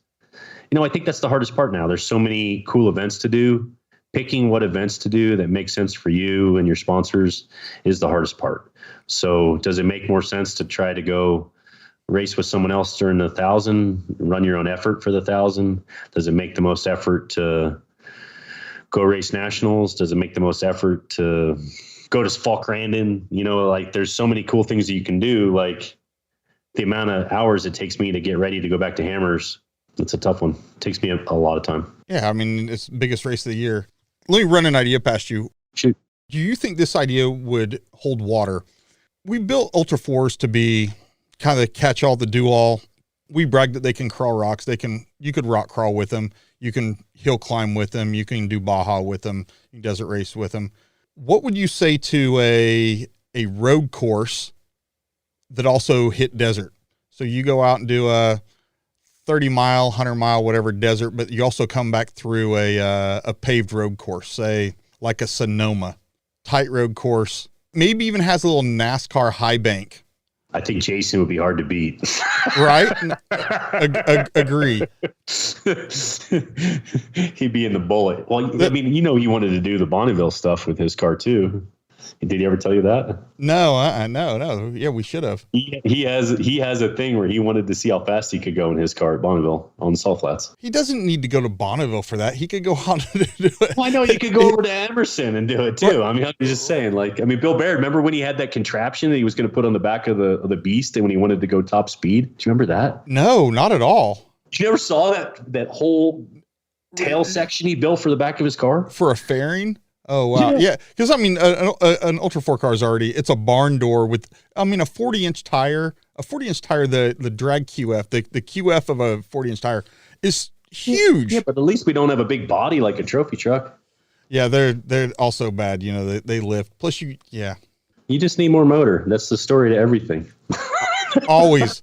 I think that's the hardest part now. There's so many cool events to do. Picking what events to do that make sense for you and your sponsors is the hardest part. So does it make more sense to try to go race with someone else during the 1,000, run your own effort for the 1,000? Does it make the most effort to go race nationals? Does it make the most effort to go to Falk Randon? There's so many cool things that you can do. Like the amount of hours it takes me to get ready to go back to Hammers, it's a tough one. It takes me a lot of time. Yeah, it's the biggest race of the year. Let me run an idea past you. Shoot. Do you think this idea would hold water? We built ULTRA4s to be kind of catch all the do all. We brag that they can crawl rocks. You could rock crawl with them. You can hill climb with them. You can do Baja with them. You can desert race with them. What would you say to a road course that also hit desert? So you go out and do a 30-mile, 100-mile, whatever desert, but you also come back through a paved road course, say like a Sonoma, tight road course, maybe even has a little NASCAR high bank. I think Jason would be hard to beat. Right? Agree. He'd be in the bullet. Well, he wanted to do the Bonneville stuff with his car too. Did he ever tell you that? No, no. Yeah, we should have. He has a thing where he wanted to see how fast he could go in his car at Bonneville on the salt flats. He doesn't need to go to Bonneville for that. He could go out to do it. Well, I know you could go over to Emerson and do it too. I'm just saying, Bill Baird, remember when he had that contraption that he was going to put on the back of the Beast and when he wanted to go top speed? Do you remember that? No, not at all. You never saw that whole tail section he built for the back of his car? For a fairing? Oh, wow. Yeah. Because, an ULTRA4 car is it's a barn door with, a 40-inch tire. A 40-inch tire, the drag QF, the QF of a 40-inch tire is huge. Yeah, but at least we don't have a big body like a trophy truck. Yeah, they're also bad. They lift. Plus, you just need more motor. That's the story to everything. Always.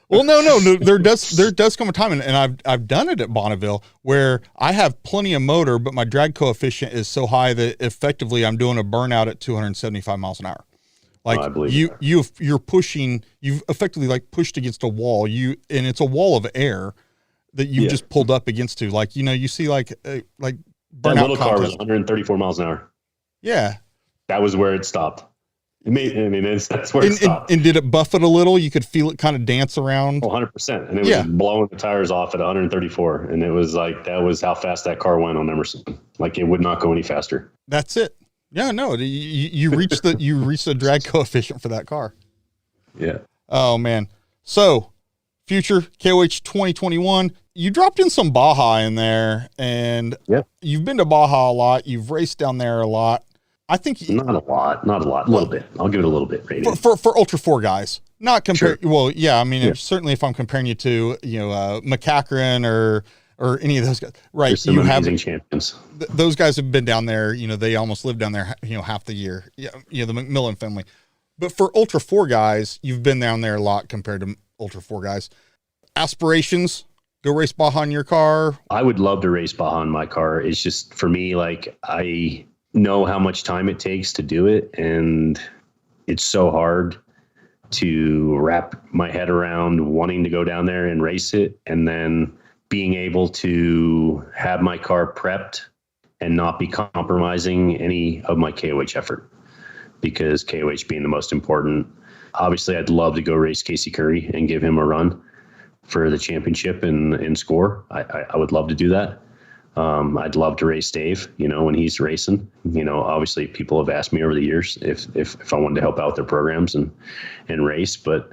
Well, no. There does come a time, and I've done it at Bonneville where I have plenty of motor, but my drag coefficient is so high that effectively I'm doing a burnout at 275 miles an hour. Like you're pushing, you've effectively pushed against a wall. And it's a wall of air that you just pulled up against you see like burnout. That little car was 134 miles an hour. Yeah. That was where it stopped. That's where it stopped. And did it buffet a little? You could feel it kind of dance around. 100%. And it was blowing the tires off at 134. And it was like, that was how fast that car went on Emerson. Like, it would not go any faster. That's it. Yeah, no, you reached the drag coefficient for that car. Yeah. Oh man. So future KOH 2021, you dropped in some Baja in there, and you've been to Baja a lot. You've raced down there a lot. I think not a lot, a little bit. I'll give it a little bit rating. For ULTRA4 guys, not compared. Sure. Well, yeah, I mean, certainly if I'm comparing you to, McCachran or any of those guys, right? There's some amazing champions. Those guys have been down there. They almost live down there, half the year. Yeah, the McMillan family. But for ULTRA4 guys, you've been down there a lot compared to ULTRA4 guys. Aspirations, go race Baja in your car? I would love to race Baja in my car. It's just, for me, like, I know how much time it takes to do it, and it's so hard to wrap my head around wanting to go down there and race it, and then being able to have my car prepped and not be compromising any of my KOH effort, because KOH being the most important. Obviously, I'd love to go race Casey Curry and give him a run for the championship and score. I would love to do that. I'd love to race Dave, when he's racing. Obviously people have asked me over the years if I wanted to help out their programs and race, but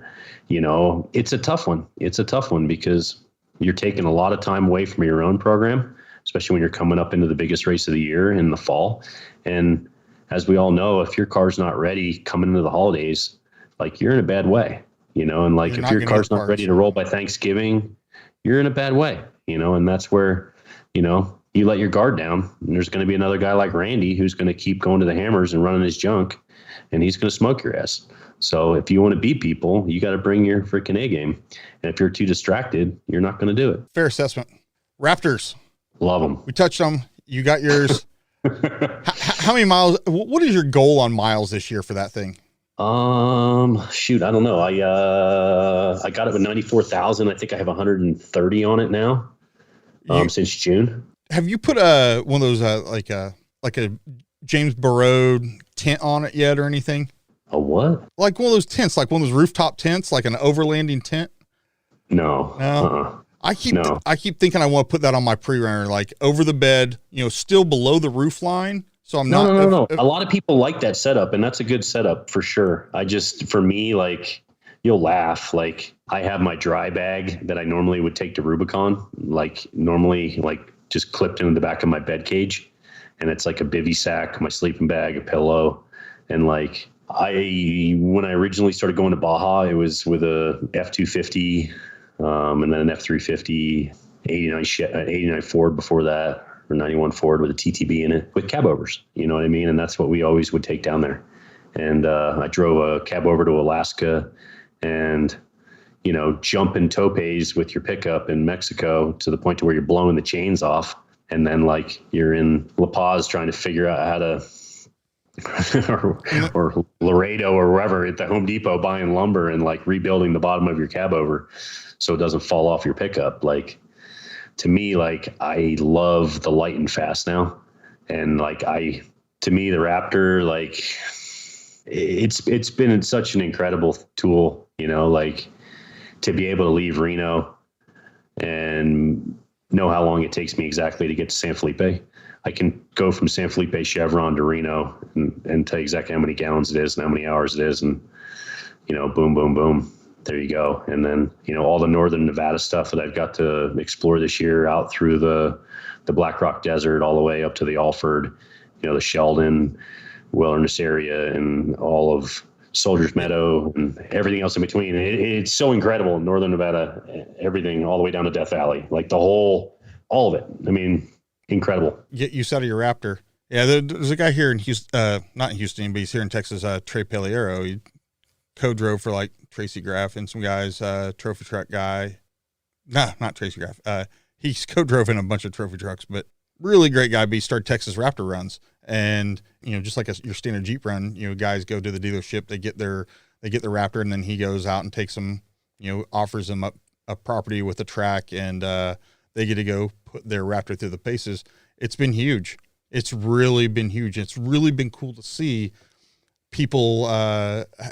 it's a tough one. It's a tough one because you're taking a lot of time away from your own program, especially when you're coming up into the biggest race of the year in the fall. And as we all know, if your car's not ready coming into the holidays, like, you're in a bad way, and like, if your car's not ready to roll by Thanksgiving, you're in a bad way, and that's where, you let your guard down, and there's going to be another guy like Randy who's going to keep going to the hammers and running his junk, and he's going to smoke your ass. So if you want to beat people, you got to bring your freaking A game. And if you're too distracted, you're not going to do it. Fair assessment. Raptors. Love them. We touched them. You got yours. How many miles? What is your goal on miles this year for that thing? Shoot, I don't know. I got it with 94,000. I think I have 130 on it now. Since June. Have you put one of those like a James Burrow tent on it yet or anything? A what? Like one of those tents, like one of those rooftop tents, like an overlanding tent? No. I keep thinking I want to put that on my pre-runner, like over the bed, still below the roof line. So I'm not. No. A lot of people like that setup, and that's a good setup for sure. For me, like, you'll laugh. Like, I have my dry bag that I normally would take to Rubicon, like just clipped into the back of my bed cage. And it's like a bivy sack, my sleeping bag, a pillow. And like, when I originally started going to Baja, it was with a F250, and then an F350, 89 Ford before that, or 91 Ford with a TTB in it with cab overs, you know what I mean? And that's what we always would take down there. And I drove a cab over to Alaska, and jumping topes with your pickup in Mexico to the point to where you're blowing the chains off. And then like, you're in La Paz trying to figure out how to, or Laredo or wherever at the Home Depot buying lumber and like rebuilding the bottom of your cab over so it doesn't fall off your pickup. Like, to me, like, I love the light and fast now. And like, to me, the Raptor, like, it's been such an incredible tool, like, to be able to leave Reno and know how long it takes me exactly to get to San Felipe. I can go from San Felipe Chevron to Reno and tell you exactly how many gallons it is and how many hours it is. And, boom, boom, boom, there you go. And then, all the Northern Nevada stuff that I've got to explore this year out through the Black Rock Desert, all the way up to the Alford, the Sheldon Wilderness area, and all of Soldiers Meadow and everything else in between. It's so incredible in Northern Nevada, everything all the way down to Death Valley, like all of it. I mean, incredible. Get use out of your Raptor. Yeah. There's a guy here in Houston, not in Houston, but he's here in Texas, Trey Peliero. He co-drove for like Tracy Graff and some guys, trophy truck guy. No, not Tracy Graff. He's co-drove in a bunch of trophy trucks, but really great guy. But he started Texas Raptor runs. And, just like your standard Jeep run, guys go to the dealership, they get the Raptor, and then he goes out and takes them, offers them up a property with a track, and they get to go put their Raptor through the paces. It's been huge. It's really been huge. It's really been cool to see people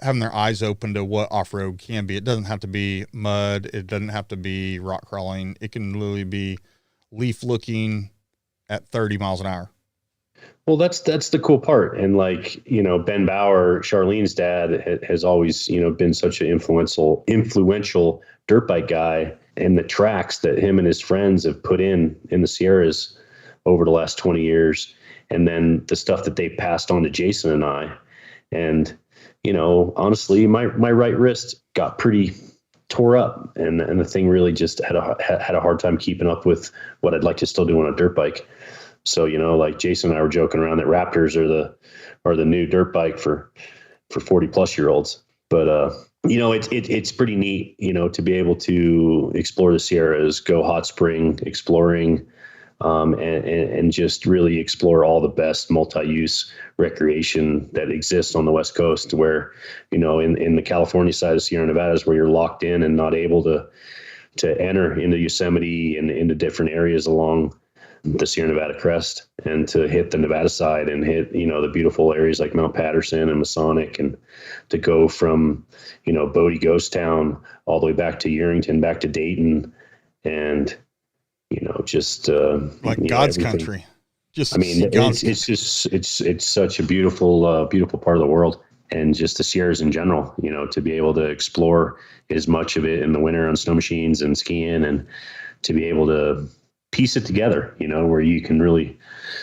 having their eyes open to what off-road can be. It doesn't have to be mud. It doesn't have to be rock crawling. It can literally be leaf looking at 30 miles an hour. Well, that's the cool part. And like, you know, Ben Bauer, Charlene's dad, has always, you know, been such an influential dirt bike guy, and the tracks that him and his friends have put in the Sierras over the last 20 years. And then the stuff that they passed on to Jason and I. And, you know, honestly, my right wrist got pretty tore up, and the thing really just had a hard time keeping up with what I'd like to still do on a dirt bike. So, you know, like Jason and I were joking around that Raptors are the new dirt bike for 40 plus year olds. But, you know, it's pretty neat, you know, to be able to explore the Sierras, go hot spring exploring, and just really explore all the best multi-use recreation that exists on the West Coast, where, you know, in the California side of Sierra Nevadas, where you're locked in and not able to enter into Yosemite and into different areas along the Sierra Nevada crest, and to hit the Nevada side and hit, you know, the beautiful areas like Mount Patterson and Masonic, and to go from, you know, Bodie Ghost Town all the way back to Yerington, back to Dayton, and, you know, just like God's country. Just, I mean, it's such a beautiful, beautiful part of the world, and just the Sierras in general, you know, to be able to explore as much of it in the winter on snow machines and skiing, and to be able to piece it together, you know, where you can really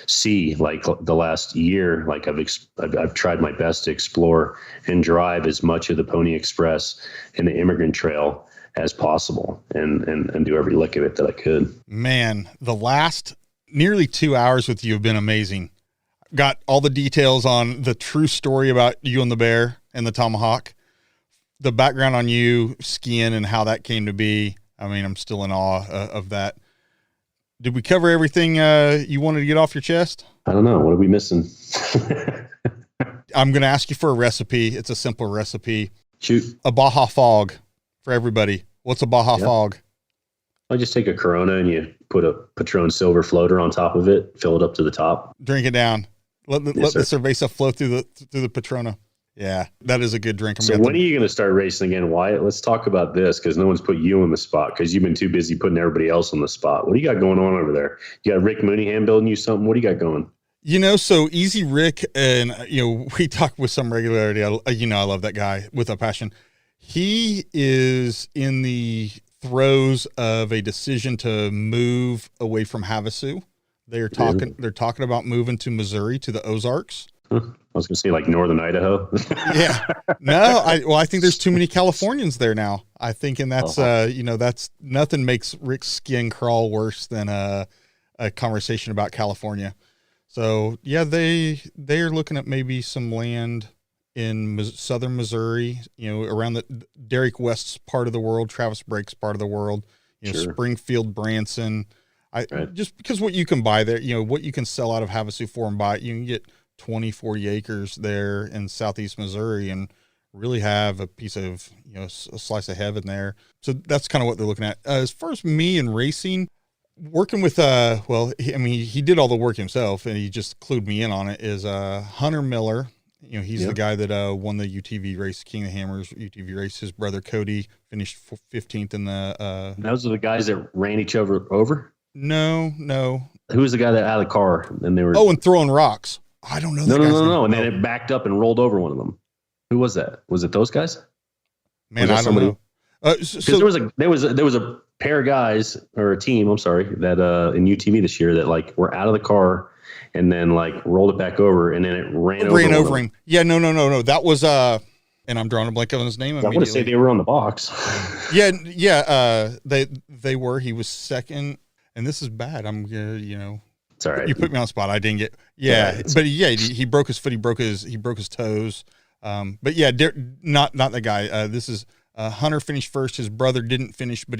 see, like the last year, like I've tried my best to explore and drive as much of the Pony Express and the Immigrant Trail as possible, and do every lick of it that I could. Man, the last nearly 2 hours with you have been amazing. Got all the details on the true story about you and the bear and the tomahawk, the background on you skiing and how that came to be. I mean, I'm still in awe of that. Did we cover everything you wanted to get off your chest? I don't know. What are we missing? I'm going to ask you for a recipe. It's a simple recipe. Shoot. A Baja Fog for everybody. What's a Baja Fog? I just take a Corona and you put a Patron Silver floater on top of it, fill it up to the top. Drink it down. Let the cerveza flow through the Patrona. Yeah, that is a good drink. So when are you going to start racing again, Wyatt? Let's talk about this, because no one's put you on the spot, because you've been too busy putting everybody else on the spot. What do you got going on over there? You got Rick Mooneyham building you something? What do you got going? You know, so Easy Rick, and, you know, we talk with some regularity. You know, I love that guy with a passion. He is in the throes of a decision to move away from Havasu. They're talking about moving to Missouri, to the Ozarks. I was going to say like northern Idaho. Yeah. No, I think there's too many Californians there now. I think, and that's, you know, that's nothing makes Rick's skin crawl worse than a conversation about California. So yeah, they're looking at maybe some land in southern Missouri, you know, around the Derek West's part of the world, Travis Brake's part of the world, you know, Springfield, Branson. Just because what you can buy there, you know, what you can sell out of Havasu for and buy, you can get 20, 40 acres there in southeast Missouri and really have a piece of, you know, a slice of heaven there. So that's kind of what they're looking at. As far as me and racing, working with, he did all the work himself and he just clued me in on it, is Hunter Miller. You know, he's the guy that won the UTV race, King of the Hammers UTV race. His brother Cody finished 15th in the. Those are the guys that ran each other over? No. Who was the guy that out of the car and they were? Oh, and throwing rocks. I don't know. No. And then it backed up and rolled over one of them. Who was that? Was it those guys? Man, I don't know. So there was a pair of guys, or a team, I'm sorry, that in UTV this year that like were out of the car and then like rolled it back over and then it ran over him. Yeah, no. That was and I'm drawing a blank on his name. I want to say they were on the box. Yeah. They were. He was second, and this is bad. I'm you know. It's all right. You put me on the spot. I didn't get. Yeah, but he broke his foot. He broke his toes. But yeah, not the guy. This is Hunter finished first. His brother didn't finish, but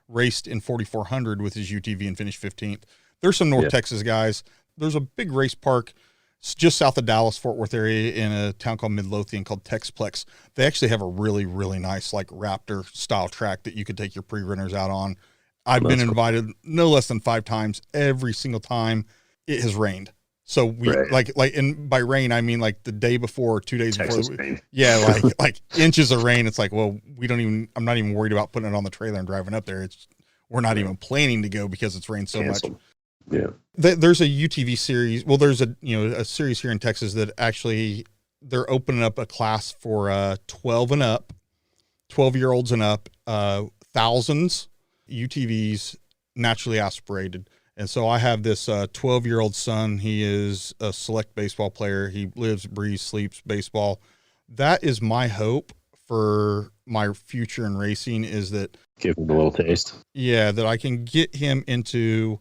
raced in 4,400 with his UTV and finished 15th. There's some North Texas guys. There's a big race park just south of Dallas, Fort Worth area in a town called Midlothian called Texplex. They actually have a really, really nice like Raptor style track that you could take your pre-runners out on. I've been invited no less than 5 times. Every single time it has rained. So we and by rain, I mean like the day before, 2 days Texas before. rain. Yeah. Like inches of rain. It's like, well, I'm not even worried about putting it on the trailer and driving up there. We're not even planning to go because it's rained so Canceled. much. Yeah. There's a UTV series. Well, there's a series here in Texas that actually they're opening up a class for 12 and up, 12-year-olds and up, thousands UTVs naturally aspirated. And so I have this 12-year-old son. He is a select baseball player. He lives, breathes, sleeps baseball. That is my hope for my future in racing, is that give him a little taste. Yeah, that I can get him into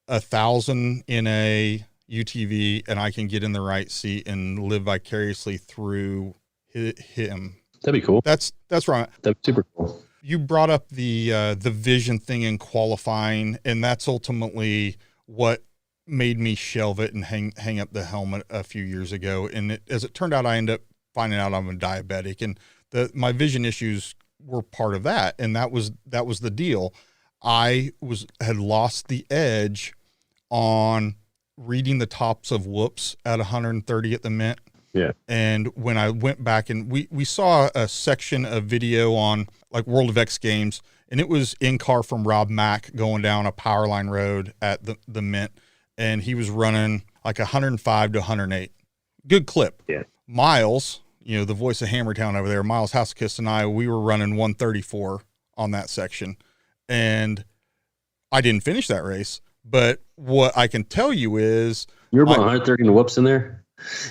1,000 in a UTV, and I can get in the right seat and live vicariously through him. That'd be cool. That's right. That'd be super cool. You brought up the vision thing in qualifying, and that's ultimately what made me shelve it and hang up the helmet a few years ago. And as it turned out, I ended up finding out I'm a diabetic, and my vision issues were part of that. And that was the deal. I had lost the edge on reading the tops of whoops at 130 at the Mint. Yeah. And when I went back and we saw a section of video on like World of X Games, and it was in car from Rob Mack going down a power line road at the Mint, and he was running like 105 to 108. Good clip. Yeah. Miles, the voice of Hammertown over there, Miles Housekiss and I, we were running 134 on that section, and I didn't finish that race. But what I can tell you is you were about 130 and whoops in there.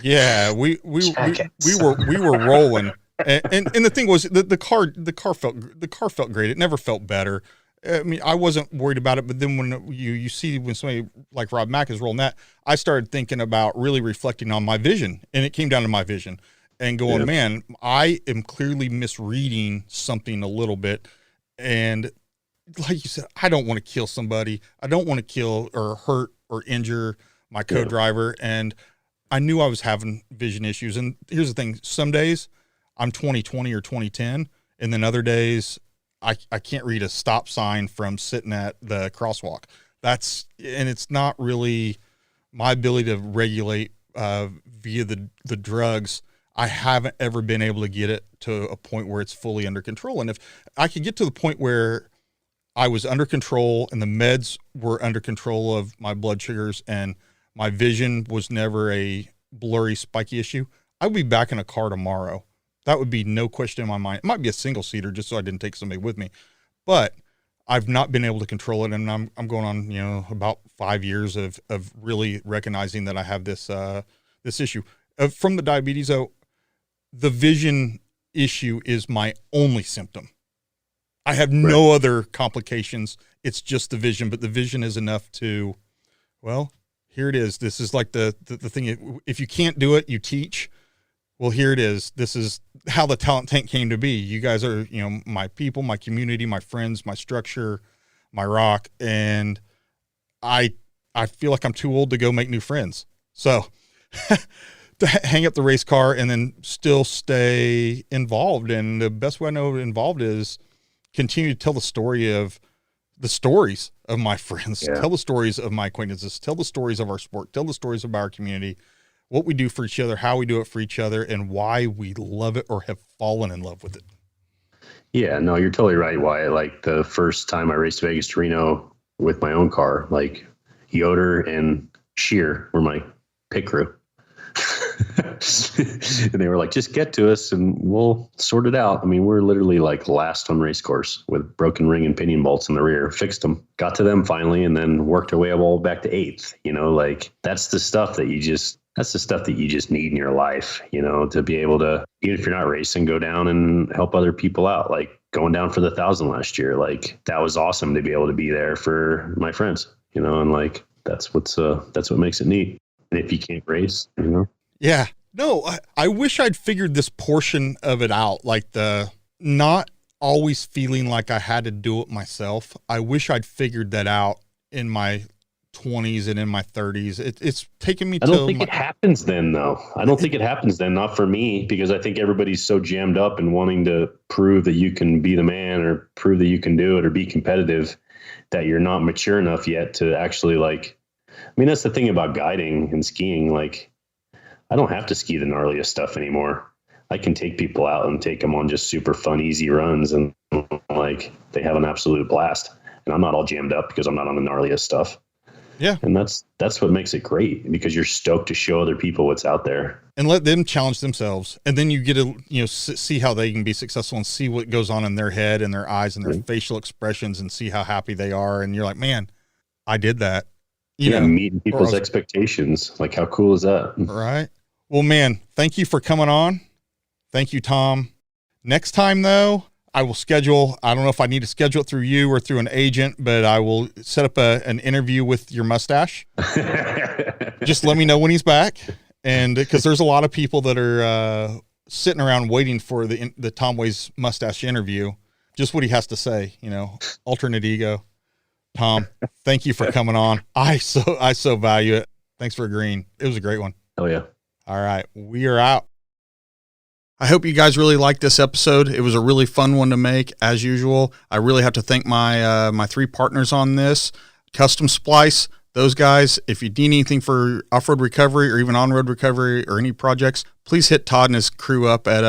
Yeah, we were rolling, and the thing was the car felt great. It never felt better. I mean, I wasn't worried about it, but then when you see when somebody like Rob Mack is rolling that, I started thinking about really reflecting on my vision, and it came down to my vision and going, man, I am clearly misreading something a little bit, and like you said, I don't want to kill somebody. I don't want to kill or hurt or injure my co-driver, and I knew I was having vision issues. And here's the thing. Some days I'm 20/20 or 20/10. And then other days I can't read a stop sign from sitting at the crosswalk. And it's not really my ability to regulate via the drugs. I haven't ever been able to get it to a point where it's fully under control. And if I could get to the point where I was under control and the meds were under control of my blood sugars and my vision was never a blurry, spiky issue, I would be back in a car tomorrow. That would be no question in my mind. It might be a single seater just so I didn't take somebody with me, but I've not been able to control it. And I'm going on, about 5 years of really recognizing that I have this issue from the diabetes. Though the vision issue is my only symptom. I have no other complications. It's just the vision, but the vision is enough to, well, here it is. This is like the thing. If you can't do it, you teach. Well, here it is. This is how the Talent Tank came to be. You guys are, my people, my community, my friends, my structure, my rock. And I feel like I'm too old to go make new friends. So to hang up the race car and then still stay involved. And the best way I know involved is continue to tell the stories of my friends, tell the stories of my acquaintances, tell the stories of our sport, tell the stories of our community, what we do for each other, how we do it for each other, and why we love it or have fallen in love with it. Yeah, no, you're totally right, Wyatt. Like the first time I raced Vegas to Reno with my own car, like Yoder and Shear were my pit crew. And they were like, just get to us and we'll sort it out. I mean, we're literally like last on race course with broken ring and pinion bolts in the rear, fixed them, got to them finally, and then worked our way all back to 8th. Like that's the stuff that you just need in your life, to be able to, even if you're not racing, go down and help other people out. Like going down for the 1,000 last year, like that was awesome to be able to be there for my friends, and like that's what makes it neat. And if you can't race, Yeah. No, I wish I'd figured this portion of it out, like the not always feeling like I had to do it myself. I wish I'd figured that out in my 20s and in my 30s. It's taken me. I don't think it happens then, though. I don't think it happens then. Not for me, because I think everybody's so jammed up and wanting to prove that you can be the man or prove that you can do it or be competitive that you're not mature enough yet to actually like I mean, that's the thing about guiding and skiing. Like, I don't have to ski the gnarliest stuff anymore. I can take people out and take them on just super fun, easy runs, and like they have an absolute blast. And I'm not all jammed up because I'm not on the gnarliest stuff. Yeah. And that's what makes it great, because you're stoked to show other people what's out there and let them challenge themselves. And then you get to, see how they can be successful and see what goes on in their head and their eyes and their facial expressions and see how happy they are. And you're like, man, I did that. Meeting people's expectations. Like, how cool is that? Right. Well, man, thank you for coming on. Thank you, Tom. Next time though, I will schedule, I don't know if I need to schedule it through you or through an agent, but I will set up an interview with your mustache. Just let me know when he's back. And because there's a lot of people that are sitting around waiting for the Tom Weighs mustache interview, just what he has to say, alternate ego. Tom, thank you for coming on. I so value it. Thanks for agreeing. It was a great one. Oh yeah. All right. We are out. I hope you guys really liked this episode. It was a really fun one to make, as usual. I really have to thank my my 3 partners on this. Custom Splice, those guys, if you need anything for off-road recovery or even on-road recovery or any projects, please hit Todd and his crew up at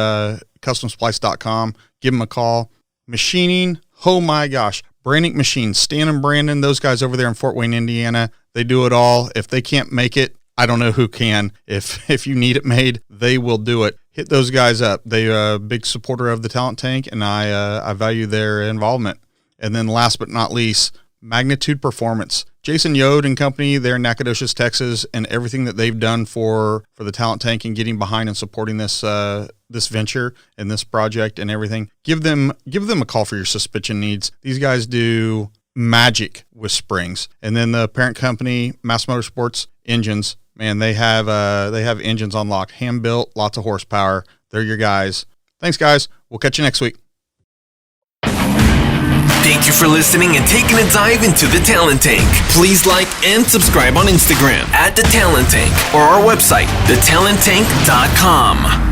customsplice.com. Give them a call. Machining, oh my gosh. Branding Machines, Stan and Brandon, those guys over there in Fort Wayne, Indiana, they do it all. If they can't make it, I don't know who can. If you need it made, they will do it. Hit those guys up. They're a big supporter of the Talent Tank, and I value their involvement. And then last but not least, Magnitude Performance. Jason Yode and company, they're in Nacogdoches, Texas, and everything that they've done for the Talent Tank and getting behind and supporting this this venture and this project and everything. Give them a call for your suspension needs. These guys do magic with springs. And then the parent company, Mass Motorsports Engines. Man, they have engines on lock, hand built, lots of horsepower. They're your guys. Thanks, guys. We'll catch you next week. Thank you for listening and taking a dive into the Talent Tank. Please like and subscribe on Instagram @The Talent Tank or our website, thetalenttank.com.